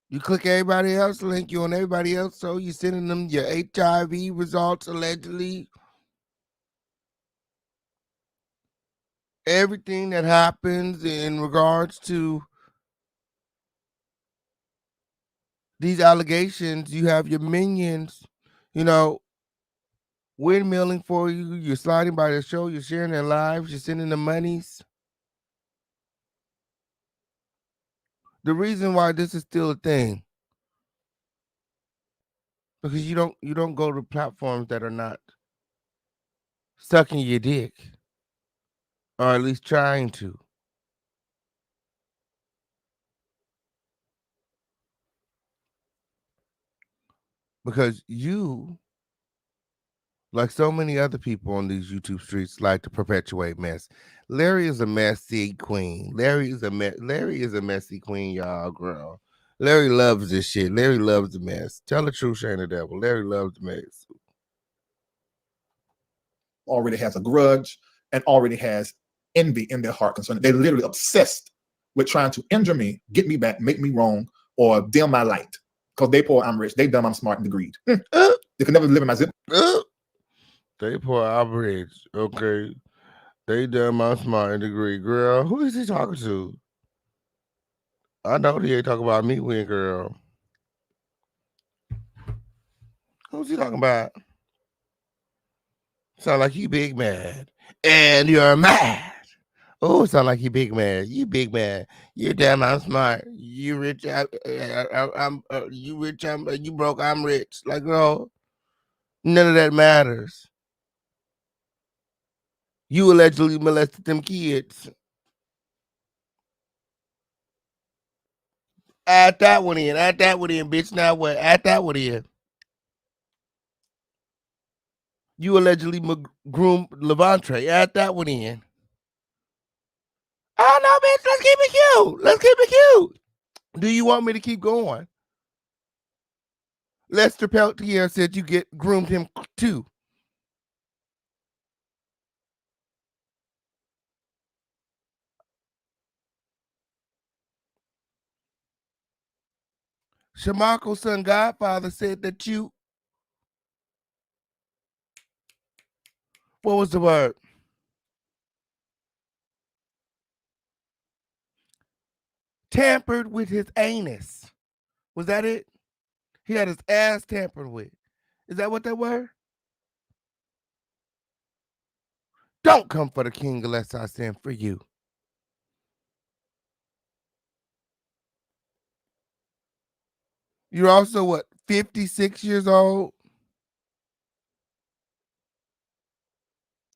You click everybody else link, you on everybody else, so you sending them your HIV results allegedly. Everything that happens in regards to these allegations, you have your minions, windmilling for you. You're sliding by the show. You're sharing their lives. You're sending them monies. The reason why this is still a thing, because you don't go to platforms that are not sucking your dick, or at least trying to. Because you, like so many other people on these YouTube streets, like to perpetuate mess. Larry is a messy queen. Larry is a messy queen, y'all, girl. Larry loves this shit. Larry loves the mess. Tell the truth, Shane the devil. Larry loves the mess.
Already has a grudge and already has envy in their heart concerning. They're literally obsessed with trying to injure me, get me back, make me wrong, or dim my light. Because they poor, I'm rich. They dumb, I'm smart and agreed. They can never live in my zip.
They poor, I'm rich. Okay. They dumb, I'm smart and agree. Girl, who is he talking to? I know he ain't talking about me, win, girl. Who's he talking about? Sound like you big mad. And you're mad. Oh, sound like you big mad. You big mad. You damn, I'm smart. You rich. I'm you rich. You broke. I'm rich. Like, girl, none of that matters. You allegedly molested them kids. Add that one in. Add that one in, bitch. Now what? Add that one in. You allegedly groomed Levantre. Add that one in. Oh, no, bitch. Let's keep it cute. Let's keep it cute. Do you want me to keep going? Lester Peltier said you groomed him too. Shamarko's son Godfather said that you, what was the word? Tampered with his anus. Was that it? He had his ass tampered with. Is that what that were? Don't come for the king unless I send for you. You're also what, 56 years old?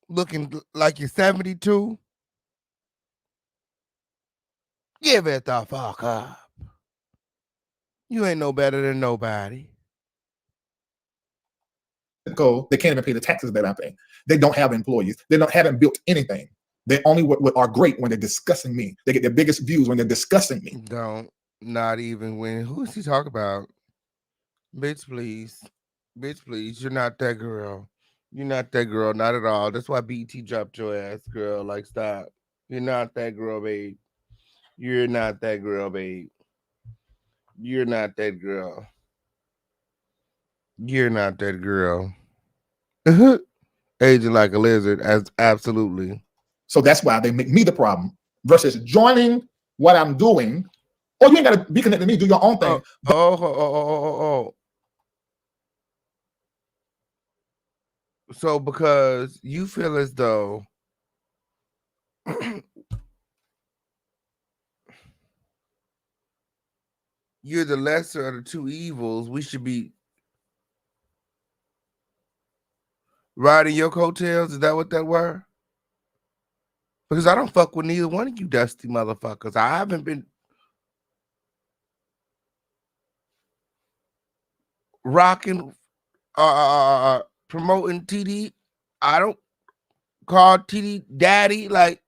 Looking like you're 72? Give it the fuck up. You ain't no better than nobody.
They can't even pay the taxes that I pay. They don't have employees. They haven't built anything. They only are great when they're discussing me. They get their biggest views when they're discussing me.
Don't. Not even when. Who is he talking about? Bitch, please. Bitch, please. You're not that girl. You're not that girl. Not at all. That's why BT dropped your ass, girl. Like, stop. You're not that girl, babe. You're not that girl, babe. You're not that girl. You're not that girl. Aging like a lizard. Absolutely.
So that's why they make me the problem versus joining what I'm doing. Oh, you ain't got to be connected to me. Do your own thing.
Oh. So because you feel as though you're the lesser of the two evils, we should be riding your coattails. Is that what that were? Because I don't fuck with neither one of you dusty motherfuckers. I haven't been rocking, promoting TD. I don't call TD daddy. Like,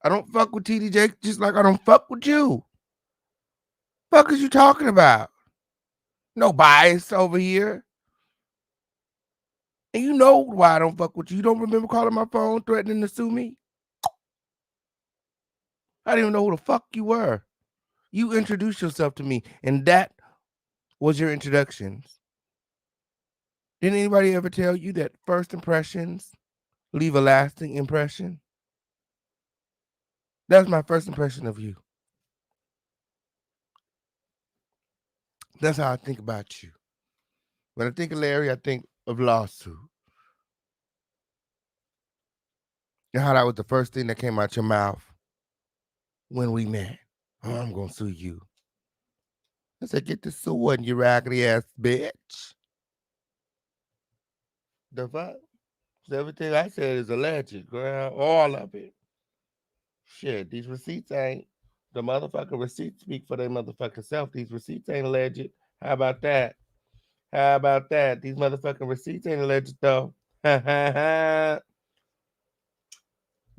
I don't fuck with TD Jake just like I don't fuck with you. Fuck is you talking about? No bias over here. And you know why I don't fuck with you. You don't remember calling my phone threatening to sue me? I didn't even know who the fuck you were. You introduced yourself to me, and that was your introductions. Didn't anybody ever tell you that first impressions leave a lasting impression? That's my first impression of you. That's how I think about you. When I think of Larry, I think of lawsuit. And how that was the first thing that came out your mouth when we met. Oh, I'm gonna sue you. I said, get the sword, you raggedy ass bitch. The fuck? So everything I said is alleged, girl. All of it. Shit, these receipts ain't. The motherfucking receipts speak for their motherfucking self. These receipts ain't alleged. How about that? How about that? These motherfucking receipts ain't alleged though.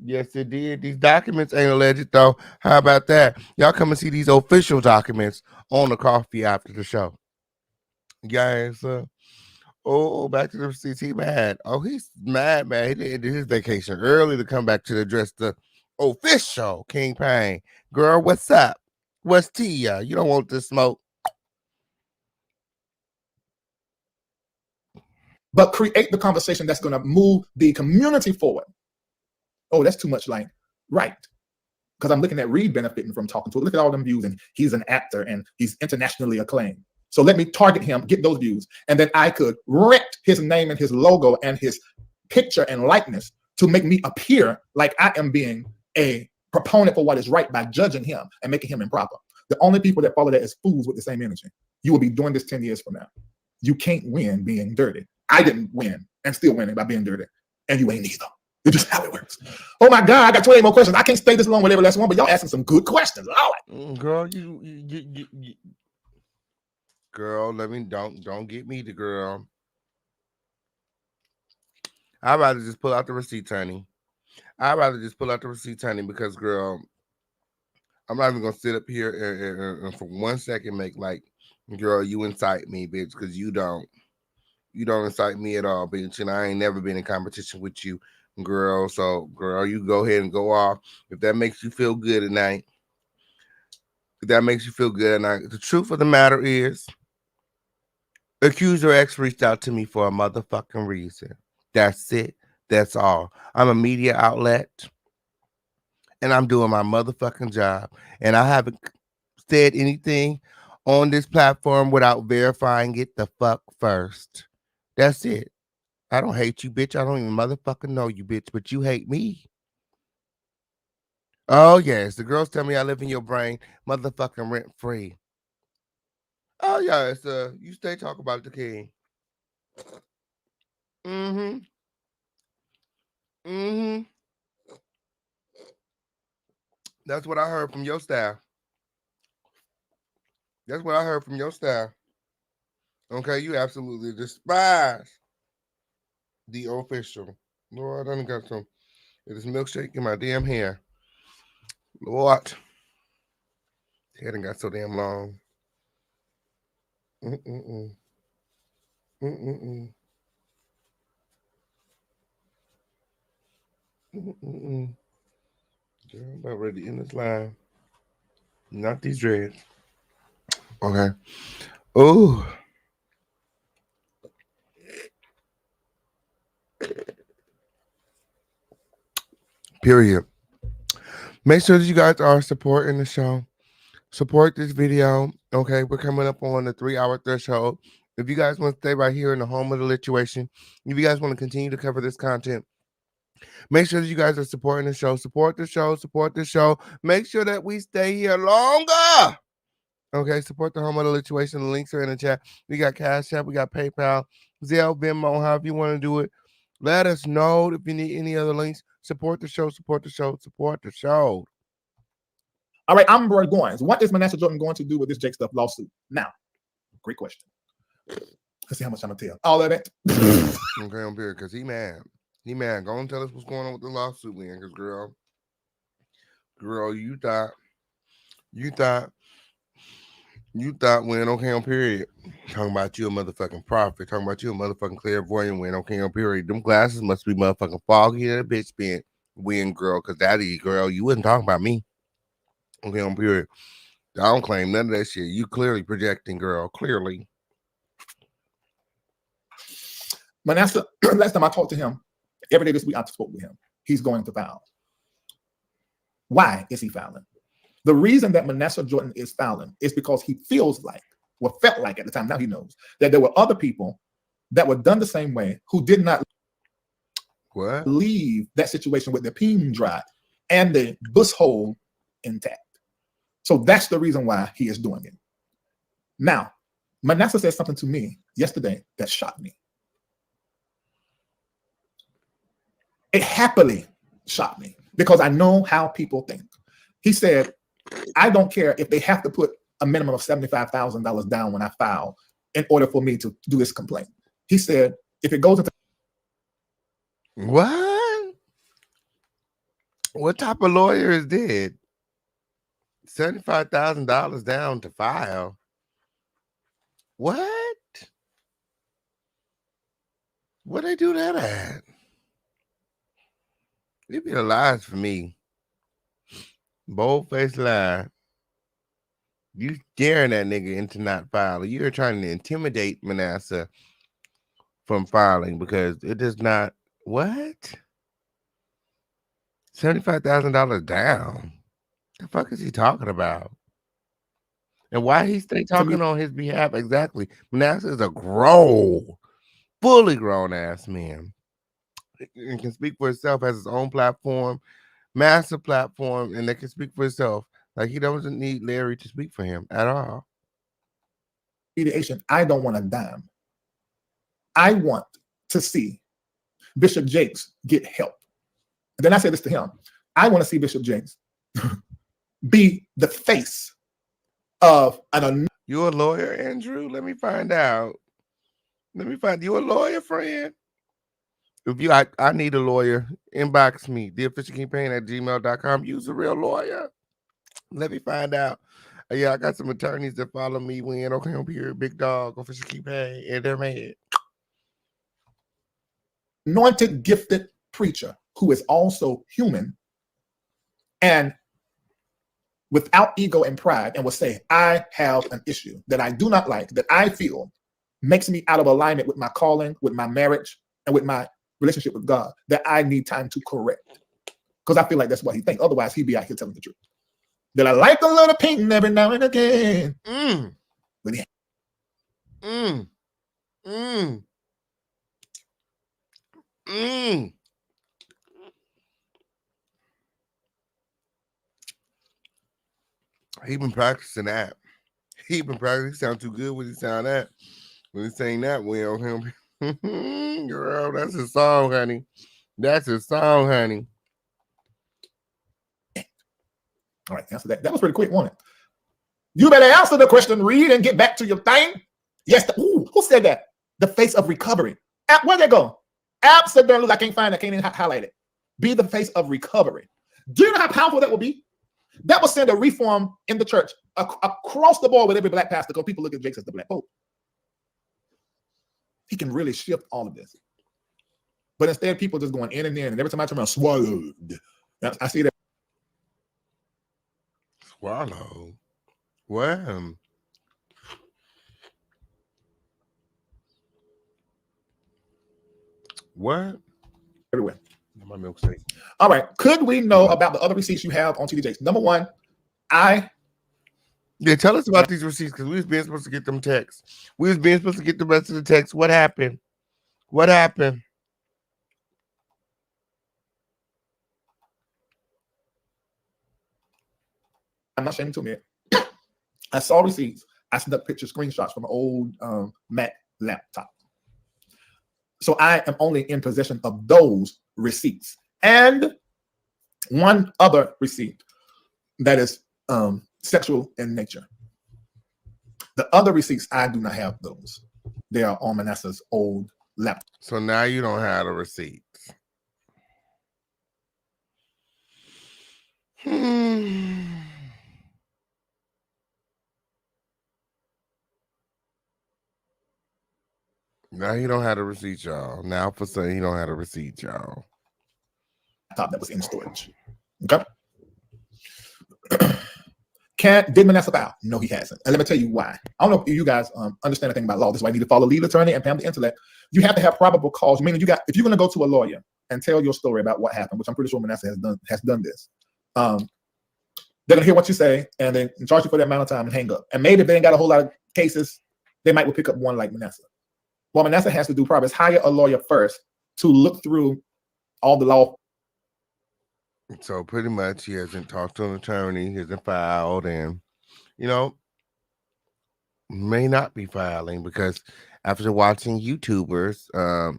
Yes, it did. These documents ain't alleged though. How about that? Y'all come and see these official documents on the coffee after the show. Guys, oh, back to the receipts. He mad. Oh, he's mad, man. He did his vacation early to come back to address the official King Payne. Girl, what's up? What's Tia? You don't want this smoke.
But create the conversation that's going to move the community forward. Oh, that's too much like, right. Because I'm looking at REID benefiting from talking to it. Look at all them views, and he's an actor, and he's internationally acclaimed. So let me target him, get those views, and then I could rent his name and his logo and his picture and likeness to make me appear like I am being a proponent for what is right by judging him and making him improper. The only people that follow that is fools with the same energy. You will be doing this 10 years from now. You can't win being dirty. I didn't win and still winning by being dirty, and you ain't either. It's just how it works. Oh my God, I got 28 more questions. I can't stay this long with every last one, but y'all asking some good questions. Lord.
Girl, girl, let me don't get me the girl. I'd rather just pull out the receipt, honey. Because, girl, I'm not even gonna sit up here and for 1 second make like, girl, you incite me, bitch, because you don't incite me at all, bitch, and I ain't never been in competition with you, girl. So, girl, you go ahead and go off if that makes you feel good tonight. The truth of the matter is, Accuser X reached out to me for a motherfucking reason. That's it. That's all. I'm a media outlet, and I'm doing my motherfucking job. And I haven't said anything on this platform without verifying it the fuck first. That's it. I don't hate you, bitch. I don't even motherfucking know you, bitch, but you hate me. Oh, yes. The girls tell me I live in your brain, motherfucking rent free. Oh, yes. You stay talking about the king. Mm-hmm. Mm-hmm. That's what I heard from your staff. Okay, you absolutely despise the official. Lord, I done got some of this milkshake in my damn hair. Lord. Hair done got so damn long. Mm-mm-mm. Mm-mm-mm. Mm-mm-mm. Girl, I'm about ready to end this line. Not these dreads. Okay. Oh. Period. Make sure that you guys are supporting the show. Support this video. Okay, we're coming up on the 3-hour threshold. If you guys want to stay right here in the home of the lituation, if you guys want to continue to cover this content, make sure that you guys are supporting the show. Support the show. Make sure that we stay here longer. Okay, support the home of the lituation. The links are in the chat. We got Cash App, we got PayPal, Zelle, Venmo, however you want to do it. Let us know if you need any other links. Support the show.
All right, I'm Roy Goins. What is Manasseh Jordan going to do with this Jake stuff lawsuit? Now, great question. Let's see how much I'm going to tell. All of it.
Okay, I'm here because he mad. Go and tell us what's going on with the lawsuit, man. Because, girl, you thought You thought when okay on period. Talking about you a motherfucking prophet. Talking about you a motherfucking clairvoyant when okay on period. Them glasses must be motherfucking foggy and a bitch being win girl. Cause daddy girl, you wasn't talking about me. Okay on period. I don't claim none of that shit. You clearly projecting, girl. Clearly.
Manasseh, last time I talked to him, every day this week I spoke with him. He's going to foul. Why is he fouling? The reason that Manasseh Jordan is fouling is because he feels like, or felt like at the time, now he knows, that there were other people that were done the same way who did not leave that situation with their peen dry and the bus hole intact. So that's the reason why he is doing it. Now, Manasseh said something to me yesterday that shocked me. It happily shocked me because I know how people think. He said, I don't care if they have to put a minimum of $75,000 down when I file in order for me to do this complaint. He said, if it goes into
what type of lawyer is dead? $75,000 down to file. What? Where they do that at? It'd be the lies for me. Bold-faced lie. You scaring that nigga into not filing. You're trying to intimidate Manasseh from filing because it does not. What? $75,000 down. The fuck is he talking about? And why he stay talking on his behalf? Exactly. Manasseh is a fully grown ass man. And can speak for himself, has his own platform, massive platform, and they can speak for himself. Like he doesn't need Larry to speak for him at all.
Mediation, I don't want a dime. I want to see Bishop Jakes get help. And then I said this to him. I want to see Bishop Jakes be the face of an.
You a lawyer, Andrew? Let me find out. You a lawyer, friend? If you, I need a lawyer. Inbox me, theofficialcampaign@gmail.com. Use a real lawyer. Let me find out. Yeah, I got some attorneys that follow me when okay on period, big dog, official campaign, and they're mad.
Anointed, gifted preacher who is also human and without ego and pride and will say, I have an issue that I do not like, that I feel makes me out of alignment with my calling, with my marriage, and with my relationship with God, that I need time to correct. Because I feel like that's what he thinks. Otherwise, he'd be out here telling the truth. That I like a little pain every now and again. But
He been practicing that. He been practicing. He sound too good when he sound that. When he's saying that, we on him. Girl, that's his song, honey. That's his song, honey.
All right, answer that. That was pretty quick, wasn't it? You better answer the question, read, and get back to your thing. Yes. Who said that? The face of recovery. Where'd they go? Absolutely. I can't find it. I can't even highlight it. Be the face of recovery. Do you know how powerful that will be? That will send a reform in the church across the board with every black pastor, because people look at Jakes as the black pope. He can really shift all of this. But instead, people just going in and in, and every time I turn around, swallowed. I see that.
Swallow. Wow. What?
Everywhere.
My milkshake.
All right. Could we know about the other receipts you have on TD Jakes? Number one,
tell us about these receipts, because we was being supposed to get them texts. We was being supposed to get the rest of the text. What happened? What happened?
I'm not ashamed to admit. I saw receipts. I sent picture screenshots from an old Mac laptop. So I am only in possession of those receipts and one other receipt that is sexual in nature. The other receipts, I do not have those. They are on Manasseh's old laptop.
So now you don't have the receipts. Now he don't have the receipt, y'all. Now for saying he don't have the receipt, y'all.
Laptop that was in storage. Okay. Did Manasseh file? No, he hasn't. And let me tell you why. I don't know if you guys understand anything about law. This is why I need to follow lead attorney and Pam the intellect. You have to have probable cause. Meaning if you're going to go to a lawyer and tell your story about what happened, which I'm pretty sure Manasseh has done this. They're gonna hear what you say and then charge you for that amount of time and hang up. And maybe if they ain't got a whole lot of cases, they might will pick up one like Manasseh. What Manasseh has to do probably is hire a lawyer first to look through all the law.
So pretty much he hasn't talked to an attorney, he hasn't filed, and may not be filing because after watching YouTubers,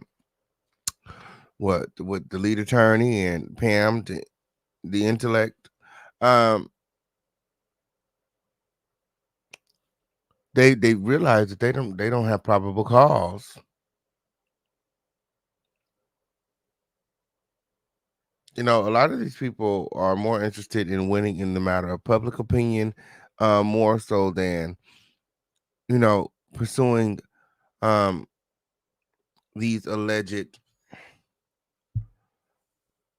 with the lead attorney and Pam the intellect, they realize that they don't have probable cause. A lot of these people are more interested in winning in the matter of public opinion, more so than pursuing these alleged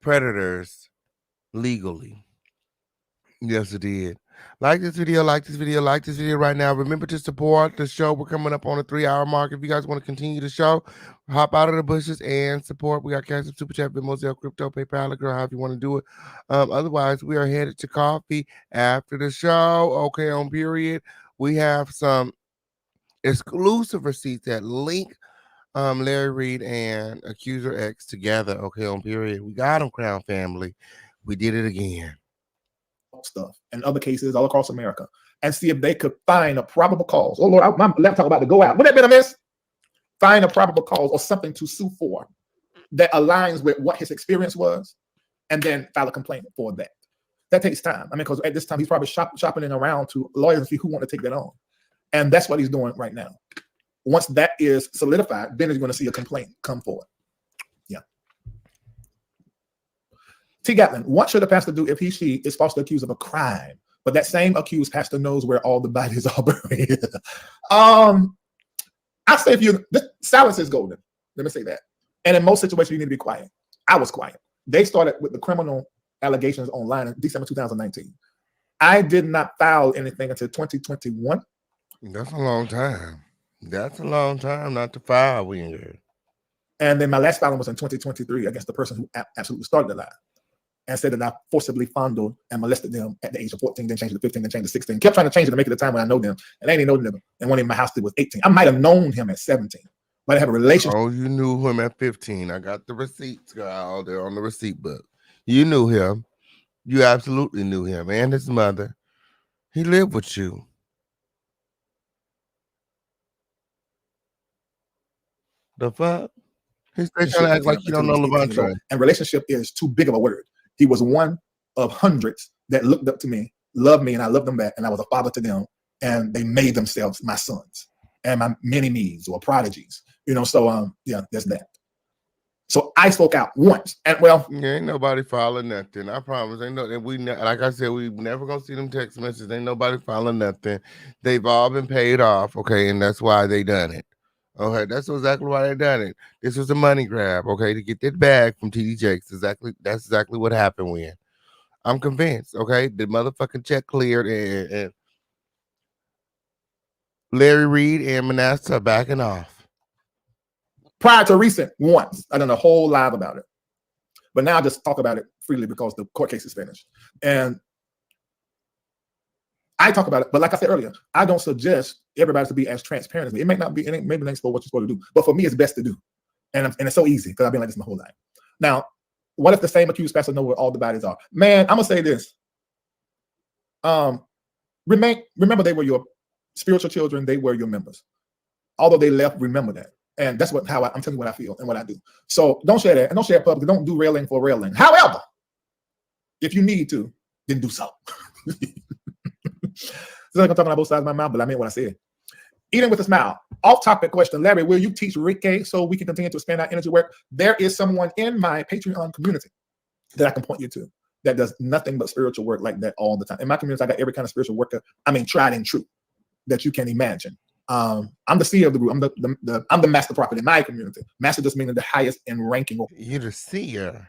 predators legally. Yes, it did. Like this video right now. Remember to support the show. We're coming up on a 3-hour mark. If you guys want to continue the show, hop out of the bushes and support. We got Cash App, Super Chat, Venmo, Zelle, Crypto, PayPal, girl, however you want to do it. Otherwise, we are headed to coffee after the show. Okay, on period. We have some exclusive receipts that link Larry Reid and Accuser X together. Okay, on period. We got them, Crown family. We did it again.
Stuff and other cases all across America and see if they could find a probable cause. Oh Lord, my laptop about to go out. Would that be a miss? Find a probable cause or something to sue for that aligns with what his experience was, and then file a complaint for that. That takes time. I mean, because at this time he's probably shopping around to lawyers and see who want to take that on, and that's what he's doing right now. Once that is solidified, then he's going to see a complaint come forward. Yeah. T. Gatlin, what should a pastor do if she is falsely accused of a crime, but that same accused pastor knows where all the bodies are buried? I say silence is golden. Let me say that. And in most situations, you need to be quiet. I was quiet. They started with the criminal allegations online in December 2019. I did not file anything until 2021.
That's a long time. That's a long time not to file, Winger.
And then my last filing was in 2023 against the person who absolutely started the lie and said that I forcibly fondled and molested them at the age of 14, then changed to 15, then changed to 16. Kept trying to change it to make it the time when I know them. And I didn't know them. And one in my house that was 18. I might have known him at 17. But I have a relationship.
Oh, you knew him at 15. I got the receipts all there on the receipt book. You knew him. You absolutely knew him and his mother. He lived with you. The fuck? He's trying to act like you don't know Levante.
And relationship is too big of a word. He was one of hundreds that looked up to me, loved me, and I loved them back. And I was a father to them. And they made themselves my sons and my mini-me's or prodigies. So yeah, there's that. So I spoke out once. And
ain't nobody following nothing. I promise. Ain't no, like I said, we never gonna see them text messages. Ain't nobody following nothing. They've all been paid off, okay, and that's why they done it. Okay, that's exactly why they done it. This was a money grab, okay, to get that bag from TD Jakes. That's exactly what happened when. I'm convinced, okay? The motherfucking check cleared and Larry Reid and Manasseh are backing off.
Prior to recent, once. I done a whole live about it. But now I just talk about it freely because the court case is finished. And I talk about it, but like I said earlier, I don't suggest everybody to be as transparent as me. It may not be, maybe not what you're supposed to do, but for me, it's best to do. And it's so easy because I've been like this my whole life. Now, what if the same accused pastor know where all the bodies are? Man, I'm gonna say this. Remember, they were your spiritual children. They were your members. Although they left, remember that. And that's I'm telling you what I feel and what I do. So don't share that, and don't share it publicly. Don't do railing for railing. However, if you need to, then do so. So I'm talking on both sides of my mouth, but I meant what I said. Eating with a smile. Off-topic question, Larry. Will you teach Reiki so we can continue to expand our energy work? There is someone in my Patreon community that I can point you to that does nothing but spiritual work like that all the time. In my community, I got every kind of spiritual worker. I mean, tried and true that you can imagine. I'm the CEO of the group. I'm the master prophet in my community. Master just meaning the highest in ranking.
You're the seer.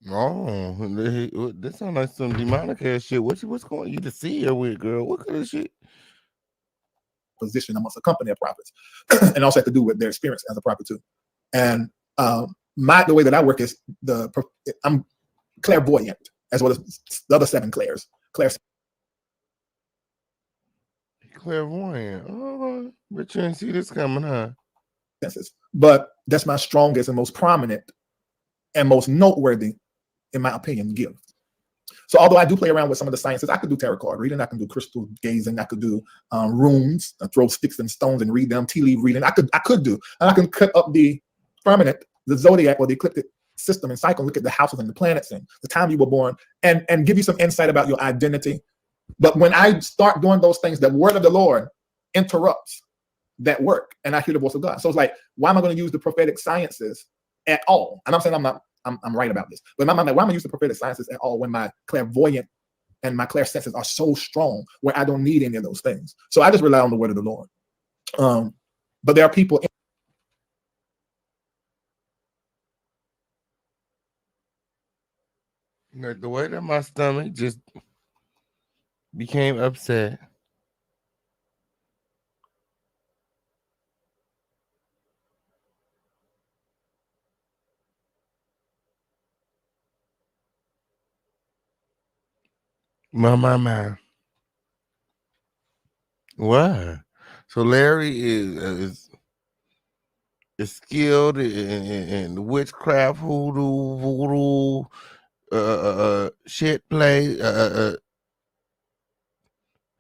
Oh, this sounds like some demonic ass shit. What's going on? You the seer with, girl? What kind of shit?
Position amongst a company of prophets, and also have to do with their experience as a prophet too. And the way that I work is I'm clairvoyant as well as the other 7 clairs.
Clairvoyant. Oh, but you didn't see this coming, huh?
But that's my strongest and most prominent and most noteworthy, in my opinion, gift. So although I do play around with some of the sciences, I could do tarot card reading, I can do crystal gazing, I could do runes, I throw sticks and stones and read them, tea leaf reading. I could do, and I can cut up the firmament, the zodiac or the ecliptic system and cycle, look at the houses and the planets and the time you were born, and give you some insight about your identity. But when I start doing those things, the word of the Lord interrupts that work, and I hear the voice of God. So it's like, why am I going to use the prophetic sciences at all? And I'm saying I'm right about this, but in my mind, like, why am I using the prophetic sciences at all when my clairvoyant and my clairsenses are so strong where I don't need any of those things? So I just rely on the word of the Lord. But there are people.
The way that my stomach just became upset. My. What? So Larry is skilled in witchcraft, hoodoo, voodoo, shit play.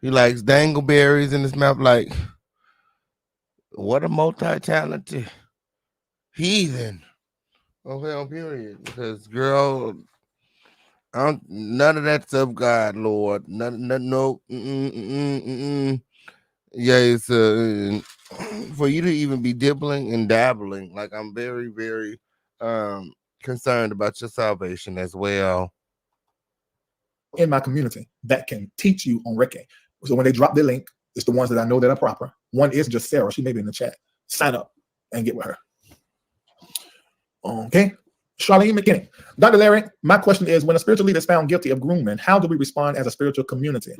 He likes dangleberries in his mouth. Like, what a multi-talented heathen. Okay, period. Because, girl, none of that's of God, Lord. No. Yeah, it's for you to even be dibbling and dabbling. Like, I'm very, very concerned about your salvation as well.
In my community that can teach you on Reiki. So when they drop the link, it's the ones that I know that are proper. One is just Sarah. She may be in the chat. Sign up and get with her. Okay. Charlene McKinney. Dr. Larry, my question is, when a spiritual leader is found guilty of grooming, how do we respond as a spiritual community?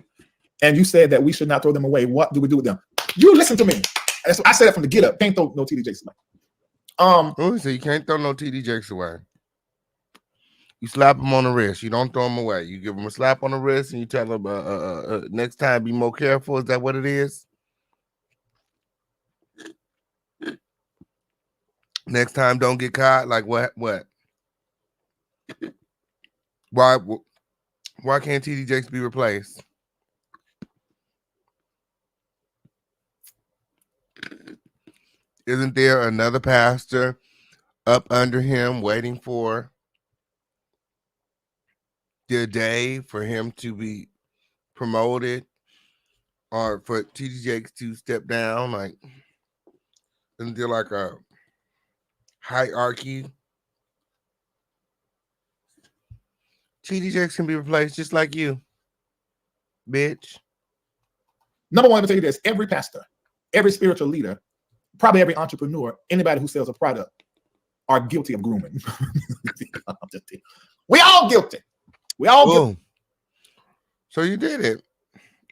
And you said that we should not throw them away. What do we do with them? You listen to me. I said it from the get up. Can't throw no TD Jakes away.
So you can't throw no TD Jakes away. You slap them on the wrist. You don't throw them away. You give them a slap on the wrist and you tell them next time be more careful. Is that what it is? Next time don't get caught. Like what? Why can't TD Jakes be replaced? Isn't there another pastor up under him waiting for the day for him to be promoted or for TD Jakes to step down? Like, isn't there like a hierarchy? TD Jakes can be replaced just like you, bitch.
Number one, I'm gonna tell you this: every pastor, every spiritual leader, probably every entrepreneur, anybody who sells a product, are guilty of grooming. We all guilty. We all guilty.
So you did it.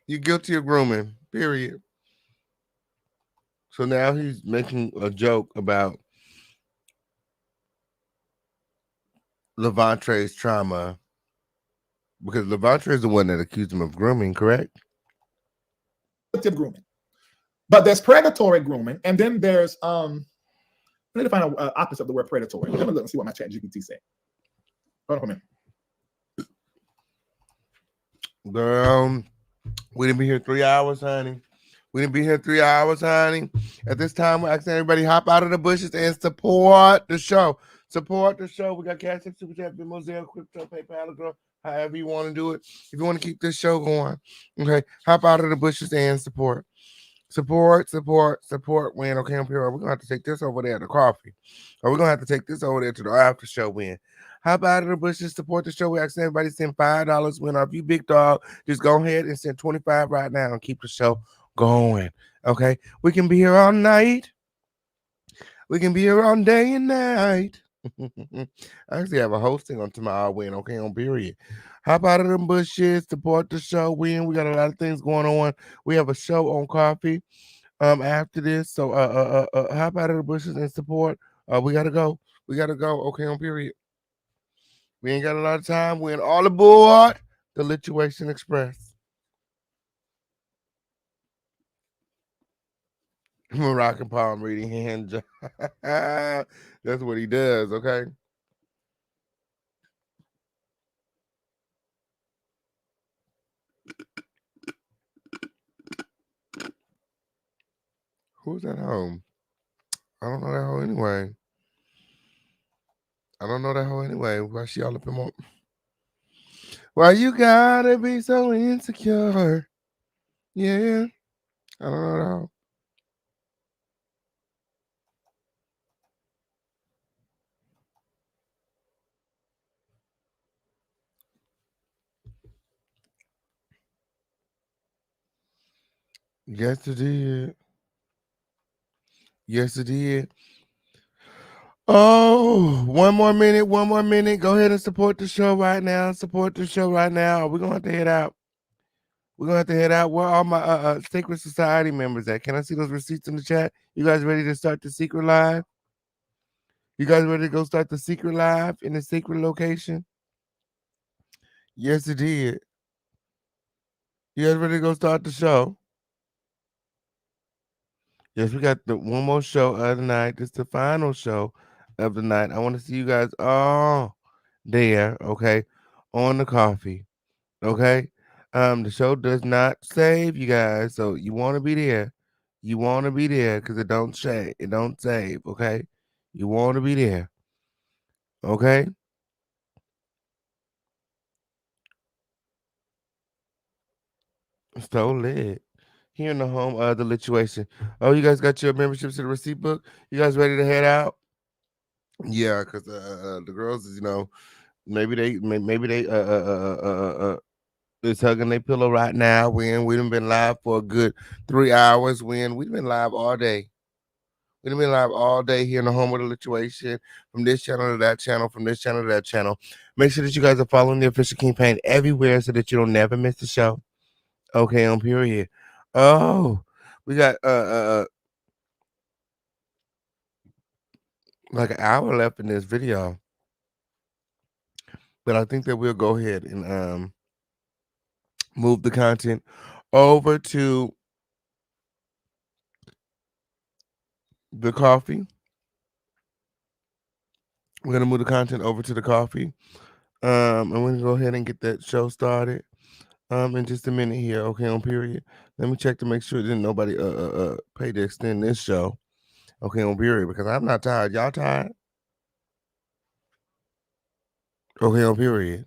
You're guilty of grooming, period. So now he's making a joke about Levantre's trauma because Levantre is the one that accused him of grooming, correct?
Guilty of grooming. But there's predatory grooming, and then there's I need to find an opposite of the word predatory. Let me look and see what my chat GPT said. Hold on a minute.
Girl, we didn't be here 3 hours, honey. We didn't be here 3 hours, honey. At this time, we're asking everybody hop out of the bushes and support the show. Support the show. We got Cash App, Super Chat, Mosaic, Crypto, PayPal, girl, however you want to do it. If you want to keep this show going, okay, hop out of the bushes and support. Support. Win. Okay, I'm here. We're gonna have to take this over there to coffee, or we're gonna have to take this over there to the after show. Win. How about it, the bushes? Support the show. We ask everybody to send $5. Win. Or if you big dog, just go ahead and send 25 right now and keep the show going. Okay, we can be here all night. We can be here all day and night. I actually have a hosting on tomorrow. Win. Okay, on period. How about it, them bushes? Support the show. Win. We got a lot of things going on. We have a show on coffee. After this. So how about the bushes and support? We gotta go. Okay, on period. We ain't got a lot of time. We're all aboard the Lituation Express. Moroccan palm reading hand job. That's what he does, okay? Who's at home? I don't know that hoe anyway. Why she all up in my... Why you gotta be so insecure? Yeah. I don't know that hoe. Yes, it did. Yes, it did. Oh, one more minute. Go ahead and support the show right now. We're gonna have to head out. Where are all my Sacred Society members at? Can I see those receipts in the chat? You guys ready to start the secret live? You guys ready to go start the secret live in the secret location? Yes, it did. You guys ready to go start the show? Yes, we got the one more show of the night. This is the final show of the night. I want to see you guys all there, okay, on the coffee, okay? The show does not save you guys, so you want to be there. You want to be there because it don't save. It don't save, okay? You want to be there, okay? So lit. Here in the home of the lituation. Oh, you guys got your memberships to the receipt book? You guys ready to head out? Yeah, because the girls, maybe they is hugging their pillow right now. When we done been live for a good 3 hours. When we've been live all day. We've been live all day here in the home of the lituation, from this channel to that channel, from this channel to that channel. Make sure that you guys are following the official campaign everywhere so that you don't never miss the show. Okay, on period. Oh, we got like an hour left in this video. But I think that we'll go ahead and move the content over to the coffee. We're gonna move the content over to the coffee. And we're gonna go ahead and get that show started. In just a minute here, okay, on period. Let me check to make sure that nobody pay to extend this show. Okay, on period, because I'm not tired. Y'all tired? Okay, on period.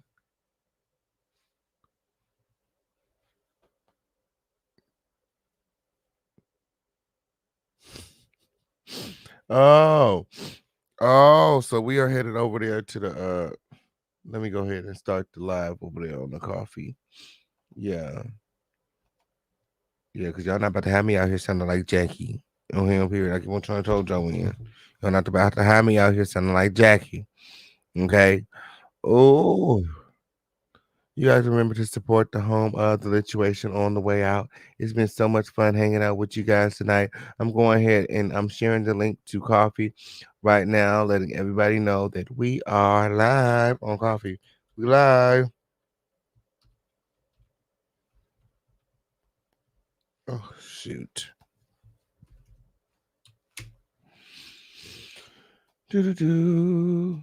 Oh, so we are headed over there to the let me go ahead and start the live over there on the coffee. Yeah, because y'all not about to have me out here sounding like Jackie. Okay, on period. I keep on trying to tell Joanne. Y'all not about to have me out here sounding like Jackie. Okay. Oh, you guys remember to support the home of the lituation on the way out. It's been so much fun hanging out with you guys tonight. I'm going ahead and I'm sharing the link to coffee right now, letting everybody know that we are live on coffee. We live. Oh, shoot. Do-do-do.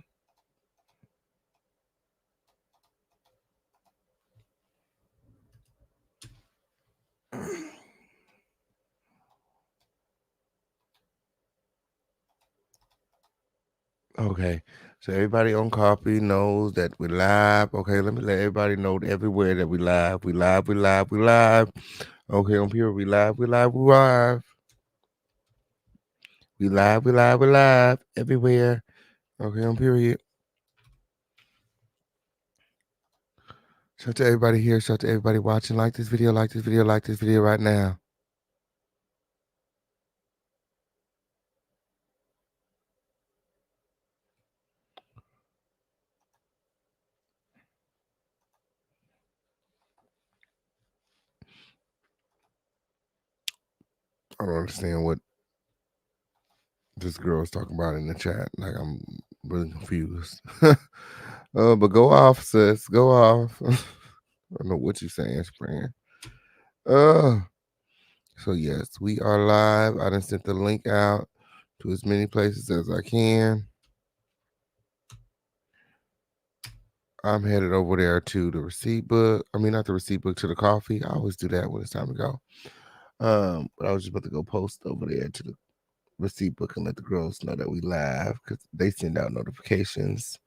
Okay, so everybody on coffee knows that we're live. Okay, let me let everybody know everywhere that we live. We live. Okay, on Pure, we live, we live, we live. We live, we live, we live everywhere. Okay, on period. Shout out to everybody here. Shout out to everybody watching. Like this video, like this video, like this video right now. I don't understand what this girl is talking about in the chat. Like, I'm really confused. But go off, sis. Go off. I don't know what you're saying, Spring. So yes, we are live. I done sent the link out to as many places as I can. I'm headed over there to the receipt book. I mean, not the receipt book, to the coffee. I always do that when it's time to go. But I was just about to go post over there to the receipt book and let the girls know that we live, because they send out notifications.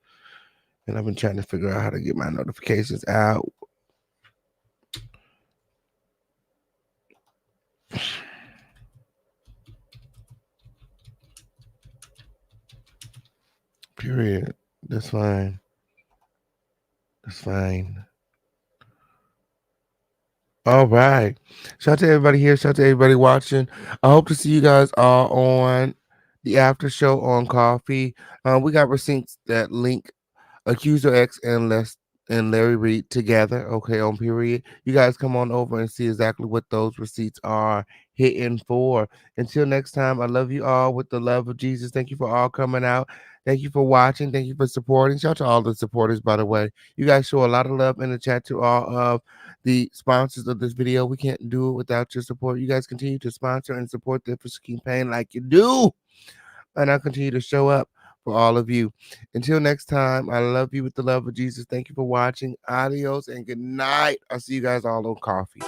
And I've been trying to figure out how to get my notifications out. Period. That's fine. That's fine. All right. Shout out to everybody here. Shout out to everybody watching. I hope to see you guys all on the after show on coffee. We got receipts that link Accuser X and Larry Reid together. Okay, on period. You guys come on over and see exactly what those receipts are hitting for. Until next time, I love you all with the love of Jesus. Thank you for all coming out. Thank you for watching. Thank you for supporting. Shout out to all the supporters, by the way. You guys show a lot of love in the chat to all of the sponsors of this video. We can't do it without your support. You guys continue to sponsor and support the campaign like you do. And I'll continue to show up for all of you. Until next time, I love you with the love of Jesus. Thank you for watching. Adios and good night. I'll see you guys all on coffee.